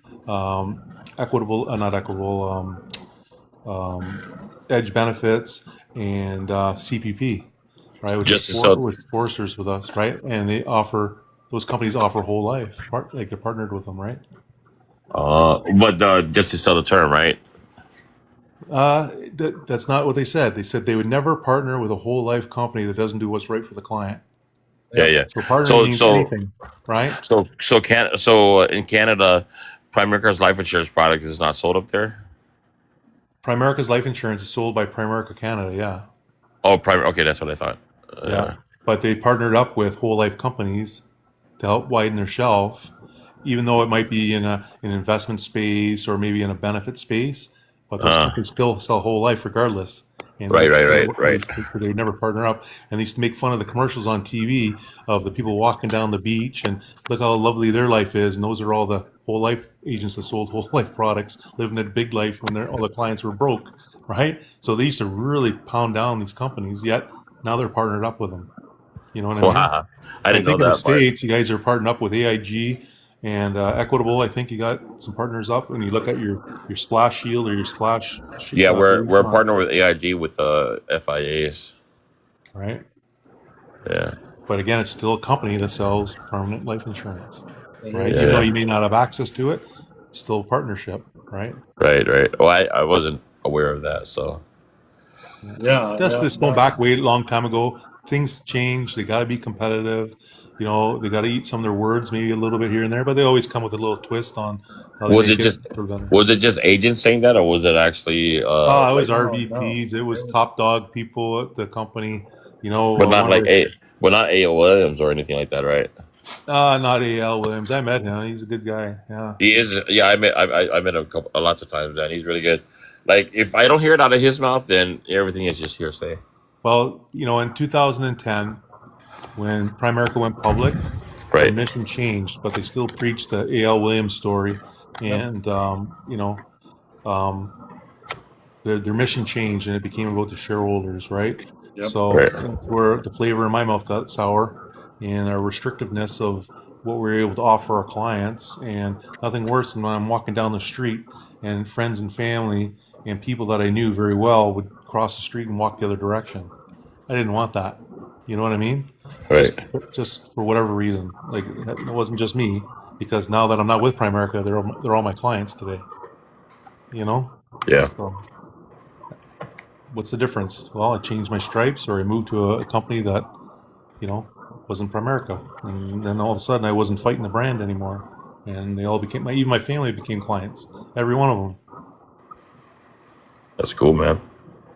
Edge Benefits, and CPP, right? Which Just is so- with Foresters with us, right? And those companies offer whole life, like they're partnered with them, right? But just to sell the term, right? That's not what they said. They said they would never partner with a whole life company that doesn't do what's right for the client. Yeah. So partnering means So- anything, right? So in Canada, Primerica's life insurance product is not sold up there. Primerica's life insurance is sold by Primerica Canada, yeah. Oh, okay, that's what I thought. Yeah. But they partnered up with whole life companies to help widen their shelf, even though it might be in an investment space or maybe in a benefit space. But those companies still sell whole life regardless. Right, right, right, right. they never partner up. And they used to make fun of the commercials on TV of the people walking down the beach and look how lovely their life is. And those are all the whole life agents that sold whole life products, living a big life when all the clients were broke, right? So they used to really pound down these companies. Yet now they're partnered up with them. You know what I mean? Wow, I I didn't know think in the that part. States, you guys are partnered up with AIG and Equitable. I think you got some partners up, and you look at your Splash Shield or your Splash. Yeah, we're partnered with AIG with FIAs. Right. Yeah, But again, it's still a company that sells permanent life insurance, right? Yeah. Even though you may not have access to it, it's still a partnership, right? right, right. Well, I wasn't aware of that, so Yeah. That's yeah, this going but- back way a long time ago. Things change. They got to be competitive. You know, they got to eat some of their words, maybe a little bit here and there, but they always come with a little twist on how they Was make it just- for better. was it just agents saying that, or was it actually? It was no, RVPs. It was top dog people at the company. You know, but not one of like not A.O. Williams or anything like that, right? not A.L. Williams. I met him. He's a good guy. Yeah. He is. Yeah, I met him lots of times, and he's really good. Like, if I don't hear it out of his mouth, then everything is just hearsay. Well, you know, in 2010, when Primerica went public, the Right. mission changed, but they still preached the A.L. Williams story, and you know, their mission changed, and it became about the shareholders, right? Yep. So Right. that's where the flavor in my mouth got sour, and our restrictiveness of what we're able to offer our clients, and nothing worse than when I'm walking down the street and friends and family and people that I knew very well would cross the street and walk the other direction. I didn't want that. You know what I mean? Right. Just for whatever reason. Like, it wasn't just me, because now that I'm not with Primerica, they're all my clients today. You know? Yeah. So, what's the difference? Well, I changed my stripes, or I moved to a company that, you know, wasn't Primerica, and then all of a sudden I wasn't fighting the brand anymore, and they all became even my family became clients. Every one of them. That's cool, man.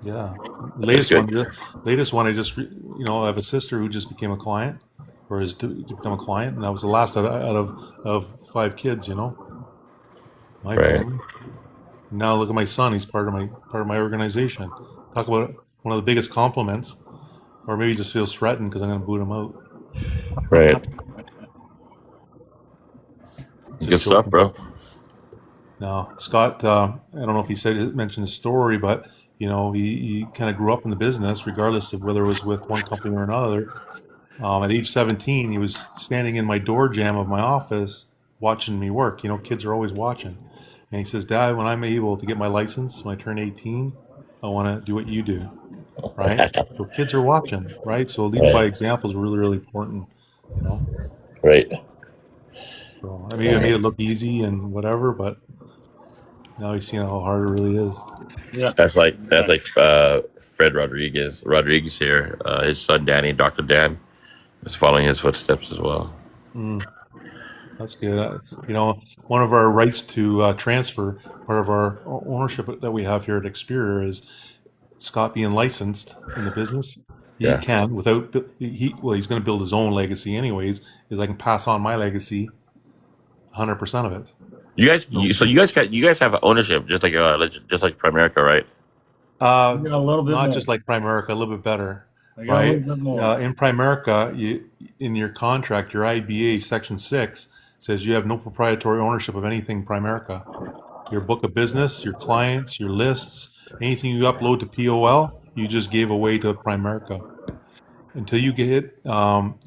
Yeah. The good. latest one, I just, you know, I have a sister who just became a client, or is to become a client, and that was the last out of 5 kids, you know. My Right. family. Now look at my son; he's part of my organization. Talk about one of the biggest compliments, or maybe he just feels threatened because I'm going to boot him out. Right. Just Good stuff, joking. bro. Now, Scott, I don't know if he mentioned his story, but you know, he kind of grew up in the business, regardless of whether it was with one company or another. At age 17, he was standing in my door jamb of my office, watching me work. You know, kids are always watching. And he says, "Dad, when I'm able to get my license, when I turn 18, I want to do what you do." Right? So kids are watching, right? So leading by example is really, really important. You know. Right. So I mean, I made it look easy and whatever, but now he's seeing how hard it really is. Yeah. That's like Fred Rodriguez. Rodriguez here. His son Danny, Dr. Dan, is following his footsteps as well. Mm, that's good. You know, one of our rights to transfer, part of our ownership that we have here at Experior, is Scott being licensed in the business. He Yeah. can, without he's going to build his own legacy anyways. Is I can pass on my legacy, 100% of it. You guys have ownership just like Primerica, right? Uh, We got a little bit not more. just like Primerica, a little bit better. I got a Right. little bit more. In Primerica, in your contract, your IBA Section 6 says you have no proprietary ownership of anything Primerica. Your book of business, your clients, your lists, anything you upload to POL, you just gave away to Primerica. Until you get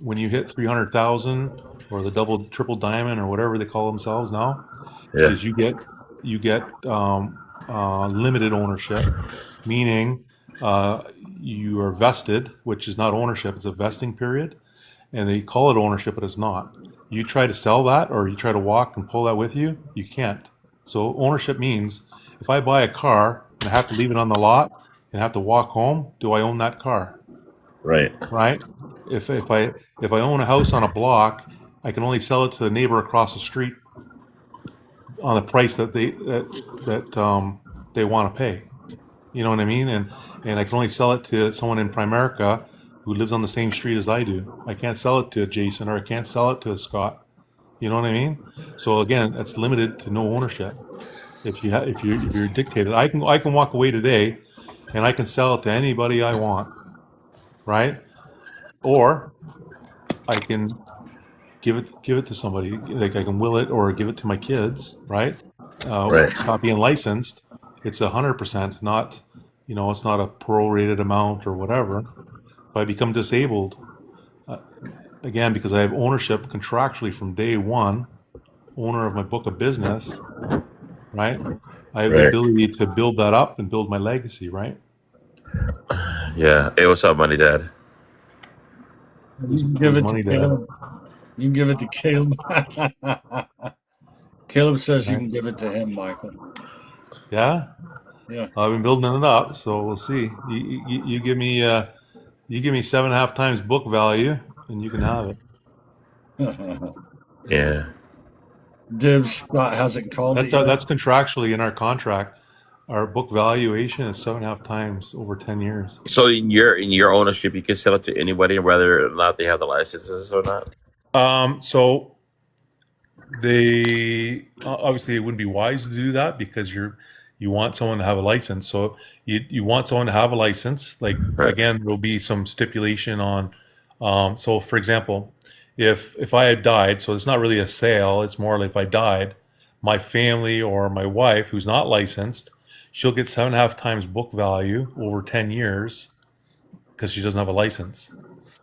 when you hit 300,000 or the double, triple diamond or whatever they call themselves now, Yeah. is you get limited ownership, meaning you are vested, which is not ownership; it's a vesting period, and they call it ownership, but it's not. You try to sell that, or you try to walk and pull that with you, you can't. So ownership means if I buy a car and I have to leave it on the lot and have to walk home, do I own that car? Right. Right? If I own a house on a block, I can only sell it to the neighbor across the street on the price that they want to pay. You know what I mean? And I can only sell it to someone in Primerica who lives on the same street as I do. I can't sell it to Jason, or I can't sell it to Scott. You know what I mean? So again, that's limited to no ownership. If you're dictated, I can walk away today and I can sell it to anybody I want, right? Or I can give it to somebody, like I can will it or give it to my kids, right? Right. Stop being licensed. It's 100%, not, it's not a prorated amount or whatever. If I become disabled, again, because I have ownership contractually from day one, owner of my book of business, right? I have the Right. ability to build that up and build my legacy, right? Yeah. Hey, what's up, Money Dad? You can give Who's it to Money Dad? Caleb. You can give it to Caleb. Caleb says you Right. can give it to him, Michael. Yeah, Yeah. I've been building it up, so we'll see. You give me 7.5 times book value, and you can have it. Yeah. Dibs Scott hasn't called it yet. That's contractually in our contract. Our book valuation is 7.5 times over 10 years. So in your ownership, you can sell it to anybody, whether or not they have the licenses or not. So they obviously it wouldn't be wise to do that because you want someone to have a license. So you want someone to have a license. Like Right. again, there'll be some stipulation on. So for example, if I had died, so it's not really a sale. It's more like if I died, my family or my wife, who's not licensed, she'll get 7.5 times book value over 10 years because she doesn't have a license.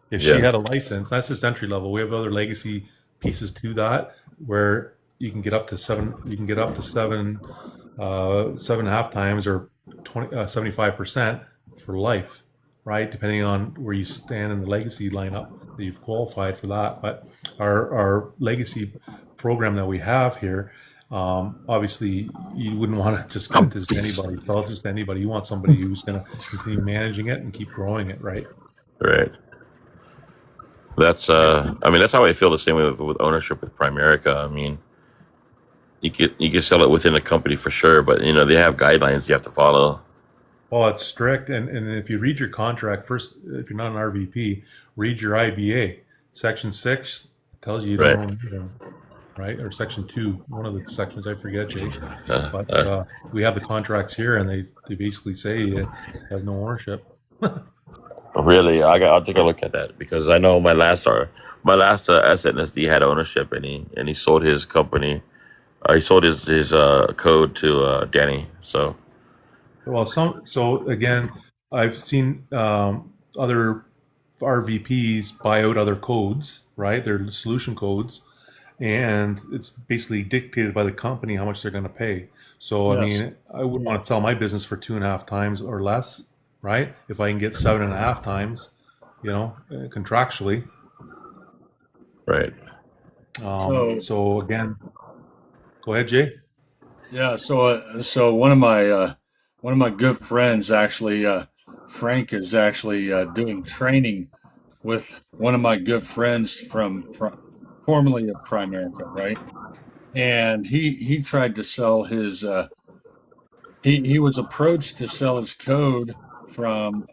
If she Yeah. had a license, that's just entry level. We have other legacy pieces to that where you can get up to seven. You can get up to 7.5 times or 75% for life, right? Depending on where you stand in the legacy lineup, that you've qualified for that. But our legacy program that we have here, obviously, you wouldn't want to just give this to anybody, sell it just to anybody. You want somebody who's going to continue managing it and keep growing it, right? Right. That's I mean, that's how I feel the same way with ownership with Primerica. I mean, you can sell it within the company for sure, but they have guidelines you have to follow. Oh, it's strict. And if you read your contract first, if you're not an RVP, read your IBA. Section 6 tells you you Right. don't own, right? Or Section 2, one of the sections, I forget, Jake. Uh, But uh, we have the contracts here, and they basically say you have no ownership. really, I'll take a look at that because I know my last SNSD had ownership, and he sold his company. He sold his code to Danny. So Well, so again, I've seen other RVPs buy out other codes, right? They're solution codes, and it's basically dictated by the company how much they're going to pay. So, I Yes. mean, I wouldn't want to sell my business for 2.5 times or less, right? If I can get 7.5 times, contractually. right. So again, go ahead, Jay. Yeah. So one of my good friends actually, Frank, is actually doing training with one of my good friends from formerly of Primerica, right? And he tried to sell his. He was approached to sell his code from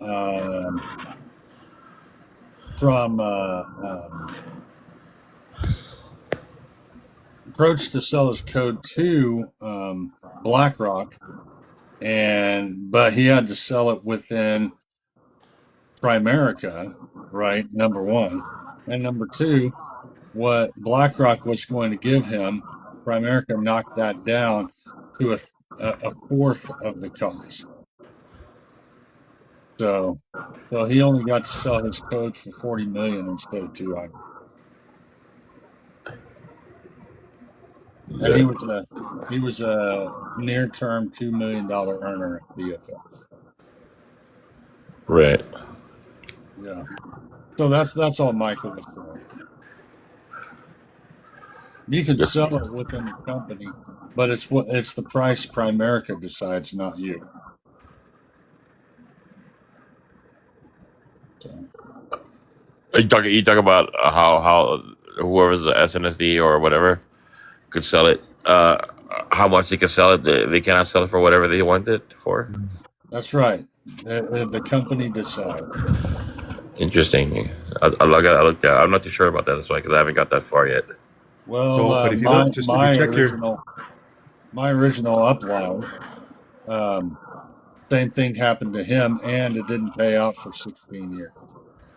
approached to sell his code to BlackRock, but he had to sell it within Primerica, right? Number one, and number two, what BlackRock was going to give him, Primerica knocked that down to a fourth of the cost. So he only got to sell his code for $40 million instead of $200. And he was a near term $2 million earner at BFL. Right. Yeah. So that's all Michael was saying. You can Yes. sell it within the company, but it's the price Primerica decides, not you. So, You talk about how whoever's the SNSD or whatever could sell it. How much they can sell it? They cannot sell it for whatever they want it for. that's right. The company decides. Interesting. I look at. I'm not too sure about that. That's why, because I haven't got that far yet. Well, But if you look, my check your original upline, Same thing happened to him, and it didn't pay out for 16 years.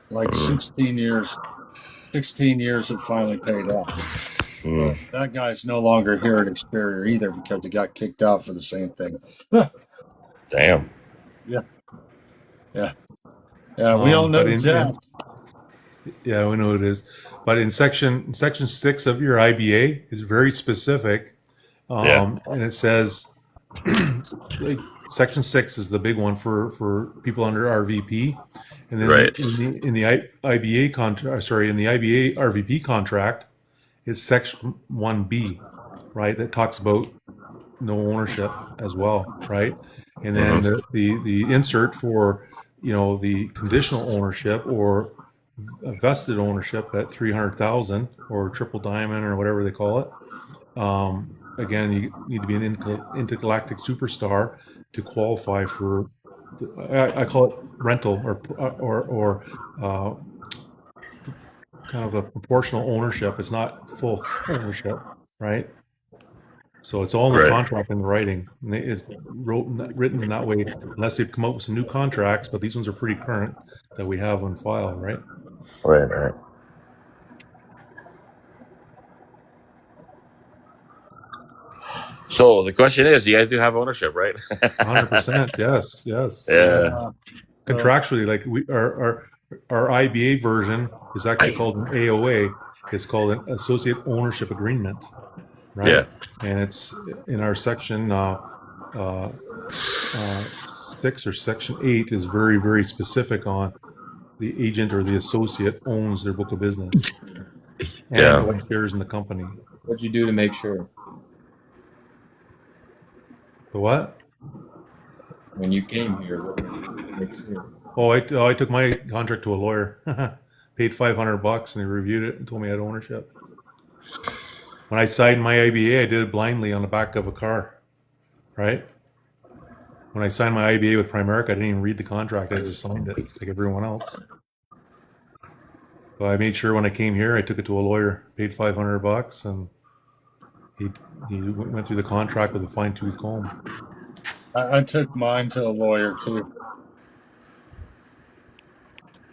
Like 16 years, 16 years it finally paid off. That guy's no longer here at Experior either because he got kicked out for the same thing. Damn. Yeah. We all know Jack. Yeah, we know it is. But in section 6 of your IBA is very specific, and it says like section 6 is the big one for people under RVP, and then in the IBA contract, in the IBA RVP contract, it's section 1B, right? That talks about no ownership as well, right? And then the insert for the conditional ownership or vested ownership at 300,000 or triple diamond or whatever they call it. Again, you need to be an intergalactic superstar to qualify for. I call it rental or kind of a proportional ownership. It's not full ownership, right? So it's all in the contract and the writing. And it's written in that way, unless they've come up with some new contracts. But these ones are pretty current that we have on file, right? Right. So the question is, you guys do have ownership, right? 100%. Yes. Yeah. Contractually, like our IBA version is actually called an AOA. It's called an Associate Ownership Agreement, right? Yeah. And it's in our section 6 or section 8 is very, very specific on the agent or the associate owns their book of business and owns shares in the company. What'd you do to make sure? The what? When you came here, what did you do to make sure? Oh, I took my contract to a lawyer, paid $500, and he reviewed it and told me I had ownership. When I signed my IBA, I did it blindly on the back of a car, right? When I signed my IBA with Primerica, I didn't even read the contract. I just signed it like everyone else. So I made sure when I came here, I took it to a lawyer, paid $500, and he went through the contract with a fine-tooth comb. I took mine to a lawyer too.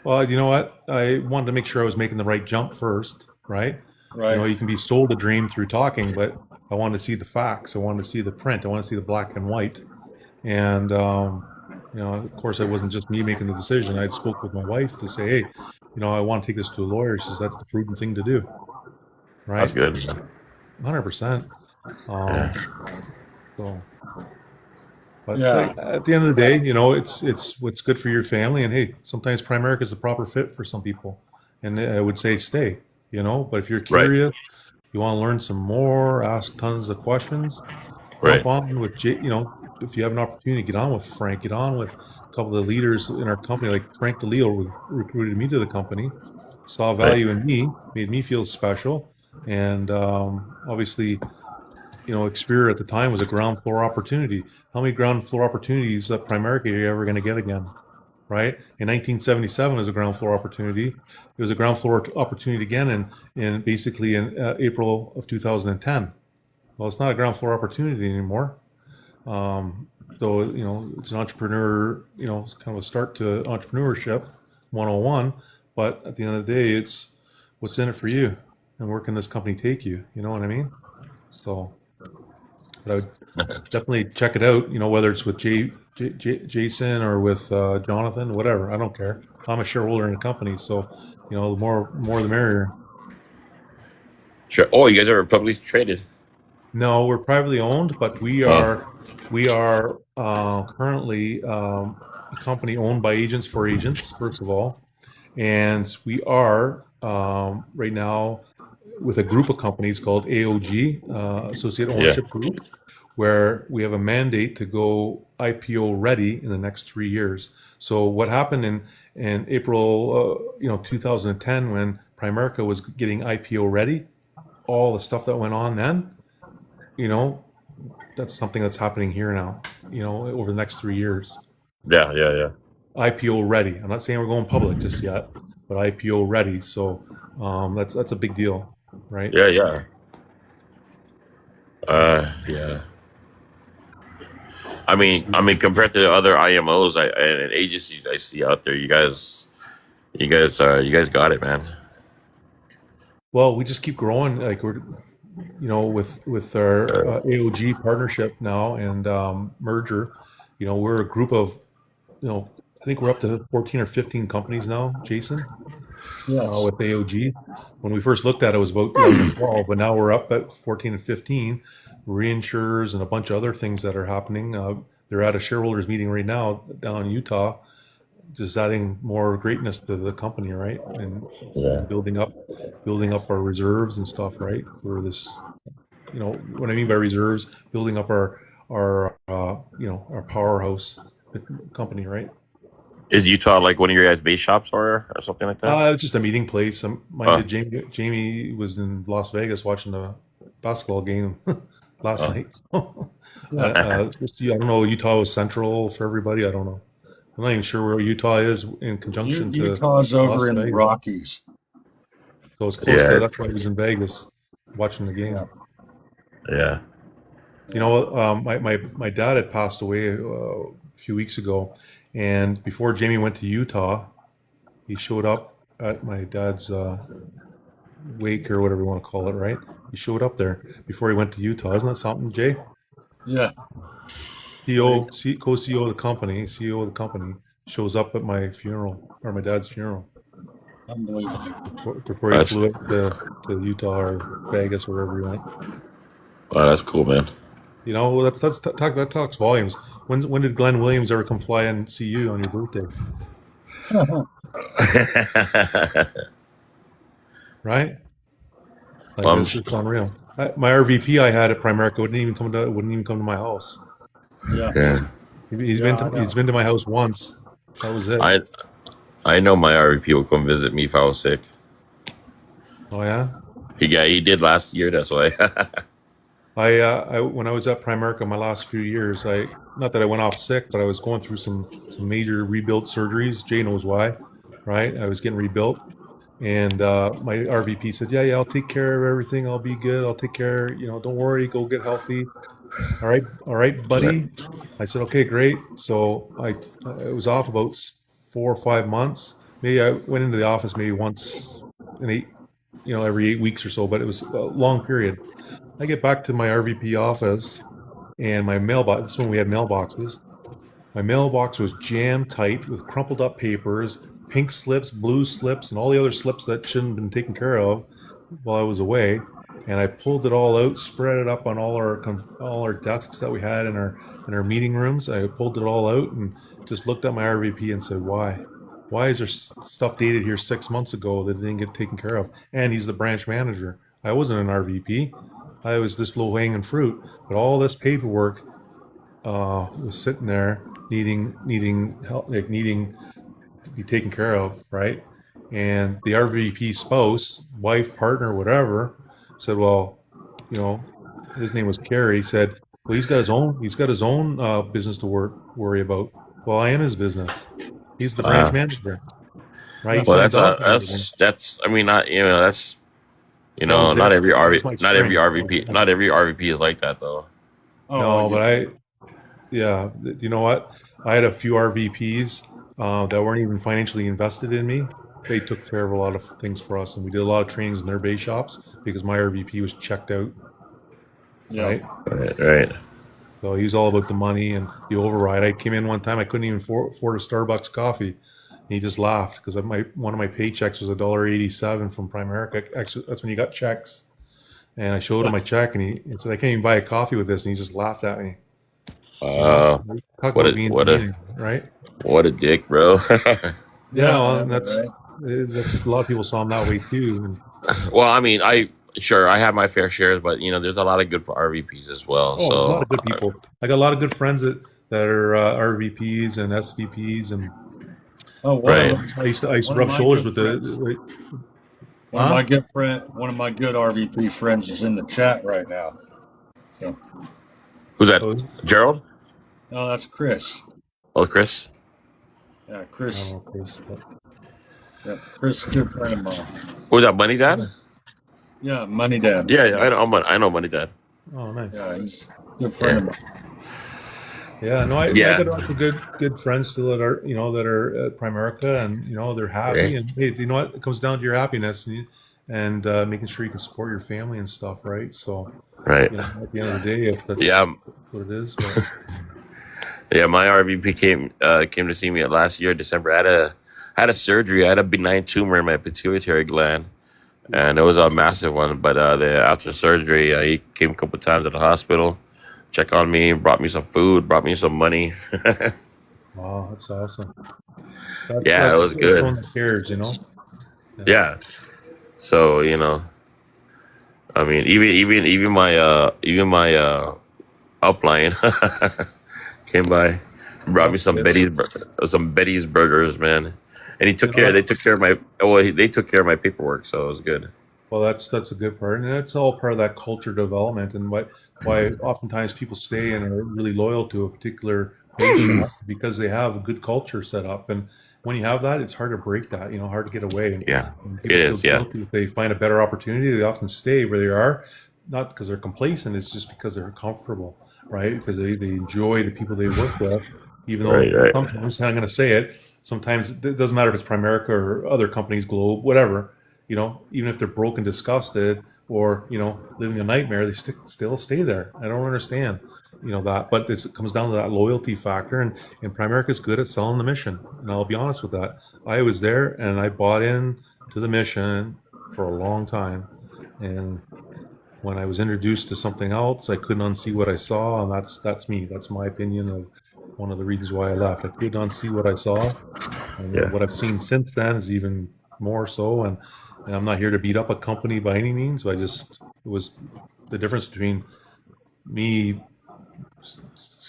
Well, you know what? I wanted to make sure I was making the right jump first, right? Right. You can be sold a dream through talking, but I wanted to see the facts. I wanted to see the print. I wanted to see the black and white. And, of course, it wasn't just me making the decision. I spoke with my wife to say, hey, I want to take this to a lawyer. She says, that's the prudent thing to do. Right? That's good. 100%. But at the end of the day, it's what's good for your family. And hey, sometimes Primerica is the proper fit for some people. And I would say stay, but if you're curious, you want to learn some more, ask tons of questions, jump on with if you have an opportunity, get on with Frank, get on with a couple of the leaders in our company, like Frank DeLeo recruited me to the company, saw value in me, made me feel special. And obviously, Experior at the time was a ground floor opportunity. How many ground floor opportunities at Primerica are you ever going to get again? Right? In 1977, it was a ground floor opportunity. It was a ground floor opportunity again in April of 2010. Well, it's not a ground floor opportunity anymore. So, it's an entrepreneur, it's kind of a start to entrepreneurship 101. But at the end of the day, it's what's in it for you and where can this company take you? You know what I mean? So, but I would definitely check it out, whether it's with Jason or with Jonathan, whatever. I don't care. I'm a shareholder in the company. So, the more the merrier. Sure. Oh, you guys are publicly traded? No, we're privately owned, but we are currently a company owned by agents for agents, first of all. And we are right now with a group of companies called AOG, Associate Ownership Group, where we have a mandate to go IPO ready in the next 3 years. So what happened in April, 2010, when Primerica was getting IPO ready, all the stuff that went on then, that's something that's happening here now, over the next 3 years. Yeah. IPO ready. I'm not saying we're going public just yet, but IPO ready. So that's a big deal, right? Yeah. compared to the other IMOs and agencies I see out there, you guys got it, man. Well, we just keep growing. Like we're, with our AOG partnership now and merger, we're a group of, I think we're up to 14 or 15 companies now, Jason, Yes. with AOG. When we first looked at it, it was about 12, but now we're up at 14 and 15 reinsurers and a bunch of other things that are happening. They're at a shareholders meeting right now down in Utah, just adding more greatness to the company, right? And Yeah. building up our reserves and stuff, right? For this, what I mean by reserves, building up our powerhouse company, right? Is Utah like one of your guys' base shops or something like that? It's just a meeting place. Jamie was in Las Vegas watching the basketball game last night. So, I don't know. Utah was central for everybody. I don't know. I'm not even sure where Utah is in conjunction to Utah's over Las in the Vegas. Rockies. So it's close Yeah. to. That's why he was in Vegas watching the game. Yeah. Yeah. My dad had passed away a few weeks ago, and before Jamie went to Utah, he showed up at my dad's wake or whatever you want to call it, right? He showed up there before he went to Utah. Isn't that something, Jay? Yeah. Co-CEO of the company, CEO of the company, shows up at my funeral or my dad's funeral Unbelievable. before he flew up to Utah or Vegas or wherever he went. Wow, that's cool, man. That talks volumes. When did Glenn Williams ever come fly and see you on your birthday? Right? Like this is unreal. My RVP I had at Primerica wouldn't even come to my house. Yeah. Yeah. He's been to my house once. That was it. I know my RVP will come visit me if I was sick. Oh yeah. He did last year. That's why. I when I was at Primerica my last few years, not that I went off sick, but I was going through some major rebuild surgeries. Jay knows why, right? I was getting rebuilt, and my RVP said, "Yeah, I'll take care of everything. I'll be good. I'll take care. Don't worry. Go get healthy. All right, buddy." I said, "Okay, great." So I was off about 4 or 5 months. Maybe I went into the office maybe once in every 8 weeks or so, but it was a long period. I get back to my RVP office, and my mailbox. This is when we had mailboxes. My mailbox was jam tight with crumpled up papers, pink slips, blue slips, and all the other slips that shouldn't have been taken care of while I was away. And I pulled it all out, spread it up on all our desks that we had in our meeting rooms. I pulled it all out and just looked at my RVP and said, "Why? Why is there stuff dated here 6 months ago that didn't get taken care of?" And he's the branch manager. I wasn't an RVP. I was this low-hanging fruit, but all this paperwork was sitting there needing help, like needing to be taken care of, right? And the RVP spouse, wife, partner, whatever, said, "Well, his name was Kerry." Said, "Well, he's got his own business to worry about." Well, I am his business. He's the branch manager, right? Well, that's not every RVP is like that though. No, but you know what? I had a few RVPs that weren't even financially invested in me. They took care of a lot of things for us, and we did a lot of trainings in their base shops because my RVP was checked out. Yeah. Right. So he was all about the money and the override. I came in one time, I couldn't even afford a Starbucks coffee. And he just laughed because one of my paychecks was $1.87 from Primerica. Actually, that's when you got checks. And I showed him my check, and he said, "I can't even buy a coffee with this." And he just laughed at me. Talk about being mean, right? What a dick, bro. Yeah, well, and that's a lot of people saw him that way too. Well, I mean, I have my fair shares, but there's a lot of good RVPs as well. There's a lot of good people. I got a lot of good friends that are RVPs and SVPs, and right. I used to rub shoulders with one of my good RVP friends is in the chat right now. So. Who's that? Gerald? No, that's Chris. Oh, Chris. Yeah, Chris. Oh, Chris. Yeah, Chris, good friend of mine. Who's that? Money Dad? Yeah, Money Dad. Yeah, I know Money Dad. Oh, nice. Yeah, he's a good friend of mine. Yeah, no, I Yeah. got lots of good friends still that are that are at Primerica, and they're happy. Right. And hey, you know what? It comes down to your happiness and making sure you can support your family and stuff, right? So Right. at the end of the day, if that's Yeah. what it is. But Yeah. My RVP came to see me last year, December. I had a surgery. I had a benign tumor in my pituitary gland, and it was a massive one. But after surgery, he came a couple times to the hospital, check on me, brought me some food, brought me some money. wow, that's awesome. That's Yeah, it was good. someone that cares, Yeah. Yeah. So I mean, even my upline came by, brought me That's good. some Betty's burgers, man. And he took You know care. They what? took care of my. Well, they took care of my paperwork, so it was good. Well, that's a good part, and that's all part of that culture development, and why oftentimes people stay and are really loyal to a particular base shop because they have a good culture set up. And when you have that, it's hard to break that. Hard to get away. Yeah, And it people feel is. Yeah, guilty if they find a better opportunity. They often stay where they are, not because they're complacent. It's just because they're comfortable, right? Because they enjoy the people they work with, even right, though right. sometimes, and I'm going to say it, sometimes it doesn't matter if it's Primerica or other companies, Globe, whatever. Even if they're broken, disgusted, or living a nightmare, they still stay there. I don't understand, that, but it comes down to that loyalty factor, and Primerica is good at selling the mission. And I'll be honest with that. I was there, and I bought in to the mission for a long time, and when I was introduced to something else, I couldn't unsee what I saw, and that's me. That's my opinion of one of the reasons why I left. I could not unsee what I saw, and Yeah, what I've seen since then is even more so. And I'm not here to beat up a company by any means. But it was the difference between me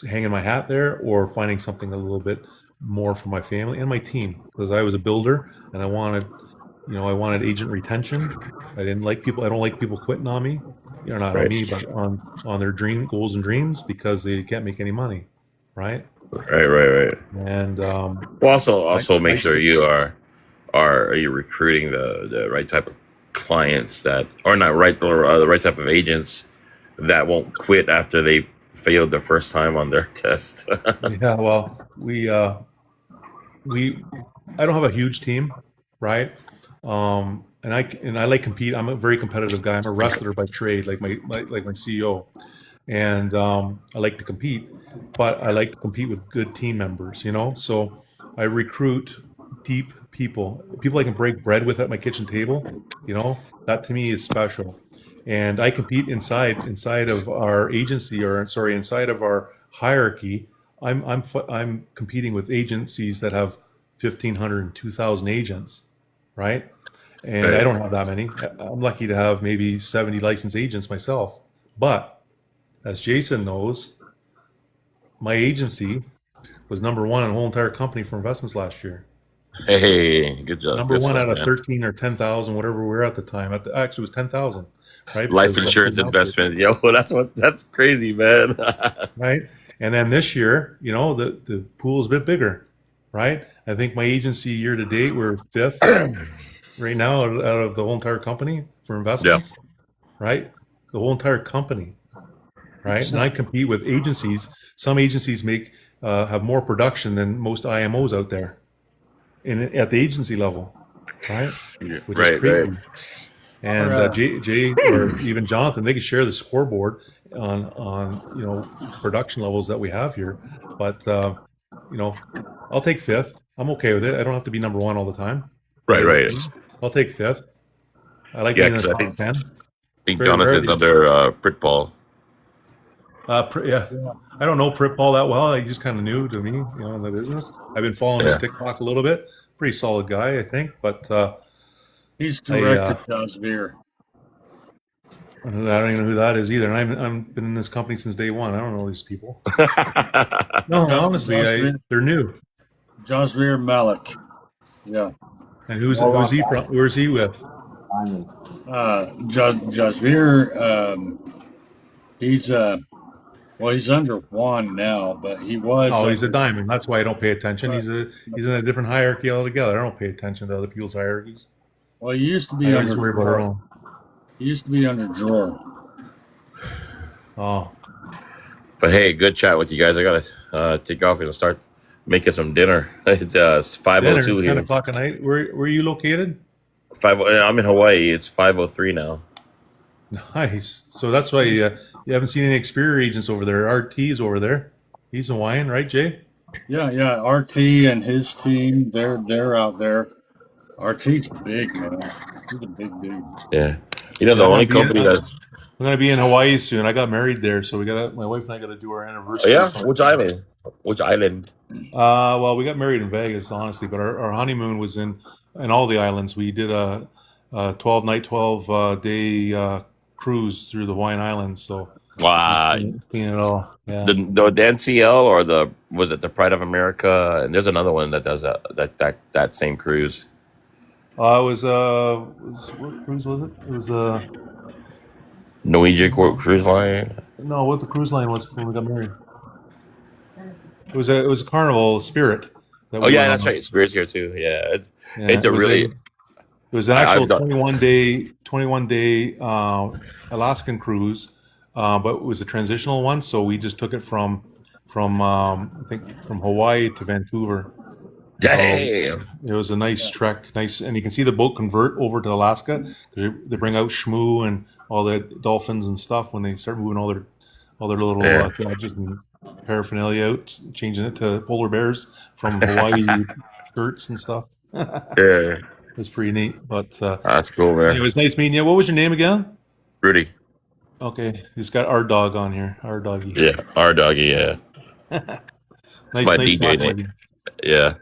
hanging my hat there or finding something a little bit more for my family and my team, because I was a builder and I wanted agent retention. I didn't like people. I don't like people quitting on me. Not on right, me, but on their goals and dreams because they can't make any money, right? right, right, right. And Well, also make I sure are you recruiting the right type of clients that, or not right, or the right type of agents that won't quit after they failed the first time on their test. yeah, well, we I don't have a huge team, right? And I like compete. I'm a very competitive guy. I'm a wrestler by trade, like my CEO, and I like to compete, but I like to compete with good team members. So I recruit deep people I can break bread with at my kitchen table. That to me is special, and I compete inside of our agency, or sorry, inside of our hierarchy. I'm competing with agencies that have 1,500 and 2,000 agents, right? And I Right, don't have that many. I'm lucky to have maybe 70 licensed agents myself. But as Jason knows, my agency was number one in the whole entire company for investments last year. hey, good job, Number good one stuff, out of man. 13 or 10,000, whatever we were at the time. Actually, it was 10,000, right? Life Because insurance investment, yo, that's crazy, man. right? And then this year, the pool is a bit bigger, right? I think my agency year to date, we're fifth right now out of the whole entire company for Yeah, investments, right? The whole entire company, right? It's And not, I compete with agencies. Some agencies have more production than most IMOs out there at the agency level, right? Which is right, right. crazy. And our, Jay or even Jonathan, they can share the scoreboard on production levels that we have here. But I'll take fifth. I'm okay with it. I don't have to be number one all the time, Right, right? As a right. team, I'll take fifth. I like Yeah, being in the because I top 10. think Very Jonathan's rarely. under Pritpal. Yeah, yeah, I don't know Prit Paul that well. He's just kind of new to me, in the business. I've been following his Yeah. TikTok a little bit. Pretty solid guy, I think. But he's I corrected Jasvir. I don't even know who that is either. And I've been in this company since day one. I don't know these people. No, honestly, they're new. Jasvir Malik. Yeah. And who's he from? Where's he with? Jasvir, he's he's under Juan now, but he was Oh, he's a under, diamond. That's why I don't pay attention. but, He's in a different hierarchy altogether. I don't pay attention to other people's hierarchies. well, he used to be I under just worry about our drawer. own. He used to be under drawer. Oh, But hey, good chat with you guys. I gotta take off and start making some dinner. It's Dinner 5:02 at 10 here. o'clock at night. Where are you located? I'm in Hawaii. It's 5:03 now. Nice. So that's why you haven't seen any Xperia agents over there. RT's over there. He's Hawaiian, right, Jay? Yeah. RT and his team, they're out there. RT's big, man. He's a big dude. Yeah. You know, the Yeah, I'm only gonna be in, company that's I'm gonna be in Hawaii soon. I got married there, so my wife and I gotta do our oh, anniversary. yeah. So, Which island? Which island? well, we got married in Vegas, honestly, but our honeymoon was in all the islands. We did a 12 night, 12 day cruise through the Hawaiian Islands. So just Wow. clean it all. Yeah. The NCL or was it the Pride of America? And there's another one that does that same cruise. What cruise was it? It was Norwegian Cruise Line. no, what the cruise line was when we got married. It was a Carnival Spirit that Oh we yeah, went that's on. right. Spirit's here too. Yeah, Yeah, it's a really it was an I've actual done 21 day Alaskan cruise, but it was a transitional one. So we just took it from I think from Hawaii to Vancouver. So damn. it was a nice trek, nice, and you can see the boat convert over to Alaska. They bring out Shmoo and all the dolphins and stuff when they start moving all their little Yeah, gadgets and paraphernalia out, changing it to polar bears from Hawaii shirts and stuff. yeah. It's pretty neat. But That's cool, man. anyways, nice meeting you. What was your name again? Rudy. Okay, he's got our dog on here. Our doggy. Yeah, our doggy. Yeah, Nice, my nice DJ talking with name. you. Yeah,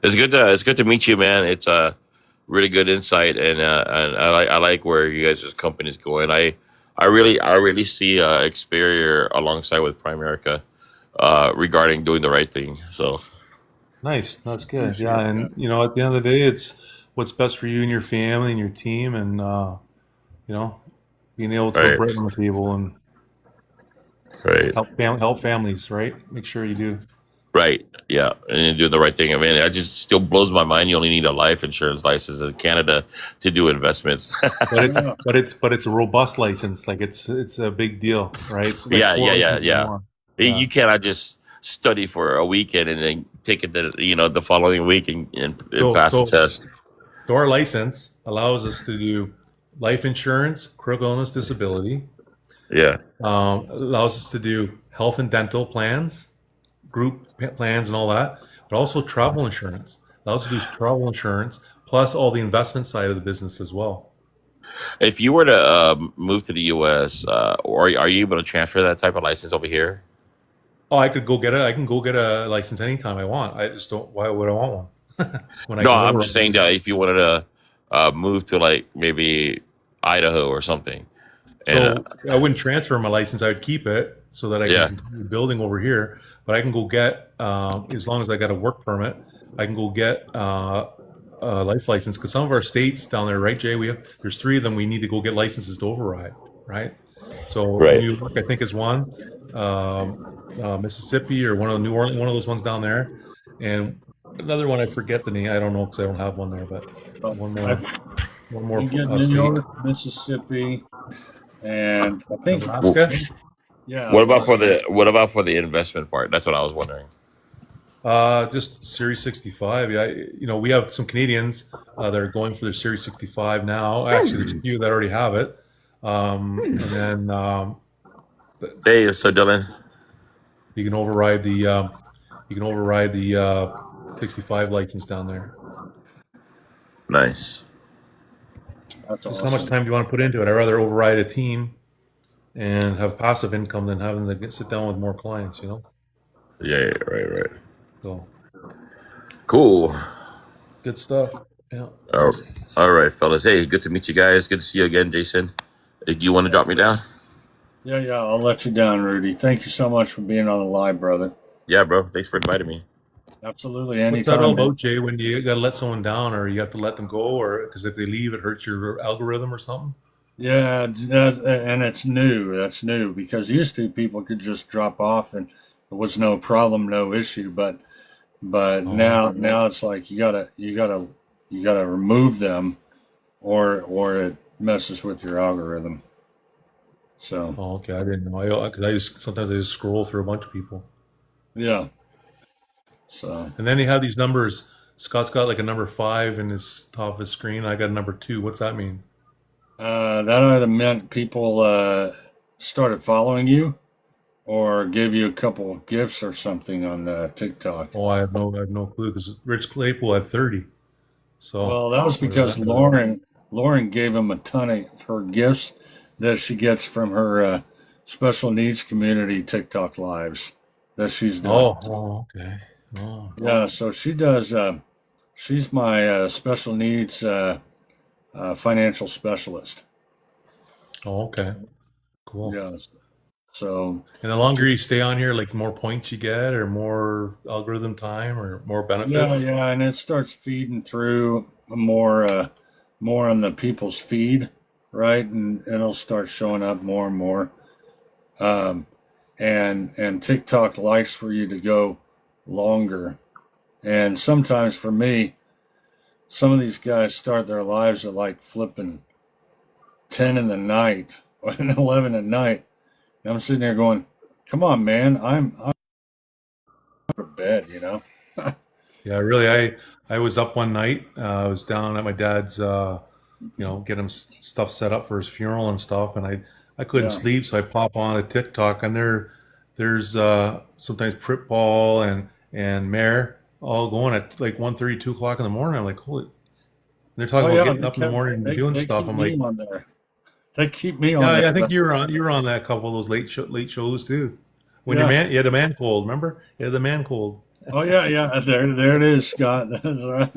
it's good to meet you, man. It's a really good insight, and I like where you guys' company's going. I really see Experior alongside with Primerica regarding doing the right thing. So Nice, that's good. Yeah, Appreciate that. and at the end of the day, it's what's best for you and your family and your team, and you know, being able to put right, bread on the table and right. help families, right? Make sure you do. Right. Yeah. And you do the right thing. I mean, it just still blows my mind. You only need a life insurance license in Canada to do investments. But it's Yeah. but it's a robust license. Like it's a big deal, right? It's like Yeah. 4 Yeah. Yeah. licenses Yeah. more. Yeah. You cannot just study for a weekend and then take it the following week and So pass the so test. so our license allows us to do life insurance, critical illness, disability. Yeah. Allows us to do health and dental plans, plans, and all that, but also travel insurance. Allows us to do travel insurance plus all the investment side of the business as well. If you were to move to the U.S., or are you able to transfer that type of license over here? Oh, I can go get a license anytime I want. I just don't. Why would I want one when I No, can I'm over just saying that if you wanted to move to like maybe Idaho or something, and So I wouldn't transfer my license. I would keep it so that I can yeah, continue building over here. But I can go get, as long as I got a work permit, I can go get a life license. Because some of our states down there, right, Jay? There's 3 of them. We need to go get licenses to override, right? So right. New York, I think, is one. Mississippi or one of the New Orleans, one of those ones down there, and another one I forget the name. I don't know because I don't have one there. But But one I more you get New state, York, Mississippi, and I think Nebraska. yeah, What about for the investment part? That's what I was wondering. Just Series 65. Yeah, we have some Canadians that are going for their Series 65 now. Actually, there's a few that already have it. And then Hey, so Dylan. you can override the 65 license down there. Nice. that's Just how much awesome. time do you want to put into it? I'd rather override a team and have passive income than having to sit down with more clients. Yeah, right. So Cool. good stuff. Yeah. Oh, all right, fellas. Hey, good to meet you guys. Good to see you again, Jason. Do you want to drop me down? Yeah, I'll let you down, Rudy. Thank you so much for being on the live, brother. Yeah, bro. Thanks for inviting me. Absolutely, What's that all anytime. about, Jay? When you got to let someone down, or you have to let them go, or because if they leave, it hurts your algorithm or something? Yeah, and it's new. That's new because used to people could just drop off and it was no problem, no issue. But Oh, now it's like you gotta remove them or it messes with your algorithm. So Oh, okay. I didn't know. Because I just sometimes I just scroll through a bunch of people, yeah, so and then you have these numbers. Scott's got like a number 5 in his top of his screen. I got a number 2. What's that mean? that either meant people started following you or gave you a couple of gifts or something on TikTok. Oh, I have no clue. Because Rich Claypool had 30. So Well, that was whatever because that is. Lauren gave him a ton of her gifts that she gets from her special needs community TikTok lives that she's doing. Okay. Oh, Yeah, so she does. She's my special needs financial specialist. okay. Cool. Yeah, so And the longer you stay on here, like more points you get, or more algorithm time, or more yeah, benefits. yeah, and it starts feeding through more on the people's feed, right? And it'll start showing up more and more. Um, and TikTok likes for you to go longer. And sometimes for me, some of these guys start their lives at like flipping 10 in the night or 11 at night. And I'm sitting there going, "Come on, man, I'm to bed, you know." Yeah, really. I was up one night. I was down at my dad's, get him stuff set up for his funeral and stuff, and I couldn't Yeah. sleep, so I pop on a TikTok, and there's sometimes Pritball and Mare all going at like 1:30, 2 o'clock in the morning. I'm like, holy! They're Oh talking about yeah, getting up in the morning and doing they stuff. keep I'm me like, on there. They keep me on yeah, there. yeah, I think you were on that couple of those late shows too. When Yeah. you had a man cold, remember? You had the man cold. Oh yeah, yeah. There it is, Scott. That's right.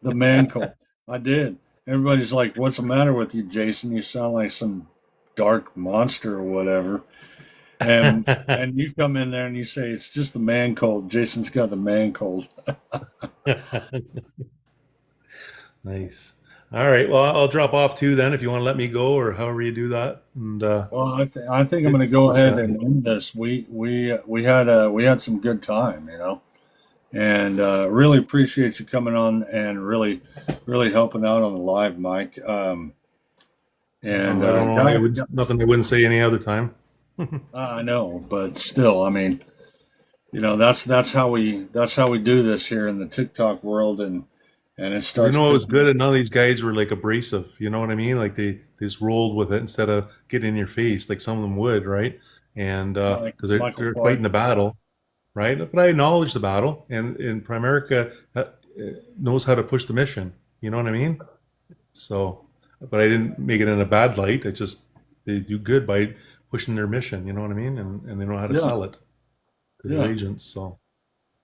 The man cold. I did. Everybody's like, "What's the matter with you, Jason? You sound like some dark monster or whatever." And you come in there and you say it's just the man cold. Jason's got the man cold. Nice. All right. Well, I'll drop off too then if you want to let me go or however you do that. And Well, I think I'm going to go ahead yeah. and end this. We had some good time, you know, and really appreciate you coming on and really helping out on the live, Mike. And I don't know. guy, Nothing I wouldn't say any other time. I know, but still, I mean, you know, that's how we do this here in the TikTok world, and it You starts know, it was picking. good, and none of these guys were like abrasive. You know what I mean? Like they just rolled with it instead of getting in your face like some of them would, right? And Like because Michael they're fighting Clark. the battle, right? But I acknowledge the battle, and Primerica knows how to push the mission. You know what I mean? So, but I didn't make it in a bad light. I just they do good by pushing their mission. You know what I mean? And they know how to Yeah, sell it to their yeah, agents. So,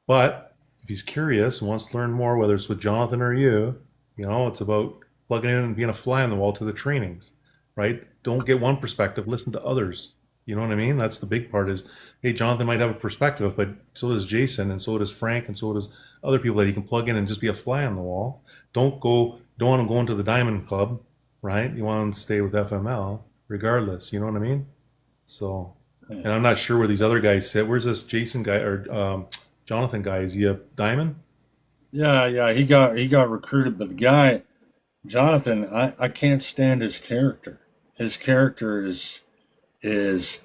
but if he's curious and wants to learn more, whether it's with Jonathan or you, it's about plugging in and being a fly on the wall to the trainings, right? Don't get one perspective, listen to others. You know what I mean? That's the big part is, hey, Jonathan might have a perspective, but so does Jason, and so does Frank, and so does other people that he can plug in and just be a fly on the wall. Don't want him going to the Diamond Club, right? You want him to stay with FML, regardless. You know what I mean? So, and I'm not sure where these other guys sit. Where's this Jason guy or Jonathan guy? Is he a Diamond? yeah, yeah. He got recruited, but the guy Jonathan, I can't stand his character. His character is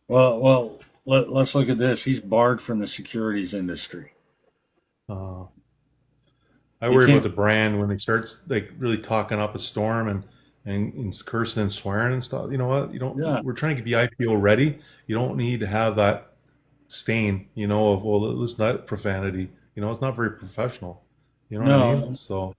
well. Let's look at this. He's barred from the securities industry. Uh, I He worry about can't. the brand when they start like really talking up a storm and cursing and swearing and stuff. You know what? You don't. Yeah, We're trying to be IPO ready. You don't need to have that stain. Of well, listen, that profanity. It's not very professional. You know what I mean? no, So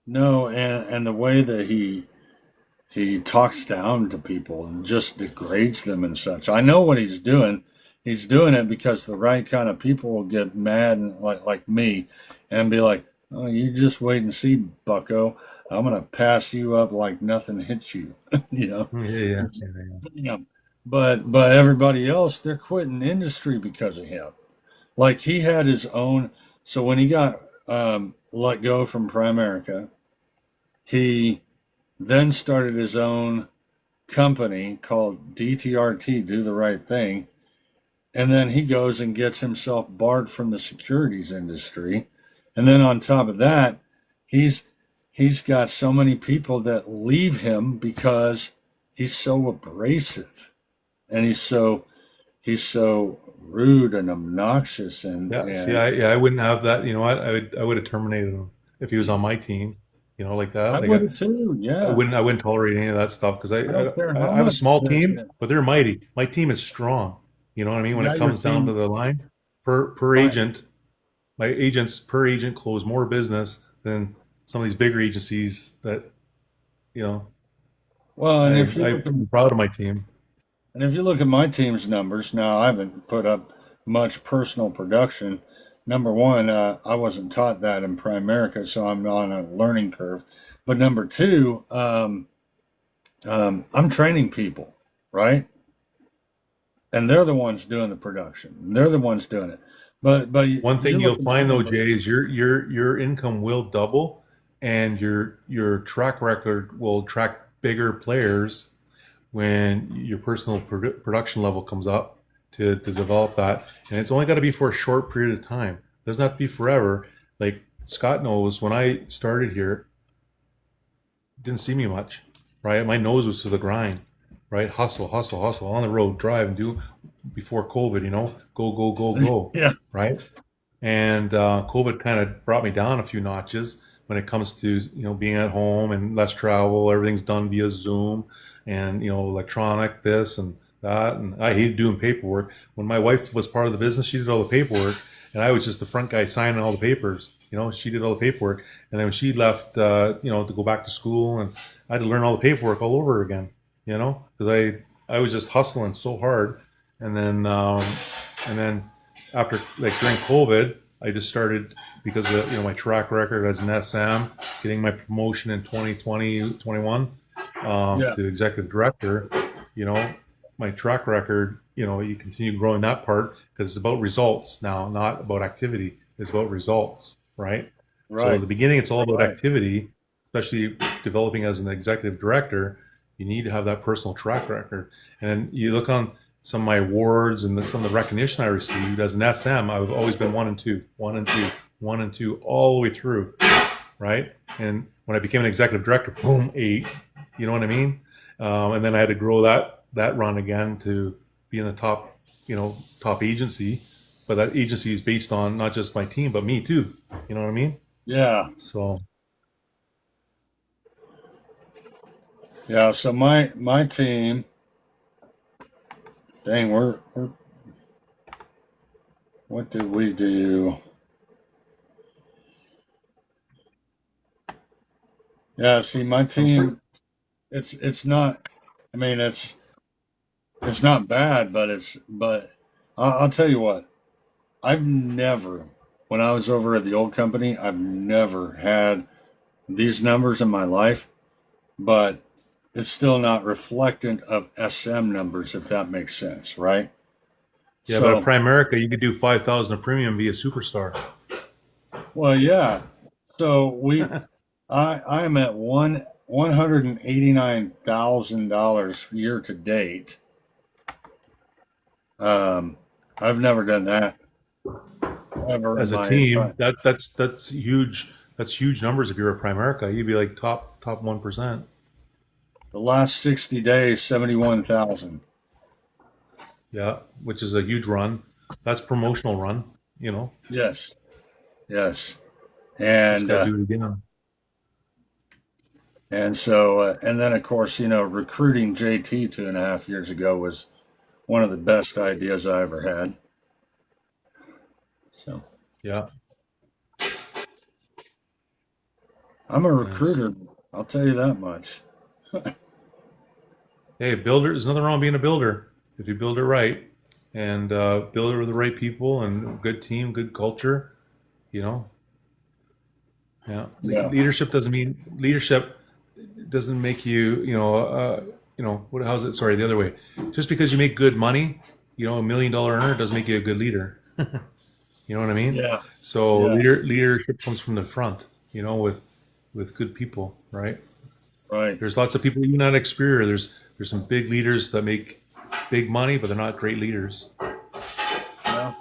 no, and the way that he talks down to people and just degrades them and such. I know what he's doing. He's doing it because the right kind of people will get mad and like me and be like, "Oh, you just wait and see, Bucko. I'm gonna pass you up like nothing hits you." you know. yeah, yeah, yeah, yeah. Yeah. But everybody else, they're quitting industry because of him. Like he had his own. So when he got let go from Primerica, he then started his own company called DTRT, Do the Right Thing. And then he goes and gets himself barred from the securities industry. And then on top of that, he's he's got so many people that leave him because he's so abrasive, and he's so rude and obnoxious, Yeah, see, and I wouldn't have that. You know what? I would have terminated him if he was on my team. You know, like that. I Like would have too. Yeah, I wouldn't tolerate any of that stuff because I don't care I how have a much small that's team, it. but they're mighty. My team is strong. You know what I mean? When Yeah, it your comes down to team, the line, per my agent, my agents per agent close more business than some of these bigger agencies that, you know, well, I'm proud of my team. and if you look at my team's numbers, now I haven't put up much personal production. Number one, I wasn't taught that in Primerica, so I'm on a learning curve. But number two, I'm training people, right? And they're the ones doing the production. They're the ones doing it. But One you thing look you'll at my find though, numbers. Jay, is your income will double, and your track record will attract bigger players when your personal production level comes up to develop that. And it's only got to be for a short period of time. It doesn't have to be forever. Like Scott knows, when I started here, didn't see me much, right? My nose was to the grind, right? Hustle, hustle, hustle on the road, drive and do before COVID, you know, go, go, go, go, Yeah, right? And COVID kind of brought me down a few notches when it comes to being at home and less travel. Everything's done via Zoom and electronic this and that. And I hated doing paperwork. When my wife was part of the business, she did all the paperwork, and I was just the front guy signing all the papers. She did all the paperwork, and then when she left, to go back to school, and I had to learn all the paperwork all over again. Because I was just hustling so hard, and then after, like, during COVID, I just started because of my track record as an SM, getting my promotion in 2020, 21 yeah, to executive director. You know, my track record. You continue growing that part because it's about results now, not about activity. It's about results, right? So at right, the beginning, it's all about right. activity, especially developing as an executive director. You need to have that personal track record. And you look on some of my awards and some of the recognition I received as an SM, I've always been 1 and 2, 1 and 2, 1 and 2, all the way through, right? And when I became an executive director, boom, 8. You know what I mean? And then I had to grow that run again to be in the top agency. But that agency is based on not just my team, but me too. You know what I mean? Yeah, So yeah. So my team, dang, we're what did we do? Yeah, see, my team, it's not. I mean, it's not bad, but I'll tell you what. I've never, when I was over at the old company, I've never had these numbers in my life, but it's still not reflectant of SM numbers, if that makes sense, right? yeah, but at So, Primerica, you could do 5,000 a premium via Superstar. well, yeah. So I am at $189,000 year to date. Um, I've never done that ever in As a my team, entire. that's huge. That's huge numbers. If you're at Primerica, you'd be like top 1%. The last 60 days, 71,000. Yeah, which is a huge run. That's promotional run. Yes, yes, Just and got to do it again. and then of course recruiting JT 2.5 years ago was one of the best ideas I ever had. So Yeah, I'm a nice. recruiter. I'll tell you that much. Hey, builder. There's nothing wrong being a builder if you build it right, and build it with the right people and good team, good culture. You know, yeah. Yeah, Leadership doesn't make you. What? How's it? Sorry, the other way. Just because you make good money, $1 million earner doesn't make you a good leader. You know what I mean? yeah, So yeah. leadership comes from the front. With good people, right? Right. There's lots of people even at Xperia. There's some big leaders that make big money, but they're not great leaders. Yeah,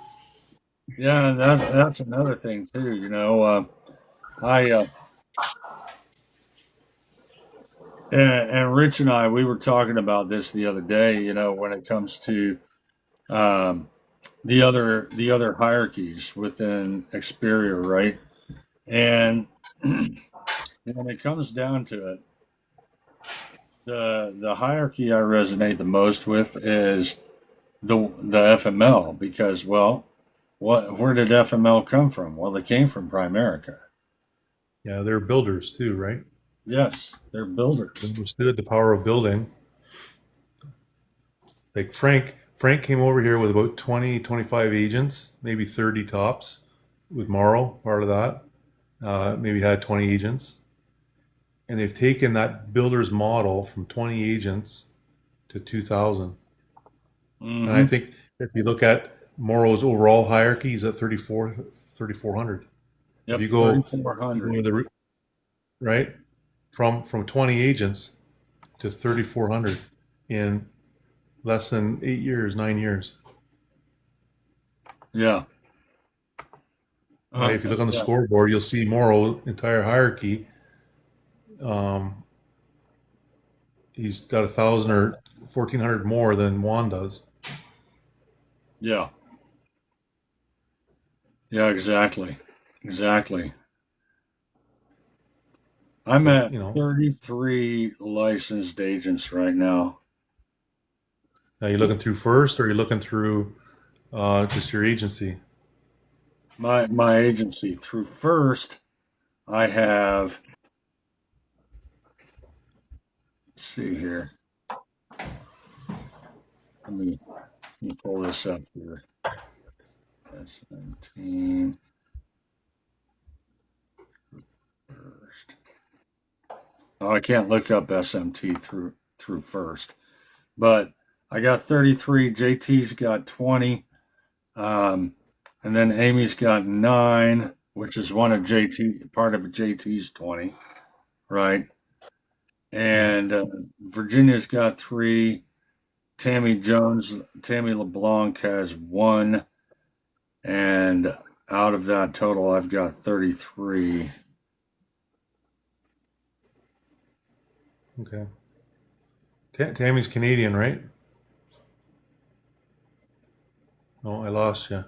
yeah, and that's another thing too. I And Rich and I, we were talking about this the other day. When it comes to um, the other hierarchies within Xperia, right? And when it comes down to it, the hierarchy I resonate the most with is the FML because, well, where did FML come from? Well, they came from Primerica. Yeah, they're builders too, right? Yes, they're They builders. understood the power of building. Like Frank came over here with about 20, 25 agents, maybe 30 tops, with Morrow, part of that. Maybe had 20 agents. And they've taken that builder's model from 20 agents to 2,000. And I Mm-hmm. think if you look at Morrow's overall hierarchy, he's at 3,400. If Yep, you go, you go 3,400. to the right from 20 agents to 3,400 in less than 8 years, 9 years. Yeah. Right? If you look on the Yeah. scoreboard, you'll see Morrow entire hierarchy. Um, he's got 1,000 or 1,400 more than Juan does. Yeah. Yeah, exactly. Exactly. I'm But at 33 licensed agents right now. now you're looking through first, or you're looking through just your agency. My agency through first, I have, let's see here. Let me pull this up here. 17 first. Oh, I can't look up SMT through first, but I got 33. JT's got 20, and then Amy's got 9, which is part of JT's 20, right? And Virginia's got 3. Tammy LeBlanc has 1, and out of that total, I've got 33. Okay. Tammy's Canadian, right? No, I lost you.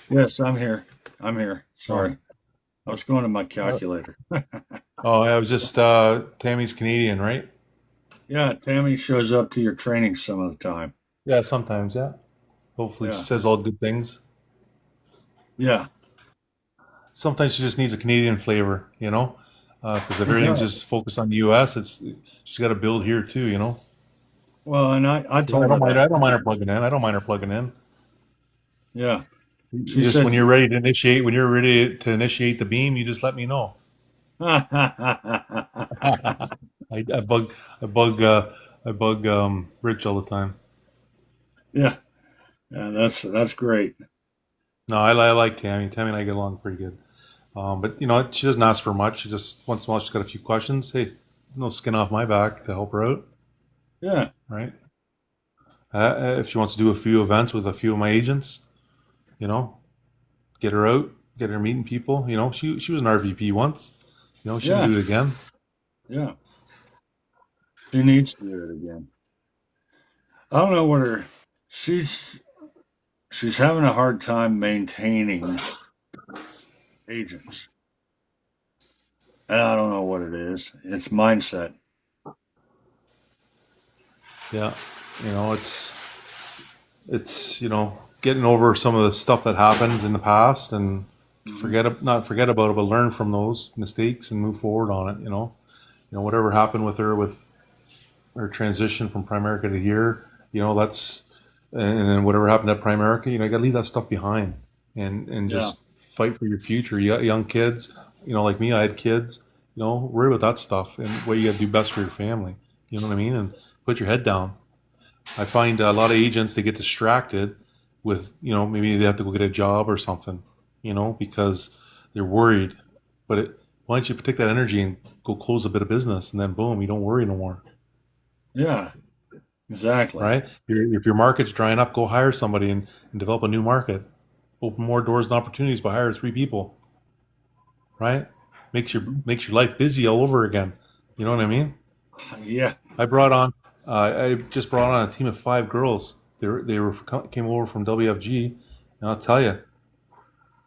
Yes, I'm here. Sorry. I was going to my calculator. Oh, I was just Tammy's Canadian, right? Yeah, Tammy shows up to your training some of the time. Yeah, sometimes, yeah. Hopefully, she Yeah. says all good things. Yeah. Sometimes she just needs a Canadian flavor, because if everything's just focused on the U.S., she's got to build here too. Well, and I I told her don't mind. that. I don't mind her plugging in. I don't mind her plugging in. Yeah. You She just said, when you're ready to initiate the beam, you just let me know. yeah, I bug Rich all the time. yeah, that's great. No, I like Tammy. Tammy and I get along pretty good. But she doesn't ask for much. She just once in a while she's got a few questions. Hey, no skin off my back to help her out, Yeah, right? If she wants to do a few events with a few of my agents, you know, get her out, get her meeting people. She was an RVP once. She can yeah, do it again. yeah. She needs to do it again. I don't know what she's having a hard time maintaining agents. And I don't know what it is. It's mindset. Yeah, it's getting over some of the stuff that happened in the past and Mhm. not forget about it, but learn from those mistakes and move forward on it. Whatever happened with her transition from Primerica to here, that's and then whatever happened at Primerica, you got to leave that stuff behind and Yeah, just fight for your future. You got young kids, like me, I had kids. Worry about that stuff and what you got to do best for your family. You know what I mean? And put your head down. I find a lot of agents, they get distracted with, maybe they have to go get a job or something, because they're worried. But why don't you take that energy and go close a bit of business, and then boom, you don't worry no more, yeah, exactly. right? If your market's drying up, go hire somebody and develop a new market. Open more doors and opportunities by hiring 3 people, right? makes your life busy all over again. You know what I mean? Yeah. I just brought on a team of 5 girls. They came over from WFG, and I'll tell you,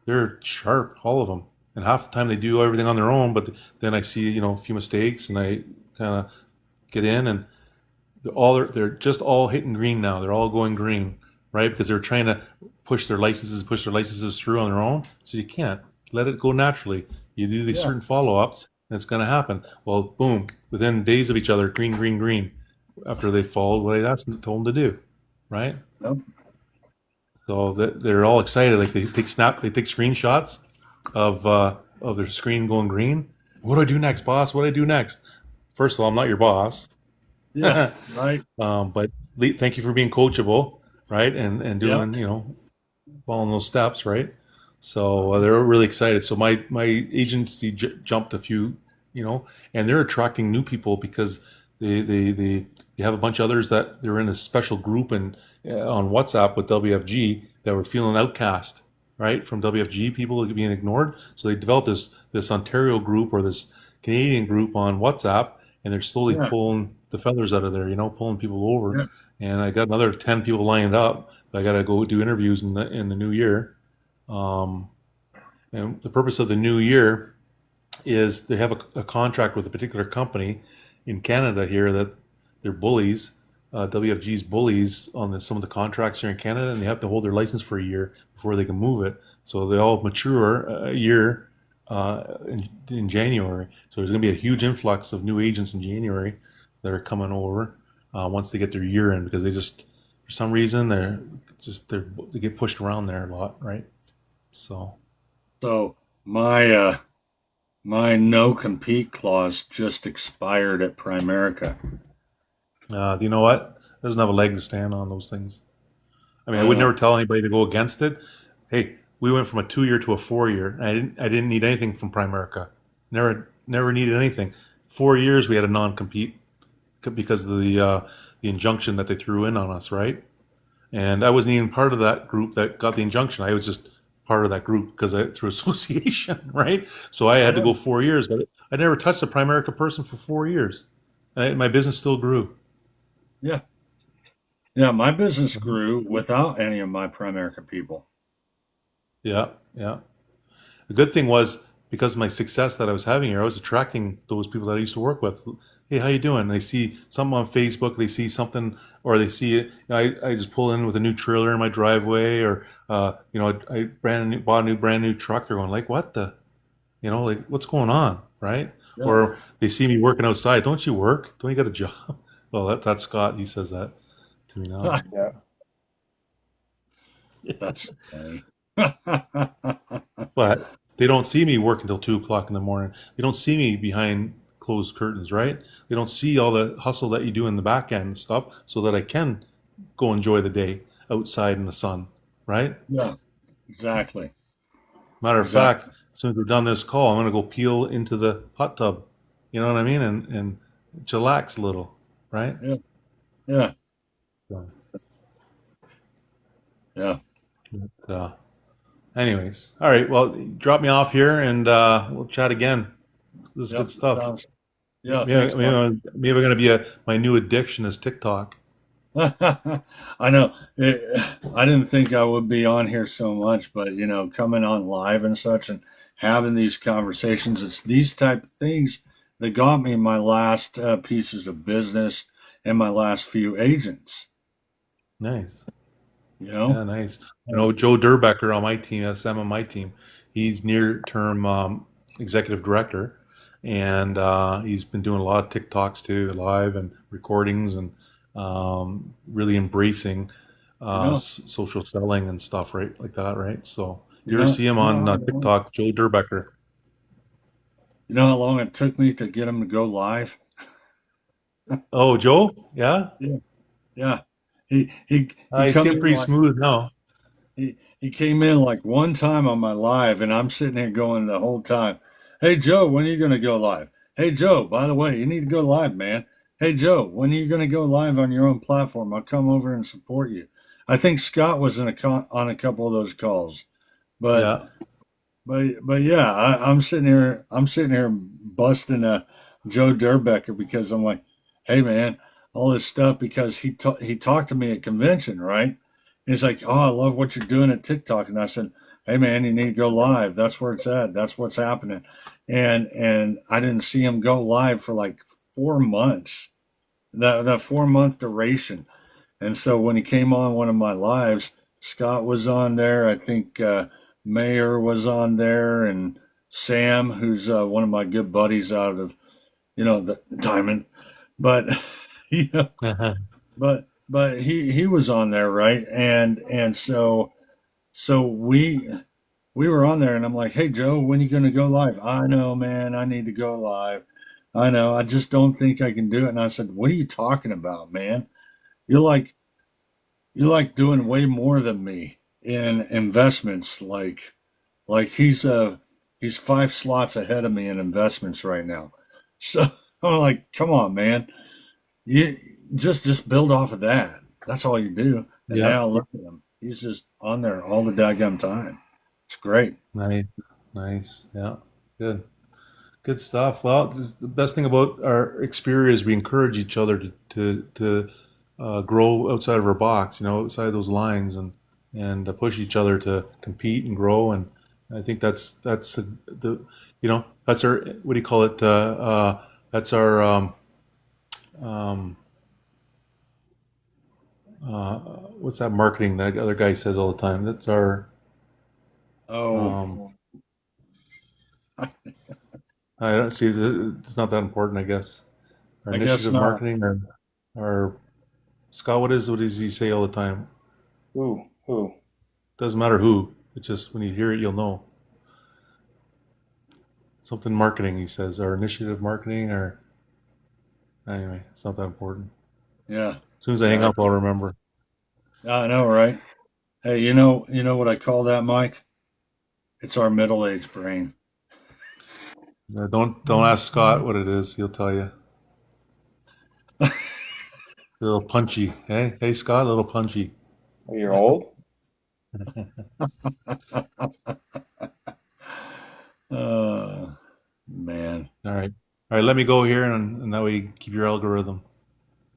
they're sharp, all of them. And half the time they do everything on their own, but then I see a few mistakes, and I kind of get in, and they're just all hitting green now. They're all going green, right? Because they're trying to push their licenses through on their own. So you can't let it go naturally. You do these Yeah. certain follow-ups, and it's going to happen. Well, boom, within days of each other, green, green, green, after they followed what I asked them, told them to do, right? Yep. So they're all excited. Like they take screenshots of their screen going green. What do I do next, boss? What do I do next? First of all, I'm not your boss. Yeah. Right. But thank you for being coachable, right? And Yep. doing, following those steps, right? So they're really excited. So my agency jumped a few, and they're attracting new people because they have a bunch of others that they're in a special group and on WhatsApp with WFG that were feeling outcast, right, from WFG people being ignored. So they developed this Ontario group or this Canadian group on WhatsApp, and they're slowly Yeah. pulling the feathers out of there, pulling people over. Yeah. And I got another 10 people lined up. I got to go do interviews in the new year. And the purpose of the new year is they have a contract with a particular company in Canada here that they're bullies. WFG's bullies on some of the contracts here in Canada, and they have to hold their license for a year before they can move it. So they all mature a year in January. So there's going to be a huge influx of new agents in January that are coming over once they get their year in, because they just, for some reason, they get pushed around there a lot, right? So So my no compete clause just expired at Primerica. you know what? It doesn't have a leg to stand on, those things. I mean, I would Uh, never tell anybody to go against it. Hey, we went from a 2 year to a 4 year. I didn't need anything from Primerica. Never needed anything. 4 years we had a non compete because of the injunction that they threw in on us, right? And I wasn't even part of that group that got the injunction. I was just part of that group because through association, right? So I had to yeah. go 4 years, but I never touched a Primerica person for 4 years. My business still grew. Yeah. Yeah. My business Mhm. grew without any of my Primerica people. Yeah, yeah. The good thing was because of my success that I was having here, I was attracting those people that I used to work with. Hey, how you doing? They see something on Facebook, they see something, or they see it. I just pull in with a new trailer in my driveway, or I bought a brand new truck. They're going like, what the, like what's going on, right? Yeah. Or they see me working outside. Don't you work? Don't you got a job? Well, that's Scott. He says that to me now. Yeah. That's funny. But they don't see me work until 2 o'clock in the morning. They don't see me behind closed curtains, right? They don't see all the hustle that you do in the back end and stuff so that I can go enjoy the day outside in the sun, right? Yeah. Exactly. Matter of Exactly. fact, as soon as we're done this call, I'm going to go peel into the hot tub. You know what I mean? And chillax a little, right? Yeah. Yeah. So, Yeah. but, anyways, all right. Well, drop me off here and we'll chat again. This is Yep. good stuff. Yeah. Yeah, Thanks, Mark. maybe going to be my new addiction is TikTok. I know. I didn't think I would be on here so much, but coming on live and such and having these conversations, it's these type of things that got me my last pieces of business and my last few agents. Nice. You know? Yeah, nice. I know Joe Durbecker on my team, SM on my team. He's near-term executive director, and he's been doing a lot of TikToks too, live and recordings, and really embracing You know. social selling and stuff, right, like that, right? So You you ever know. see him You know on how long? TikTok, Joe Durbecker? You know how long it took me to get him to go live? Oh, Joe? Yeah, Yeah. Yeah. He he's come getting in pretty like smooth now. he came in like one time on my live, and I'm sitting here going the whole time, "Hey Joe, when are you gonna go live? Hey Joe, by the way, you need to go live, man. Hey Joe, when are you gonna go live on your own platform? I'll come over and support you." I think Scott was on a couple of those calls, but Yeah, but yeah, I'm sitting here busting Joe Durbecker because I'm like, hey man, all this stuff because he talked to me at convention, right? He's like, oh, I love what you're doing at TikTok, and I said, hey man, you need to go live. That's where it's at. That's what's happening. And I didn't see him go live for like 4 months, that 4 month duration. And so when he came on one of my lives, Scott was on there. I think Mayor was on there, and Sam, who's one of my good buddies out of the Diamond, but you know, but he was on there, right? And so we were on there, and I'm like, hey Joe, when are you going to go live? I know, man, I need to go live. I know, I just don't think I can do it. And I said, what are you talking about, man? You're like you're like doing way more than me in investments. Like he's 5 slots ahead of me in investments right now. So I'm like, come on, man. You just build off of that. That's all you do. And Yeah. now look at him. He's just on there all the daggum time. It's great. Nice. Nice. Yeah. Good. Good stuff. Well, the best thing about our experience is we encourage each other to grow outside of our box, outside those lines, and push each other to compete and grow. And I think that's that's our, what do you call it? That's our um, what's that marketing that other guy says all the time? That's our Oh, um, I don't see. It's not that important, I guess. Our I guess initiative not. marketing, or Scott, what does he say all the time? Who? Doesn't matter who. It's just when you hear it, you'll know. Something marketing, he says, or initiative marketing, or anyway, it's not that important. Yeah. As soon as I hang up, I'll remember. I know, right? Hey, you know what I call that, Mike? It's our middle-aged brain. Don't ask Scott what it is. He'll tell you. A little punchy. Hey, Scott, a little punchy. Oh, you're old? Man. All right. All right, let me go here, and that way you keep your algorithm.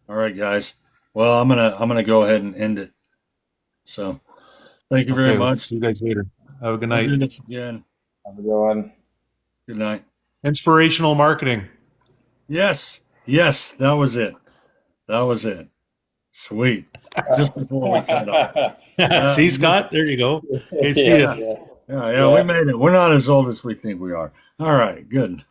All right, guys. Well, I'm gonna go ahead and end it. So, thank you very Okay, we'll much. see you guys later. Have a good We'll night. do this again. Have a good one. Good night. Inspirational marketing. Yes, that was it. That was it. Sweet. Just before we cut off. See, Scott? There you go. Hey, see Yeah. ya. Yeah, we made it. We're not as old as we think we are. All right, good.